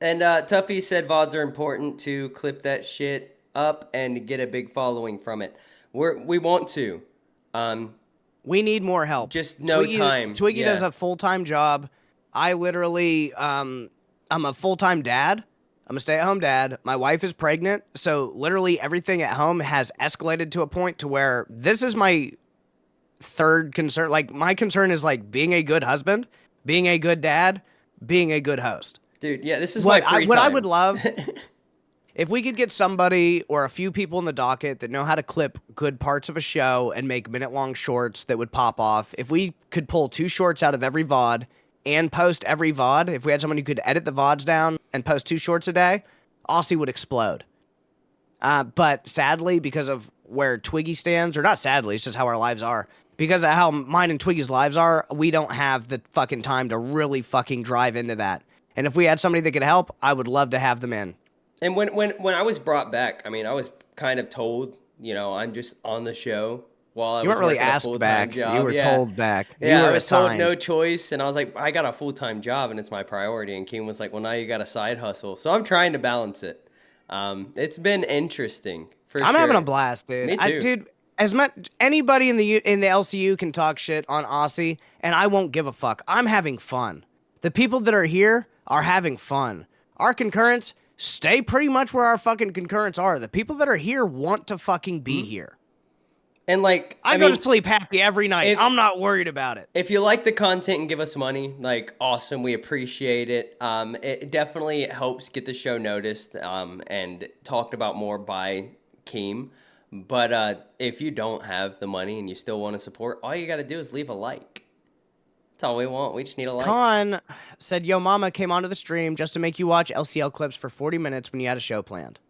And Tuffy said VODs are important to clip that shit up and get a big following from it. We want to. We need more help. Just no time. Twiggy does a full-time job. I literally, I'm a full-time dad. I'm a stay-at-home dad. My wife is pregnant, so literally everything at home has escalated to a point to where this is my third concern. Like, my concern is, like, being a good husband, being a good dad, being a good host. Dude, yeah, this is my free time. What I would love, if we could get somebody or a few people in the docket that know how to clip good parts of a show and make minute-long shorts that would pop off, if we could pull 2 shorts out of every VOD and post every VOD, if we had someone who could edit the VODs down and post 2 shorts a day, Aussie would explode. But sadly, because of where Twiggy stands, or not sadly, it's just how our lives are, because of how mine and Twiggy's lives are, we don't have the fucking time to really fucking drive into that. And if we had somebody that could help, I would love to have them in. And when I was brought back, I mean, I was kind of told, you know, I'm just on the show while I was weren't really working asked a full-time back. job. You were told back. Yeah, you were I was assigned. told no choice, and I was like, I got a full-time job, and it's my priority. And Keem was like, well, now you got a side hustle. So I'm trying to balance it. It's been interesting, for sure. I'm having a blast, dude. Me too. Dude, as much anybody in the LCU can talk shit on Aussie, and I won't give a fuck. I'm having fun. The people that are here are having fun. Our concurrents stay pretty much where our fucking concurrents are. The people that are here want to fucking be here. And like, I go to sleep happy every night. I'm not worried about it. If you like the content and give us money, like, awesome, we appreciate it. It definitely helps get the show noticed and talked about more by Keem. But if you don't have the money and you still want to support, all you got to do is leave a like. That's all we want. We just need a like. Con said, yo, mama came onto the stream just to make you watch LCL clips for 40 minutes when you had a show planned.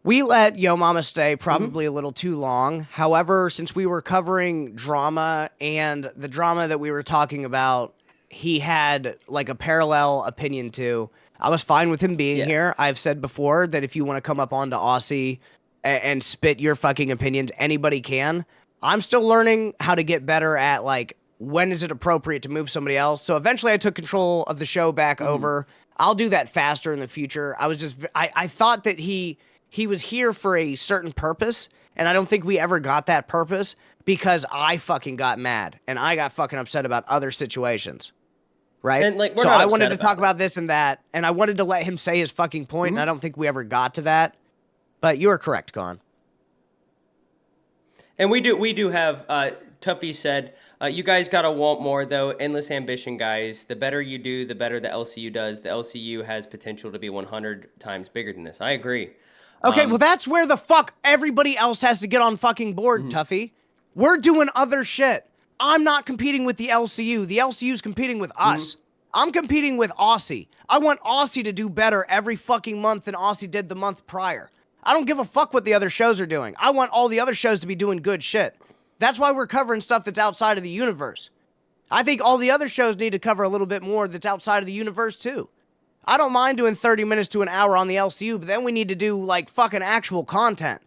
We let Yo Mama stay probably a little too long. However, since we were covering drama and the drama that we were talking about, he had like a parallel opinion to. I was fine with him being here. I've said before that if you want to come up onto Aussie and spit your fucking opinions, anybody can. I'm still learning how to get better at, like, when is it appropriate to move somebody else. So eventually I took control of the show back over. I'll do that faster in the future. I thought that he was here for a certain purpose, and I don't think we ever got that purpose because I fucking got mad and I got fucking upset about other situations. Right? And like, so I wanted to talk about this and that, and I wanted to let him say his fucking point, and I don't think we ever got to that. But you are correct, Con. And we do have, Tuffy said, you guys gotta want more, though. Endless ambition, guys. The better you do, the better the LCU does. The LCU has potential to be 100 times bigger than this. I agree. Okay, well, that's where the fuck everybody else has to get on fucking board, Tuffy. We're doing other shit. I'm not competing with the LCU. The LCU's competing with us. I'm competing with Aussie. I want Aussie to do better every fucking month than Aussie did the month prior. I don't give a fuck what the other shows are doing. I want all the other shows to be doing good shit. That's why we're covering stuff that's outside of the universe. I think all the other shows need to cover a little bit more that's outside of the universe too. I don't mind doing 30 minutes to an hour on the LCU, but then we need to do like fucking actual content.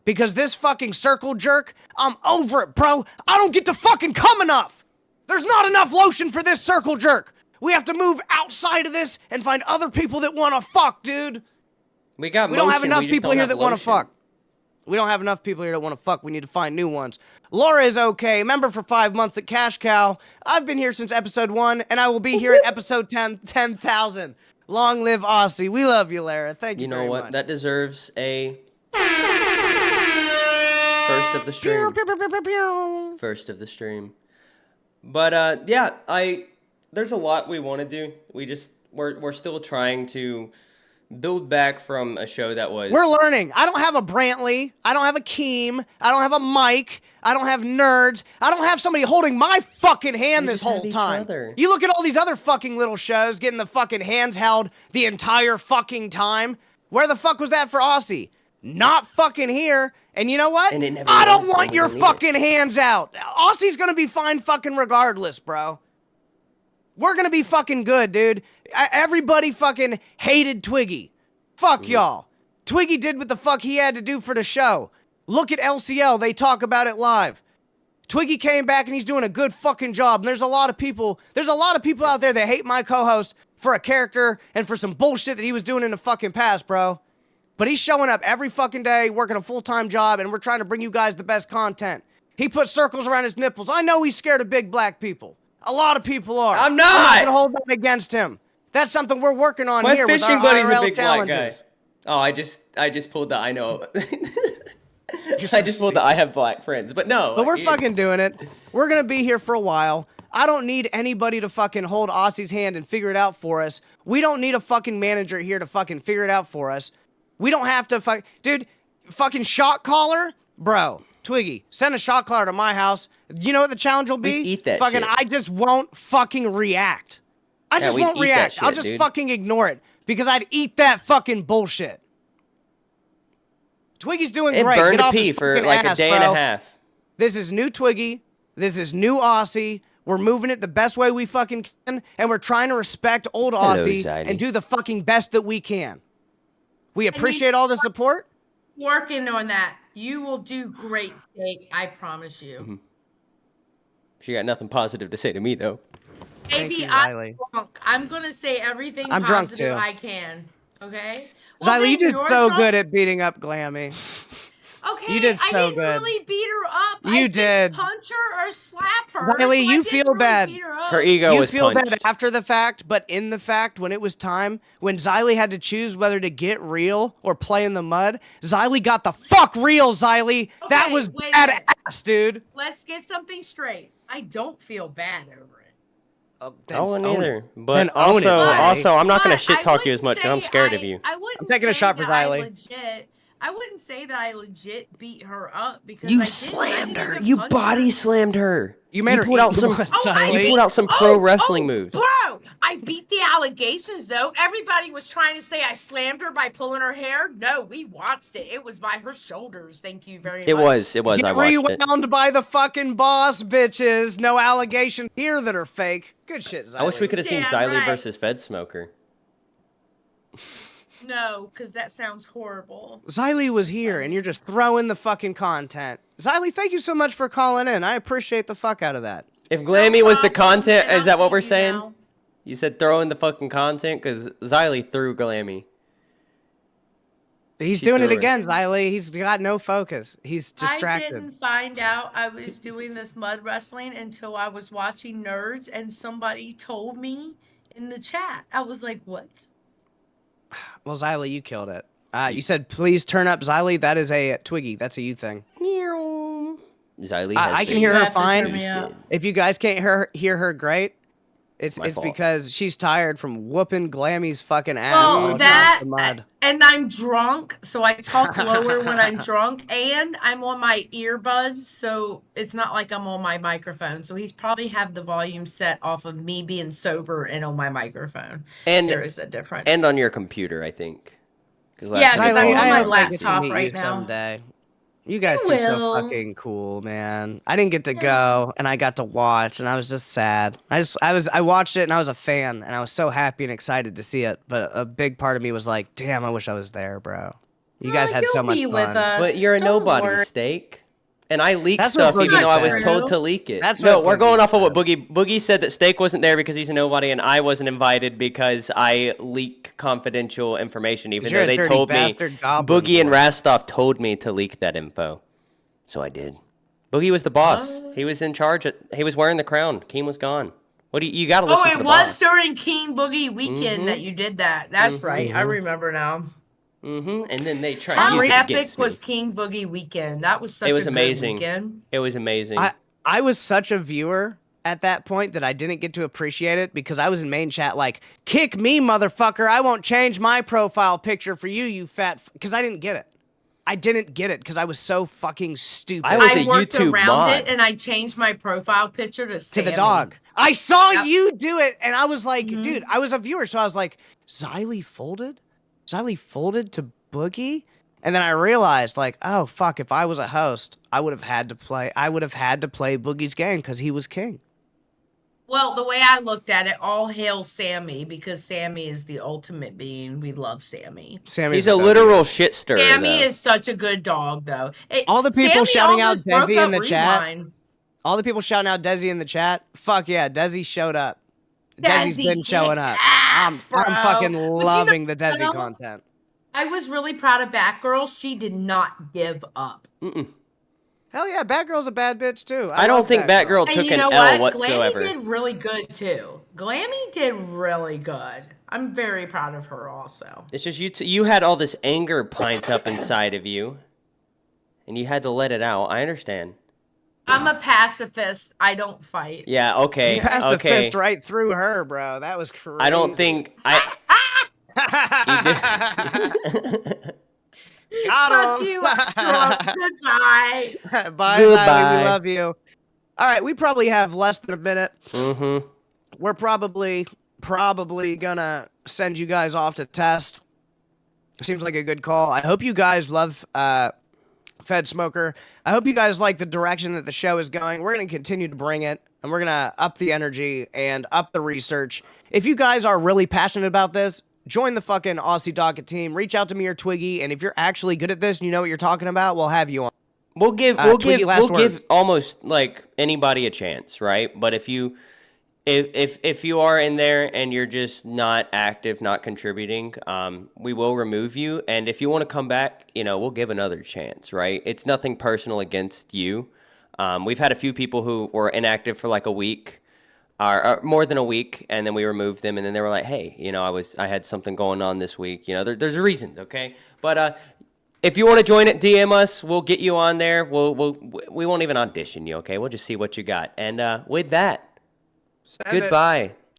Because this fucking circle jerk, I'm over it, bro. I don't get to fucking come enough. There's not enough lotion for this circle jerk. We have to move outside of this and find other people that want to fuck, dude. We don't have enough people here that want to fuck. We don't have enough people here that want to fuck. We need to find new ones. Laura is okay. Member for 5 months at Cash Cow. I've been here since episode 1, and I will be here at episode 10,000. Long live Aussie. We love you, Lara. Thank you very much. You know what? That deserves a first of the stream. First of the stream. But yeah, there's a lot we want to do. We're still trying to build back from a show that was... We're learning. I don't have a Brantley. I don't have a Keem. I don't have a Mike. I don't have nerds. I don't have somebody holding my fucking hand this whole time. You look at all these other fucking little shows getting the fucking hands held the entire fucking time. Where the fuck was that for Aussie? Not fucking here. And you know what? I don't want your fucking hands out. Aussie's gonna be fine fucking regardless, bro. We're gonna be fucking good, dude. Everybody fucking hated Twiggy. Fuck y'all. Twiggy did what the fuck he had to do for the show. Look at LCL. They talk about it live. Twiggy came back and he's doing a good fucking job. And there's a lot of people out there that hate my co-host for a character and for some bullshit that he was doing in the fucking past, bro. But he's showing up every fucking day, working a full-time job, and we're trying to bring you guys the best content. He put circles around his nipples. I know he's scared of big black people. A lot of people are. I'm not. I'm not gonna hold that against him. That's something we're working on here with our IRL a big challenges. Black guy. Oh, I just pulled the I know. I just pulled the I have black friends, but no. But we're fucking doing it. We're gonna be here for a while. I don't need anybody to fucking hold Aussie's hand and figure it out for us. We don't need a fucking manager here to fucking figure it out for us. We don't have to dude, fucking shot caller? Bro, Twiggy, send a shot caller to my house. You know what the challenge will be? Eat that fucking shit. I just won't fucking react. I just won't react. Shit, I'll just fucking ignore it because I'd eat that fucking bullshit. Twiggy's doing it great. Burned Get off pee his for fucking like ass, a day bro. and a half. This is new Twiggy. This is new Aussie. We're moving it the best way we fucking can, and we're trying to respect old Aussie and do the fucking best that we can. We appreciate all the support. Working on that. You will do great, Jake. I promise you. Mm-hmm. She got nothing positive to say to me, though. Maybe I'm drunk. I'm going to say everything I'm drunk positive too. I can. Okay? Xylee, you did so drunk. good at beating up Glammy. Okay, You did so I didn't good. really beat her up. You I did. didn't punch her or slap her. Xylee, so I you didn't feel really bad. beat her up. Her ego You was feel punched. bad after the fact, but in the fact, when it was time, when Xylee had to choose whether to get real or play in the mud, Xylee got the fuck real, Xylee. That Okay, was wait a minute. badass, dude. Let's get something straight. I don't feel bad over it. I wouldn't either. Then But own it, also, I'm not going to But shit talk you as much because I'm scared of you. I wouldn't I'm taking a say shot for that I Xylee. I wouldn't say that I legit beat her up because You I slammed didn't her. even You punch body her. slammed her. You made her pulled eat out some. blood, You pulled out some pro wrestling moves. Bro, I beat the allegations though. Everybody was trying to say I slammed her by pulling her hair. No, we watched it. It was by her shoulders. Thank you very much. It was. I Get watched it. rewound by the fucking boss, bitches. No allegations here that are fake. Good shit, Xylee. I wish we could have seen Damn Xylee right. versus FedSmoker. No, because that sounds horrible. Xylee was here, and you're just throwing the fucking content. Xylee, thank you so much for calling in. I appreciate the fuck out of that. If Glammy was the problem, content, and is that I'll what we're leave you saying? now. You said throw in the fucking content because Xylee threw Glammy. He's She doing it threw her. again, Xylee. He's got no focus. He's I distracted. didn't find out I was doing this mud wrestling until I was watching Nerds and somebody told me in the chat. I was like, what? Well, Xylee, you killed it. You said, please turn up Xylee. That is a Twiggy. That's a you thing. Xylee I can been hear her have to turn fine. me up. If you guys can't hear her great, it's my fault. because she's tired from whooping Glammy's fucking ass. Well, all across that the mud. and I'm drunk, so I talk lower when I'm drunk, and I'm on my earbuds, so it's not like I'm on my microphone. So he's probably have the volume set off of me being sober and on my microphone. And there is a difference. And on your computer, I think. Yeah, because I'm on my hope I get to laptop meet right you now. someday. You guys You seem so will. fucking cool, man. I didn't get to go, and I got to watch, and I was just sad. I watched it, and I was a fan, and I was so happy and excited to see it. But a big part of me was like, damn, I wish I was there, bro. You guys had so You'll much be fun. with us. But you're a Don't nobody, worry. Steak. And I leaked That's what stuff even Boogie though I was said. told to leak it. That's no, what we're going Boogie off of what Boogie said, that Steak wasn't there because he's a nobody, and I wasn't invited because I leak confidential information, even You're though a they dirty told me bastard goblin Boogie and boy. Rastov told me to leak that info, so I did. Boogie was the boss. He was in charge. He was wearing the crown. Keem was gone. What do you got to listen Oh, to it the was boss. during King Boogie weekend that you did that. That's right. I remember now. And then they tried How to use it epic against me. was King Boogie weekend? That was such It was a amazing. good weekend. It was amazing. I was such a viewer at that point that I didn't get to appreciate it because I was in main chat like, kick me, motherfucker. I won't change my profile picture for you, you fat... Because I didn't get it. I didn't get it because I was so fucking stupid. I worked around it and I changed my profile picture to Sammy. The dog. I saw you do it, and I was like, dude, I was a viewer, so I was like, Xylee folded? Xylee folded to Boogie? And then I realized, like, oh fuck, if I was a host, I would have had to play Boogie's game because he was king. Well, the way I looked at it, all hail Sammy, because Sammy is the ultimate being. We love Sammy. He's a literal shit stirrer. Sammy though. is such a good dog, though. All the people Sammy shouting out almost broke Desi in up the chat. Rewind. All the people shouting out Desi in the chat. Fuck yeah, Desi showed up. Desi's Desi been showing kicked up. ass, I'm fucking bro. But you know loving the Desi what? content. I was really proud of Batgirl. She did not give up. Hell yeah, Batgirl's a bad bitch too. I don't think Batgirl And took you an know L what? whatsoever. Glammy did really good too. Glammy did really good. I'm very proud of her also. It's just you had all this anger pint up inside of you, and you had to let it out. I understand. I'm a pacifist. I don't fight. Yeah, okay. You passed the okay. fist right through her, bro. That was crazy. I don't think I. Got Fuck him. you. Goodbye. Bye, Goodbye. Xylee. We love you. All right, we probably have less than a minute. Mm-hmm. We're probably gonna send you guys off to test. Seems like a good call. I hope you guys love FedSmoker. I hope you guys like the direction that the show is going. We're gonna continue to bring it, and we're gonna up the energy and up the research. If you guys are really passionate about this, join the fucking Aussie Docket team. Reach out to me or Twiggy, and if you're actually good at this and you know what you're talking about, we'll have you on. We'll give Twiggy, give almost like anybody a chance, right? But if you are in there and you're just not active, not contributing, we will remove you. And if you want to come back, we'll give another chance, right? It's nothing personal against you. We've had a few people who were inactive for like a week, or more than a week, and then we removed them, and then they were like, "Hey, I had something going on this week." There's reasons, okay? But if you want to join it, DM us. We'll get you on there. We won't even audition you, okay? We'll just see what you got. And with that, goodbye.